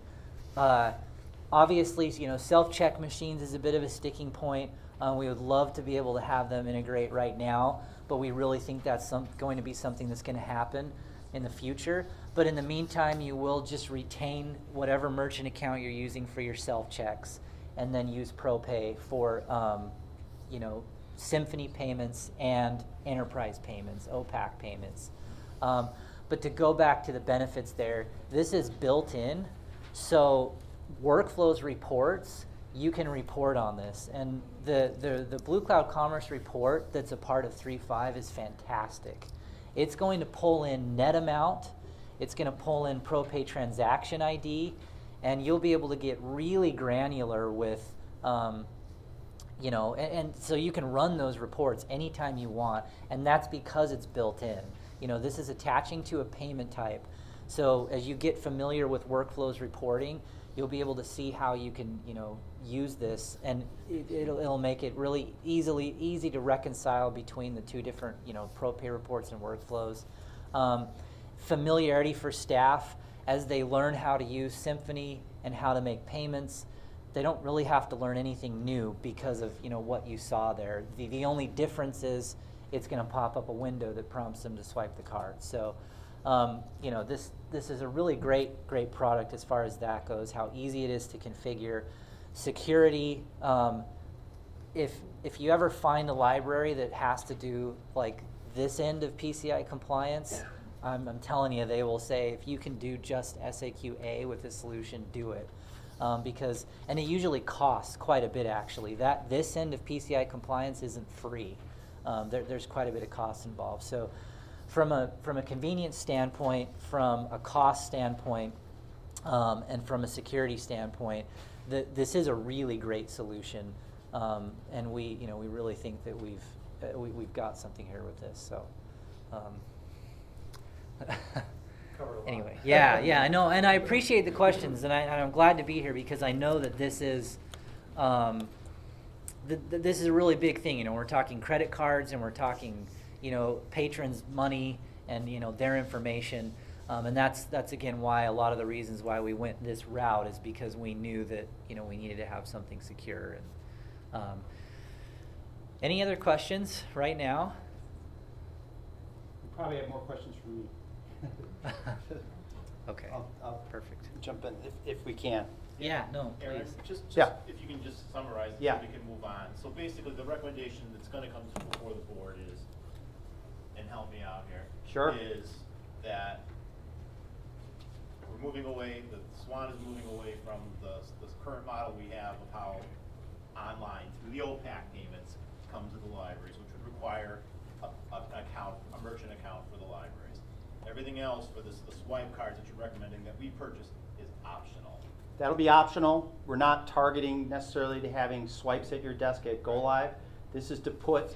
obviously, you know, self-check machines is a bit of a sticking point. We would love to be able to have them integrate right now, but we really think that's going to be something that's going to happen in the future. But in the meantime, you will just retain whatever merchant account you're using for your self-checks, and then use ProPay for, you know, Symphony payments and enterprise payments, OPAC payments. But to go back to the benefits there, this is built in, so workflows reports, you can report on this. And the Blue Cloud Commerce report that's a part of 3.5 is fantastic. It's going to pull in net amount, it's going to pull in ProPay transaction ID, and you'll be able to get really granular with, you know, and so you can run those reports anytime you want, and that's because it's built in. You know, this is attaching to a payment type. So as you get familiar with workflows reporting, you'll be able to see how you can, you know, use this, and it'll make it really easy to reconcile between the two different, you know, ProPay reports and workflows. Familiarity for staff as they learn how to use Symphony and how to make payments. They don't really have to learn anything new because of, you know, what you saw there. The only difference is it's going to pop up a window that prompts them to swipe the card. So, you know, this is a really great product as far as that goes. How easy it is to configure. Security. If you ever find a library that has to do like this end of PCI compliance, I'm telling you, they will say if you can do just SAQA with this solution, do it. Because, and it usually costs quite a bit actually. This end of PCI compliance isn't free. There's quite a bit of cost involved. So from a convenience standpoint, from a cost standpoint, and from a security standpoint, this is a really great solution. And we really think that we've got something here with this. So anyway, yeah, I know, and I appreciate the questions, and I'm glad to be here because I know that this is this is a really big thing. You know, we're talking credit cards and we're talking, you know, patrons' money and, you know, their information, and that's again why a lot of the reasons why we went this route is because we knew that, you know, we needed to have something secure. And any other questions right now? You probably have more questions for me. Okay. I'll perfect. Jump in if we can. Yeah, no, Aaron, please. just Yeah. if you can just summarize it Yeah. so we can move on. So basically the recommendation that's going to come before the board is, and help me out here, Sure. is that we're moving away, the SWAN is moving away from this current model we have of how online through the OPAC payments come to the libraries, which would require a merchant account for the libraries. Everything else for the swipe cards that you're recommending that we purchase is optional. That'll be optional. We're not targeting necessarily to having swipes at your desk at go live. This is to put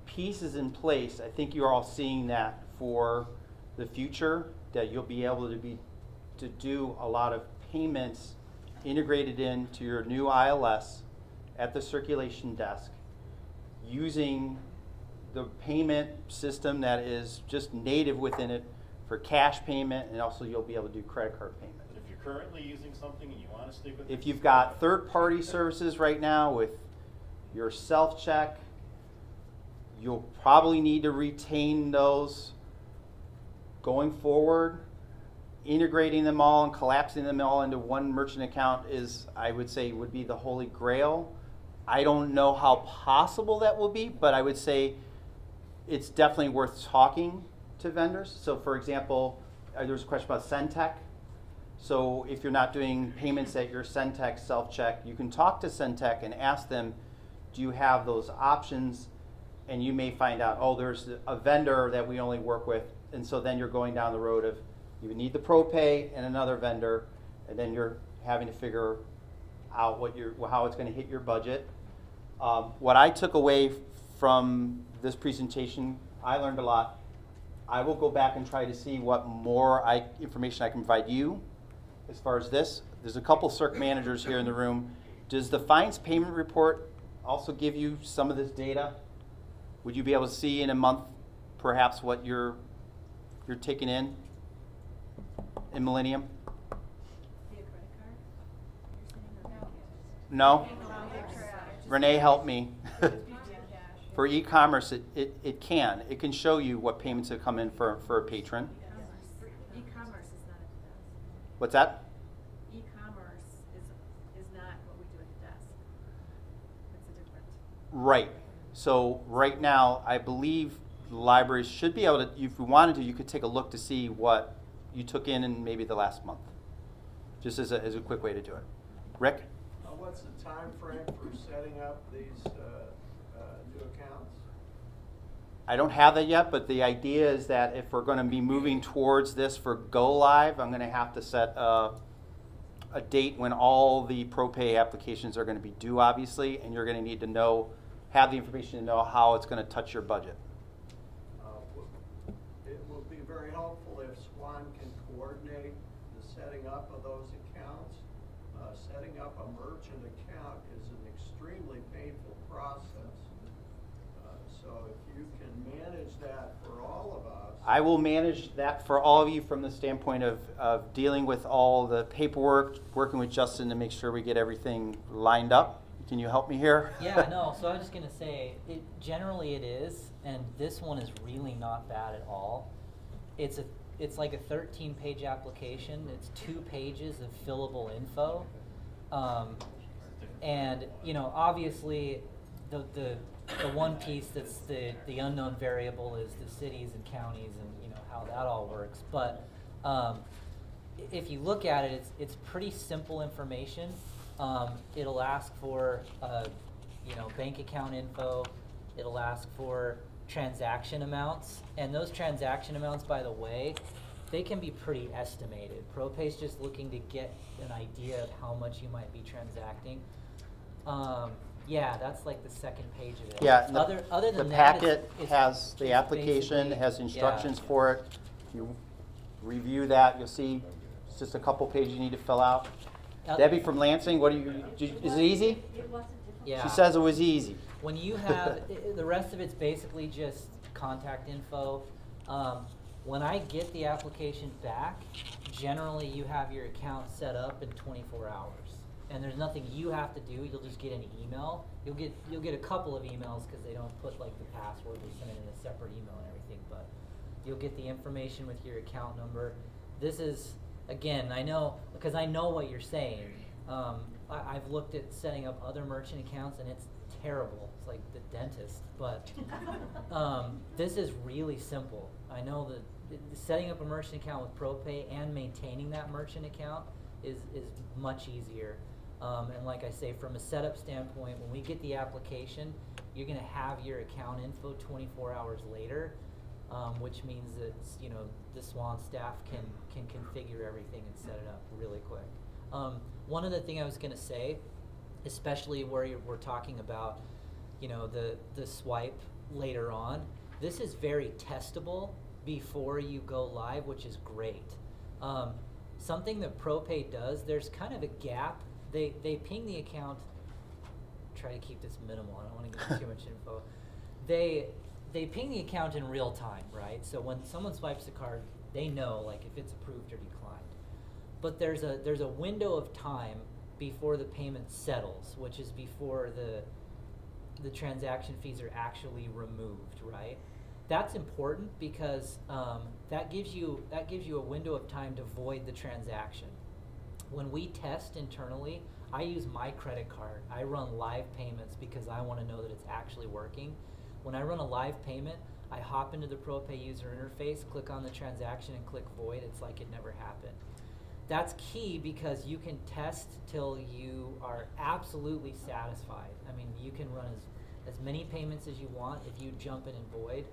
pieces in place. I think you're all seeing that for the future, that you'll be able to do a lot of payments integrated into your new ILS at the circulation desk using the payment system that is just native within it for cash payment, and also you'll be able to do credit card payment. But if you're currently using something and you want to stick with If it, you've got third-party services right now with your self-check, you'll probably need to retain those going forward. Integrating them all and collapsing them all into one merchant account is, I would say, would be the holy grail. I don't know how possible that will be, but I would say it's definitely worth talking to vendors. So for example, there was a question about SendTech. So if you're not doing payments at your SendTech self-check, you can talk to SendTech and ask them, do you have those options? And you may find out, oh, there's a vendor that we only work with. And so then you're going down the road of, you need the ProPay and another vendor, and then you're having to figure out how it's going to hit your budget. What I took away from this presentation, I learned a lot. I will go back and try to see what more information I can provide you as far as this. There's a couple CIRC managers here in the room. Does the fines payment report also give you some of this data? Would you be able to see in a month perhaps what you're taking in Millennium? No? Renee, help me. For e-commerce, it can. It can show you what payments have come in for a patron. E-commerce is not at the desk. What's that? E-commerce is not what we do at the desk. It's a different. Right. So right now, I believe libraries should be able to, if we wanted to, you could take a look to see what you took in maybe the last month. Just as a quick way to do it. Rick? What's the time frame for setting up these new accounts? I don't have that yet, but the idea is that if we're going to be moving towards this for go live, I'm going to have to set a date when all the ProPay applications are going to be due, obviously, and you're going to need to have the information to know how it's going to touch your budget. It will be very helpful if SWAN can coordinate the setting up of those accounts. Setting up a merchant account is an extremely painful process. So if you can manage that for all of us. I will manage that for all of you from the standpoint of dealing with all the paperwork, working with Justin to make sure we get everything lined up. Can you help me here? Yeah, no, so I was just going to say, generally it is, and this one is really not bad at all. It's like a 13-page application. It's 2 pages of fillable info. And, obviously the one piece that's the unknown variable is the cities and counties and, how that all works. But if you look at it, it's pretty simple information. It'll ask for, bank account info. It'll ask for transaction amounts. And those transaction amounts, by the way, they can be pretty estimated. ProPay's just looking to get an idea of how much you might be transacting. Yeah, that's like the second page of it. Yeah, other than the that, packet has the application, has instructions for it. If you review that, you'll see it's just a couple pages you need to fill out. Debbie from Lansing, is it easy? Yeah. She says it was easy. When you have, the rest of it's basically just contact info. When I get the application back, generally you have your account set up in 24 hours. And there's nothing you have to do. You'll just get an email. You'll get a couple of emails because they don't put like the password. They send it in a separate email and everything. But you'll get the information with your account number. This is, again, I know because I know what you're saying. I've looked at setting up other merchant accounts and it's terrible. It's like the dentist. But this is really simple. I know that setting up a merchant account with ProPay and maintaining that merchant account is much easier. And like I say, from a setup standpoint, when we get the application, you're going to have your account info 24 hours later, which means that the SWAN staff can configure everything and set it up really quick. One other thing I was going to say, especially where we're talking about, the swipe later on, this is very testable before you go live, which is great. Something that ProPay does, there's kind of a gap. They ping the account try to keep this minimal. I don't want to give too much info. They ping the account in real time, right? So when someone swipes the card, they know like if it's approved or declined. But there's a window of time before the payment settles, which is before the transaction fees are actually removed, right? That's important because that gives you a window of time to void the transaction. When we test internally, I use my credit card. I run live payments because I want to know that it's actually working. When I run a live payment, I hop into the ProPay user interface, click on the transaction, and click void. It's like it never happened. That's key because you can test till you are absolutely satisfied. I mean, you can run as many payments as you want if you jump in and void.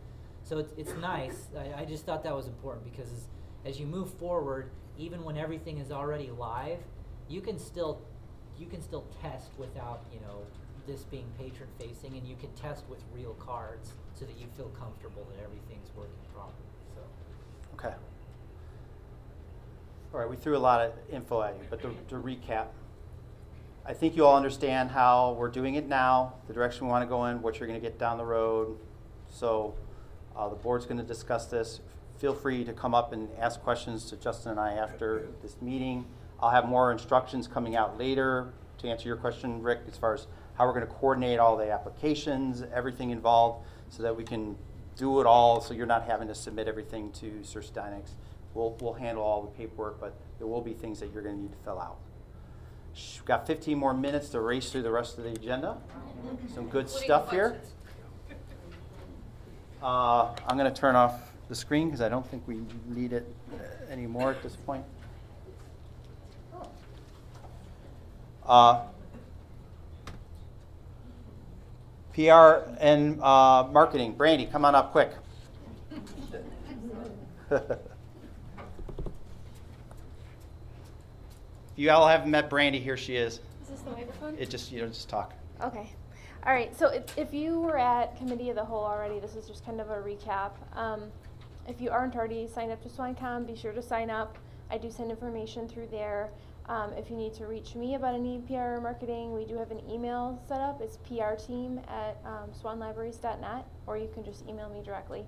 So it's nice. I just thought that was important because as you move forward, even when everything is already live, you can still test without, you know, this being patron facing, and you can test with real cards so that you feel comfortable that everything's working properly. So. Okay. All right, we threw a lot of info at you, but to recap, I think you all understand how we're doing it now, the direction we want to go in, what you're going to get down the road. So the board's going to discuss this. Feel free to come up and ask questions to Justin and I after this meeting. I'll have more instructions coming out later to answer your question, Rick, as far as how we're going to coordinate all the applications, everything involved, so that we can do it all so you're not having to submit everything to SirsiDynix. We'll handle all the paperwork, but there will be things that you're going to need to fill out. We've got 15 more minutes to race through the rest of the agenda. Some good stuff here. I'm going to turn off the screen because I don't think we need it anymore at this point. PR and marketing. Brandy, come on up quick. You all haven't met Brandy. Here she is. Is this the microphone? It just, just talk. Okay. All right. So if you were at Committee of the Whole already, this is just kind of a recap. If you aren't already signed up to SwanCom, be sure to sign up. I do send information through there. If you need to reach me about any PR or marketing, we do have an email set up. It's prteam@swanlibraries.net, or you can just email me directly.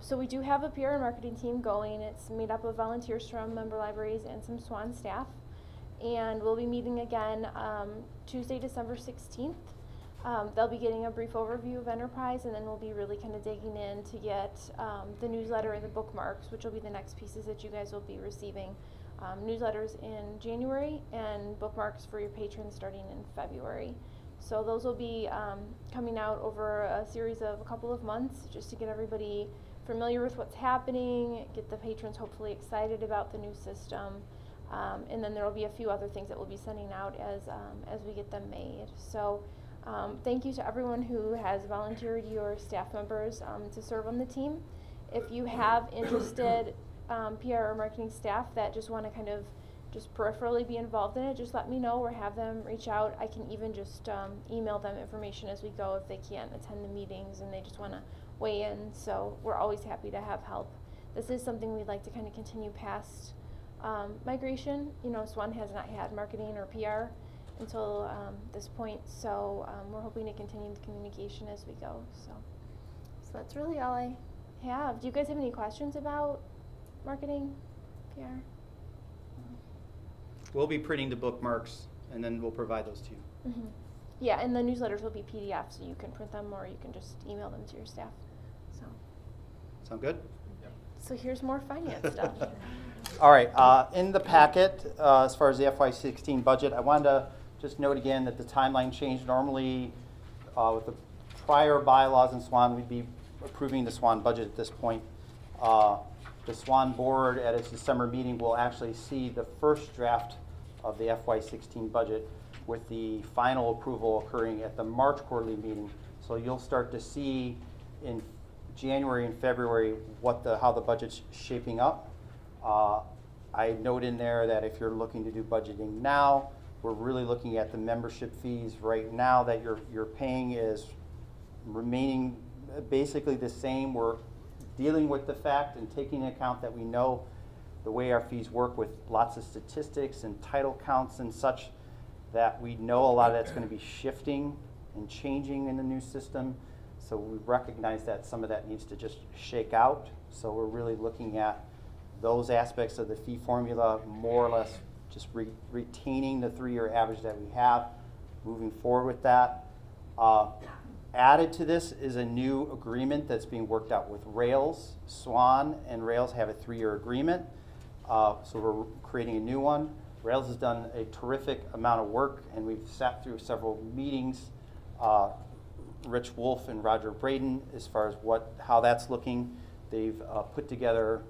So we do have a PR and marketing team going. It's made up of volunteers from member libraries and some SWAN staff. And we'll be meeting again Tuesday, December 16th. They'll be getting a brief overview of Enterprise, and then we'll be really kind of digging in to get the newsletter and the bookmarks, which will be the next pieces that you guys will be receiving. Newsletters in January and bookmarks for your patrons starting in February. So those will be coming out over a series of a couple of months just to get everybody familiar with what's happening, get the patrons hopefully excited about the new system, and then there will be a few other things that we'll be sending out as we get them made. So thank you to everyone who has volunteered, your staff members, to serve on the team. If you have interested PR or marketing staff that just want to kind of just peripherally be involved in it, just let me know or have them reach out. I can even just email them information as we go if they can't attend the meetings and they just want to weigh in. So we're always happy to have help. This is something we'd like to kind of continue past migration. You know, SWAN has not had marketing or PR until this point, so we're hoping to continue the communication as we go. So that's really all I have. Do you guys have any questions about marketing, PR? We'll be printing the bookmarks, and then we'll provide those to you. Mm-hmm. Yeah, and the newsletters will be PDFs, so you can print them or you can just email them to your staff. So. Sound good? Yep. So here's more finance stuff. All right. In the packet, as far as the FY16 budget, I wanted to just note again that the timeline changed. Normally, with the prior bylaws in SWAN, we'd be approving the SWAN budget at this point. The SWAN board at its December meeting will actually see the first draft of the FY16 budget, with the final approval occurring at the March quarterly meeting. So you'll start to see in January and February how the budget's shaping up. I note in there that if you're looking to do budgeting now, we're really looking at the membership fees right now that you're paying is remaining basically the same. We're dealing with the fact and taking into account that we know the way our fees work with lots of statistics and title counts and such. that we know a lot of that's going to be shifting and changing in the new system. So we recognize that some of that needs to just shake out. So we're really looking at those aspects of the fee formula, more or less just retaining the 3-year average that we have, moving forward with that. Added to this is a new agreement that's being worked out with Rails. SWAN and Rails have a 3-year agreement. So we're creating a new one. Rails has done a terrific amount of work, and we've sat through several meetings, Rich Wolf and Roger Braden, as far as how that's looking. They've put together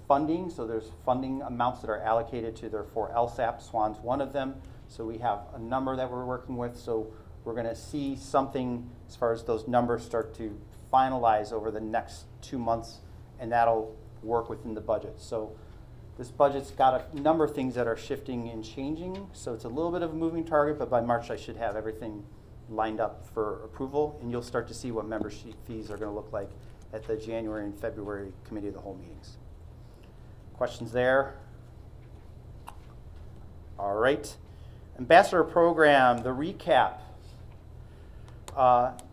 funding, so there's funding amounts that are allocated to their 4 LSAP. SWAN's one of them. So we have a number that we're working with. So we're going to see something as far as those numbers start to finalize over the next 2 months, and that'll work within the budget. So this budget's got a number of things that are shifting and changing, so it's a little bit of a moving target, but by March I should have everything lined up for approval, and you'll start to see what membership fees are going to look like at the January and February Committee of the Whole meetings. Questions there? All right. Ambassador Program, the recap.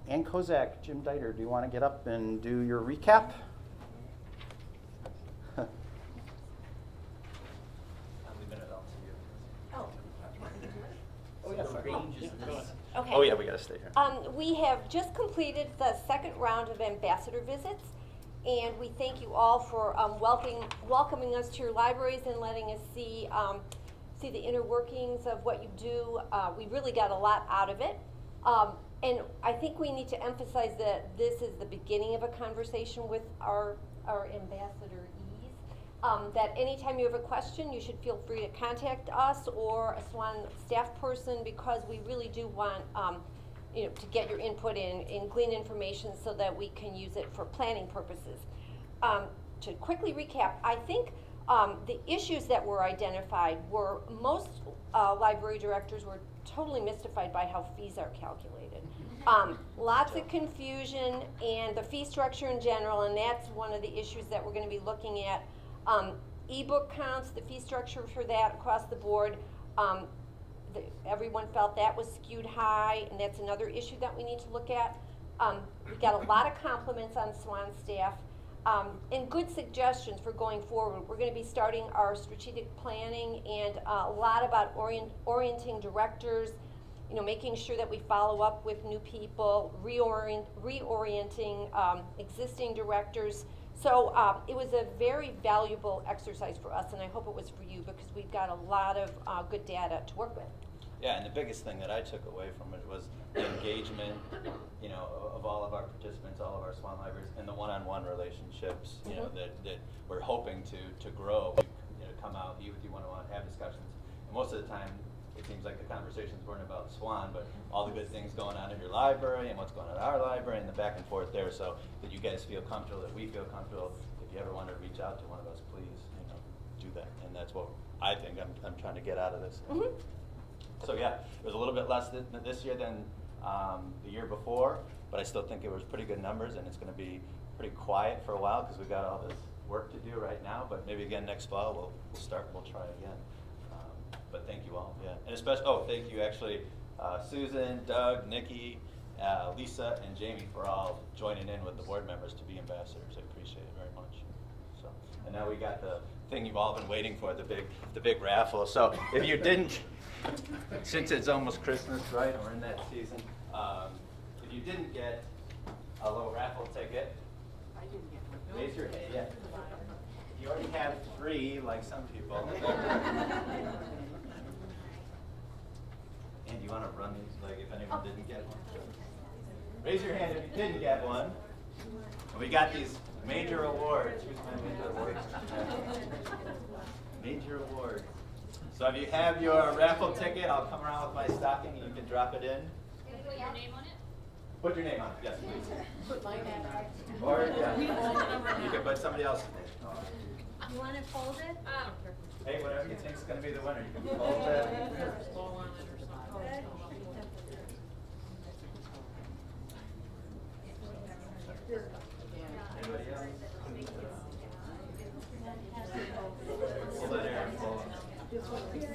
Ann Kozak, Jim Dieter, do you want to get up and do your recap? Okay. Oh yeah, we gotta stay here. We have just completed the second round of ambassador visits, and we thank you all for welcoming us to your libraries and letting us see the inner workings of what you do. We really got a lot out of it. And I think we need to emphasize that this is the beginning of a conversation with our ambassadorees. That anytime you have a question, you should feel free to contact us or a SWAN staff person, because we really do want to get your input and glean information so that we can use it for planning purposes. To quickly recap, I think the issues that were identified were most library directors were totally mystified by how fees are calculated. Lots of confusion and the fee structure in general, and that's one of the issues that we're going to be looking at. Ebook counts, the fee structure for that across the board, everyone felt that was skewed high, and that's another issue that we need to look at. We got a lot of compliments on SWAN staff and good suggestions for going forward. We're going to be starting our strategic planning and a lot about orienting directors, making sure that we follow up with new people, reorienting existing directors. So it was a very valuable exercise for us, and I hope it was for you, because we've got a lot of good data to work with. Yeah, and the biggest thing that I took away from it was the engagement, of all of our participants, all of our SWAN libraries, and the one-on-one relationships, that we're hoping to grow. We come out, eat with you one-on-one, have discussions, and most of the time, it seems like the conversations weren't about SWAN, but all the good things going on in your library and what's going on in our library and the back and forth there, so that you guys feel comfortable, that we feel comfortable. If you ever want to reach out to one of us, please, do that. And that's what I think I'm trying to get out of this. Mm-hmm. So yeah, it was a little bit less this year than the year before, but I still think it was pretty good numbers, and it's going to be pretty quiet for a while because we've got all this work to do right now, but maybe again next fall we'll try again. But thank you all, yeah. And especially, thank you actually, Susan, Doug, Nikki, Lisa, and Jamie for all joining in with the board members to be ambassadors. I appreciate it very much. So, and now we got the thing you've all been waiting for, the big raffle. So if you didn't, since it's almost Christmas, right, and we're in that season, if you didn't get a little raffle ticket, I didn't get one. raise your hand. Yeah. You already have 3, like some people. And you want to run these, like if anyone didn't get one? Raise your hand if you didn't get one. And we got these major awards. Who's my major award? Major award. So if you have your raffle ticket, I'll come around with my stocking and you can drop it in. Can you put your name on it? Put your name on it, yes, please. Put my name on it. Or you can put somebody else's name. You want to fold it? I don't care. Hey, whatever you think's going to be the winner, you can fold it. Blow on it or something. Anybody else? Hold it there. Hold it.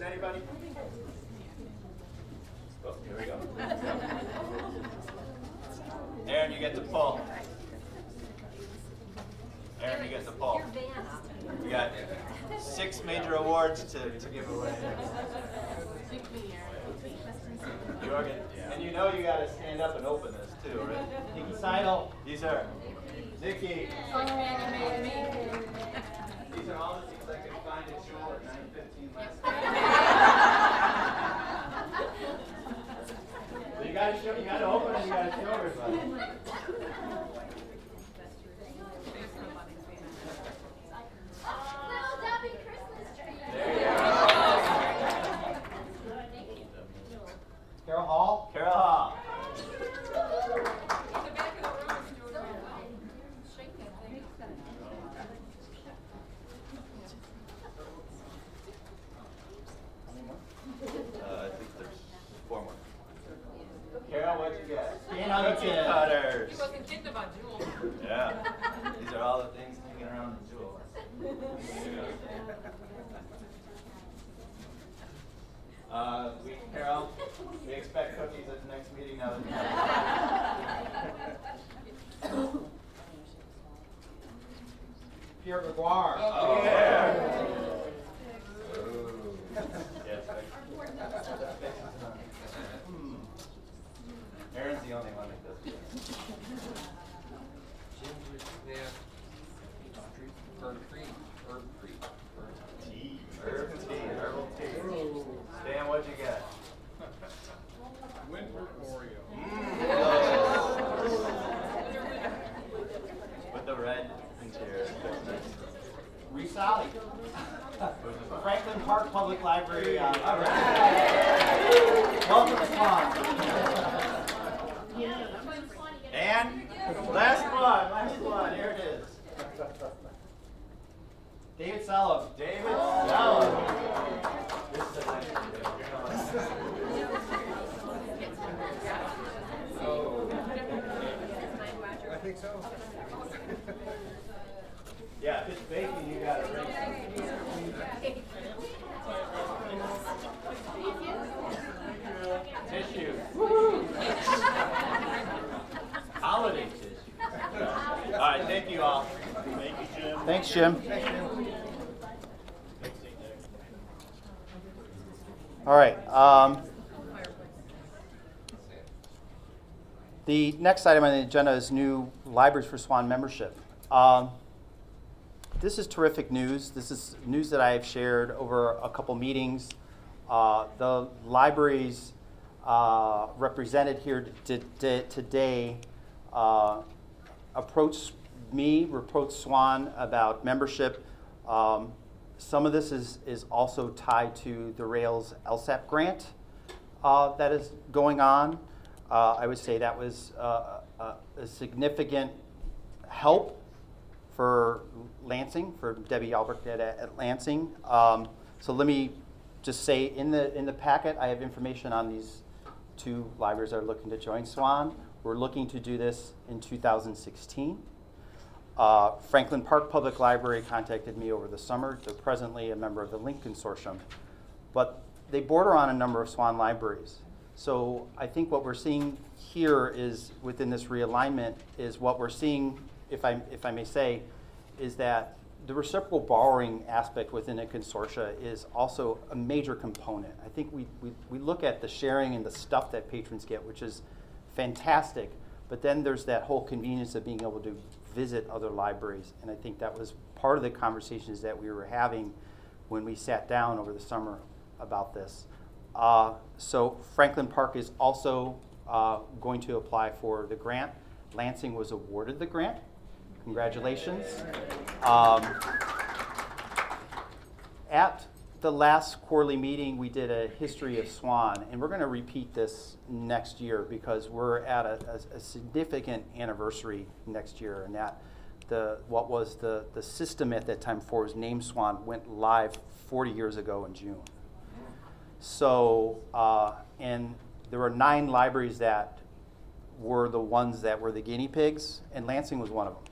missing anybody? Oh, here we go. Aaron, you get the pull. Aaron, you get the pull. We got 6 major awards to give away. You are good. And you know you got to stand up and open this too, right? Nikki Seidel. These are Nikki. These are all the things I could find at Jewel at 9:15 last night. So you got to show, you got to open and you got to show everybody. Carol Hall? Carol Hall. I think there's 4 more. Carol, what'd you get? Cookie cutters. He wasn't kidding about Jewel. Yeah. These are all the things hanging around the Jewel. Carol, we expect cookies at the next meeting now. Pierre Gregoire. Oh, yeah. Yes, Aaron's the only one that does this. Herbal tea. Dan, what'd you get? Winter Oreo. With the red interior. Reese Alley. Franklin Park Public Library. All right. Welcome to SWAN. And last one, here it is. David Sullivan. David Sullivan. This is a nice I think so. Yeah, if it's baking, you got to ring. Tissue. Holiday tissue. All right, thank you all. Thank you, Jim. Thanks, Jim. All right. The next item on the agenda is new Libraries for SWAN membership. This is terrific news. This is news that I have shared over a couple meetings. The libraries represented here today approached me, approached SWAN about membership. Some of this is also tied to the Rails LSAP grant that is going on. I would say that was a significant help for Lansing, for Debbie Albrecht at Lansing. So let me just say, in the packet, I have information on these 2 libraries that are looking to join SWAN. We're looking to do this in 2016. Franklin Park Public Library contacted me over the summer. They're presently a member of the Link Consortium. But they border on a number of SWAN libraries. So I think what we're seeing here is, within this realignment, is what we're seeing, if I may say, is that the reciprocal borrowing aspect within a consortia is also a major component. I think we look at the sharing and the stuff that patrons get, which is fantastic, but then there's that whole convenience of being able to visit other libraries, and I think that was part of the conversations that we were having when we sat down over the summer about this. So Franklin Park is also going to apply for the grant. Lansing was awarded the grant. Congratulations. At the last quarterly meeting, we did a history of SWAN, and we're going to repeat this next year because we're at a significant anniversary next year, and that what was the system at that time for was named SWAN went live 40 years ago in June. So, and there were 9 libraries that were the ones that were the guinea pigs, and Lansing was one of them.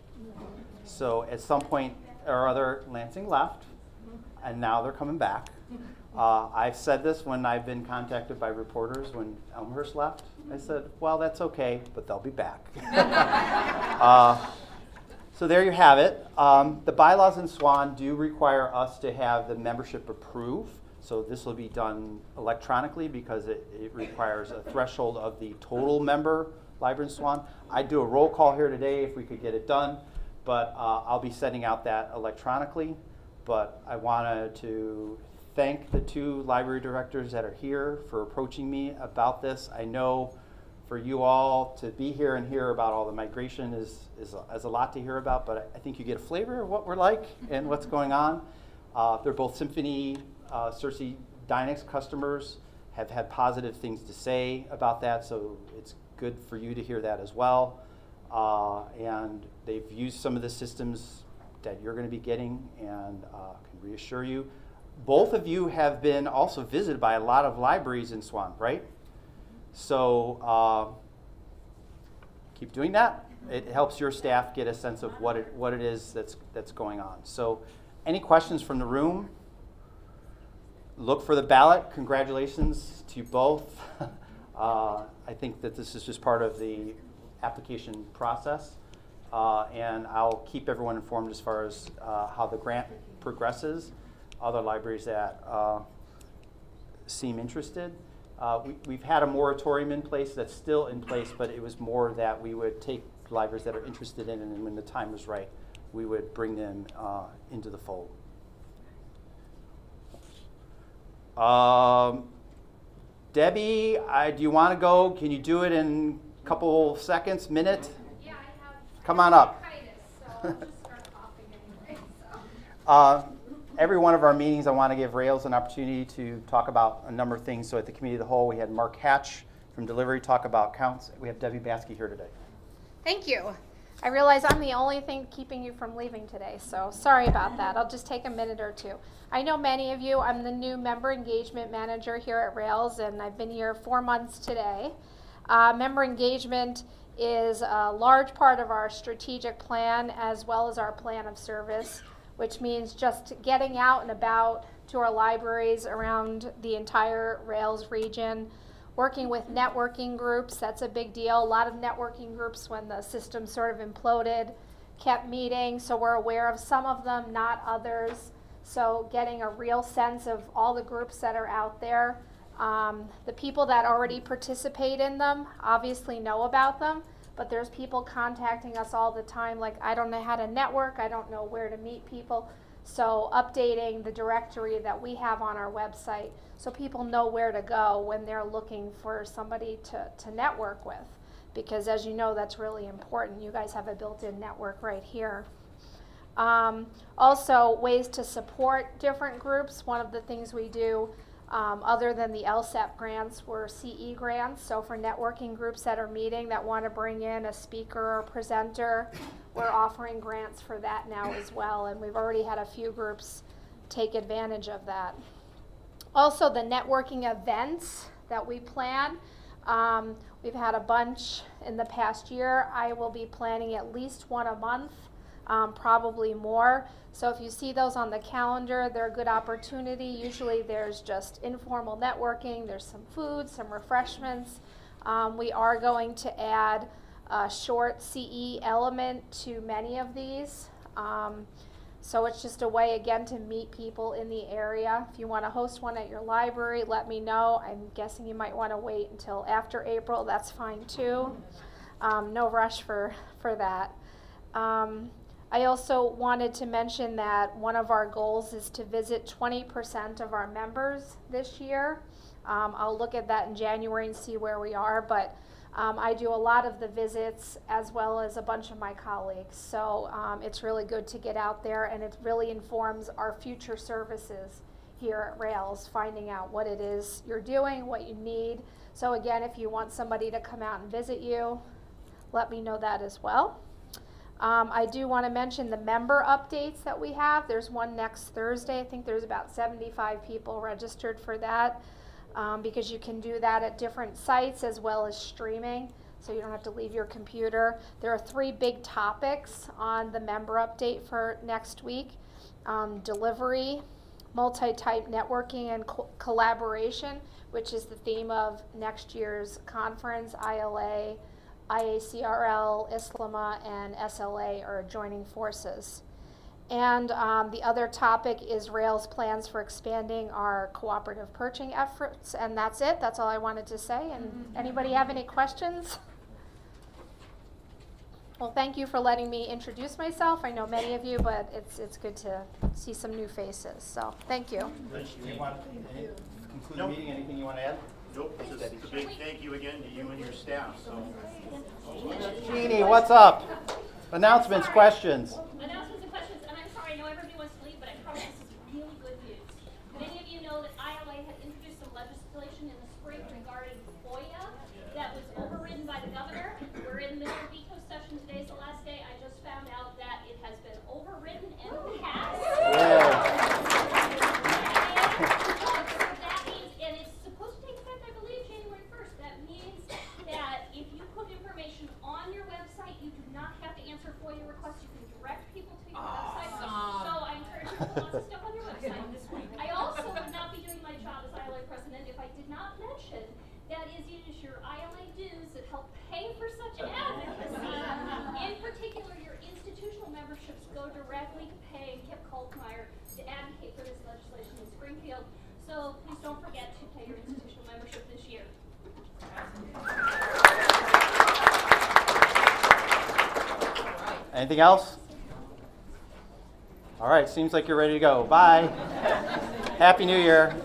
So at some point or other, Lansing left, and now they're coming back. I've said this when I've been contacted by reporters when Elmhurst left. I said, well, that's okay, but they'll be back. So there you have it. The bylaws in SWAN do require us to have the membership approve. So this will be done electronically because it requires a threshold of the total member library in SWAN. I'd do a roll call here today if we could get it done, but I'll be sending out that electronically. But I wanted to thank the 2 library directors that are here for approaching me about this. I know for you all to be here and hear about all the migration is a lot to hear about, but I think you get a flavor of what we're like and what's going on. They're both Symphony SirsiDynix customers, have had positive things to say about that, so it's good for you to hear that as well. And they've used some of the systems that you're going to be getting, and can reassure you. Both of you have been also visited by a lot of libraries in SWAN, right? So keep doing that. It helps your staff get a sense of what it is that's going on. So any questions from the room? Look for the ballot. Congratulations to both. I think that this is just part of the application process. And I'll keep everyone informed as far as how the grant progresses. Other libraries that seem interested. We've had a moratorium in place that's still in place, but it was more that we would take libraries that are interested in it, and when the time was right, we would bring them into the fold. Debbie, do you want to go? Can you do it in a couple seconds, minute? Yeah, I have. Come on up. So I'll just start coughing anyway. So. Every one of our meetings, I want to give Rails an opportunity to talk about a number of things. So at the Committee of the Whole, we had Mark Hatch from Delivery talk about counts. We have Debbie Baskey here today. Thank you. I realize I'm the only thing keeping you from leaving today, so sorry about that. I'll just take a minute or two. I know many of you, I'm the new Member Engagement Manager here at Rails, and I've been here 4 months today. Member engagement is a large part of our strategic plan as well as our plan of service, which means just getting out and about to our libraries around the entire Rails region, working with networking groups. That's a big deal. A lot of networking groups, when the system sort of imploded, kept meeting, so we're aware of some of them, not others. So getting a real sense of all the groups that are out there. The people that already participate in them obviously know about them, but there's people contacting us all the time like, I don't know how to network, I don't know where to meet people. So updating the directory that we have on our website so people know where to go when they're looking for somebody to network with. Because as you know, that's really important. You guys have a built-in network right here. Also, ways to support different groups. One of the things we do, other than the LSAP grants, were CE grants. So for networking groups that are meeting that want to bring in a speaker or presenter, we're offering grants for that now as well. And we've already had a few groups take advantage of that. Also, the networking events that we plan. We've had a bunch in the past year. I will be planning at least one a month, probably more. So if you see those on the calendar, they're a good opportunity. Usually there's just informal networking. There's some food, some refreshments. We are going to add a short CE element to many of these. So it's just a way, again, to meet people in the area. If you want to host one at your library, let me know. I'm guessing you might want to wait until after April. That's fine too. No rush for that. I also wanted to mention that one of our goals is to visit 20% of our members this year. I'll look at that in January and see where we are, but I do a lot of the visits as well as a bunch of my colleagues. So it's really good to get out there, and it really informs our future services here at Rails, finding out what it is you're doing, what you need. So again, if you want somebody to come out and visit you, let me know that as well. I do want to mention the member updates that we have. There's one next Thursday. I think there's about 75 people registered for that. Because you can do that at different sites as well as streaming, so you don't have to leave your computer. There are 3 big topics on the member update for next week. Delivery, multi-type networking and collaboration, which is the theme of next year's conference. ILA, IACRL, ISLAMA, and SLA are joining forces. And the other topic is Rail's plans for expanding our cooperative purchasing efforts. And that's it. That's all I wanted to say. And anybody have any questions? Well, thank you for letting me introduce myself. I know many of you, but it's good to see some new faces. So thank you. Rich, do you want to conclude the meeting? Anything you want to add? Nope, just a big thank you again to you and your staff, so. Jeannie, what's up? Announcements, questions. Announcements and questions, and I'm sorry, I know everybody wants to leave, but I promise this is really good news. Many of you know that ILA had introduced some legislation in the spring regarding FOIA that was overridden by the governor. We're in the middle of veto session. Today's the last day. I just found out that it has been overridden and passed. That means, and it's supposed to take effect, I believe, January 1st. That means that if you put information on your website, you do not have to answer FOIA requests. You can direct people to your website. So I encourage you to put lots of stuff on your website. I also would not be doing my job as ILA president if I did not mention that it is your ILA dues that help pay for such advocacy. In particular, your institutional memberships go directly to paying Kip Kolkmeyer to advocate for this legislation in Springfield. So please don't forget to pay your institutional membership this year. Anything else? All right, seems like you're ready to go. Bye. Happy New Year.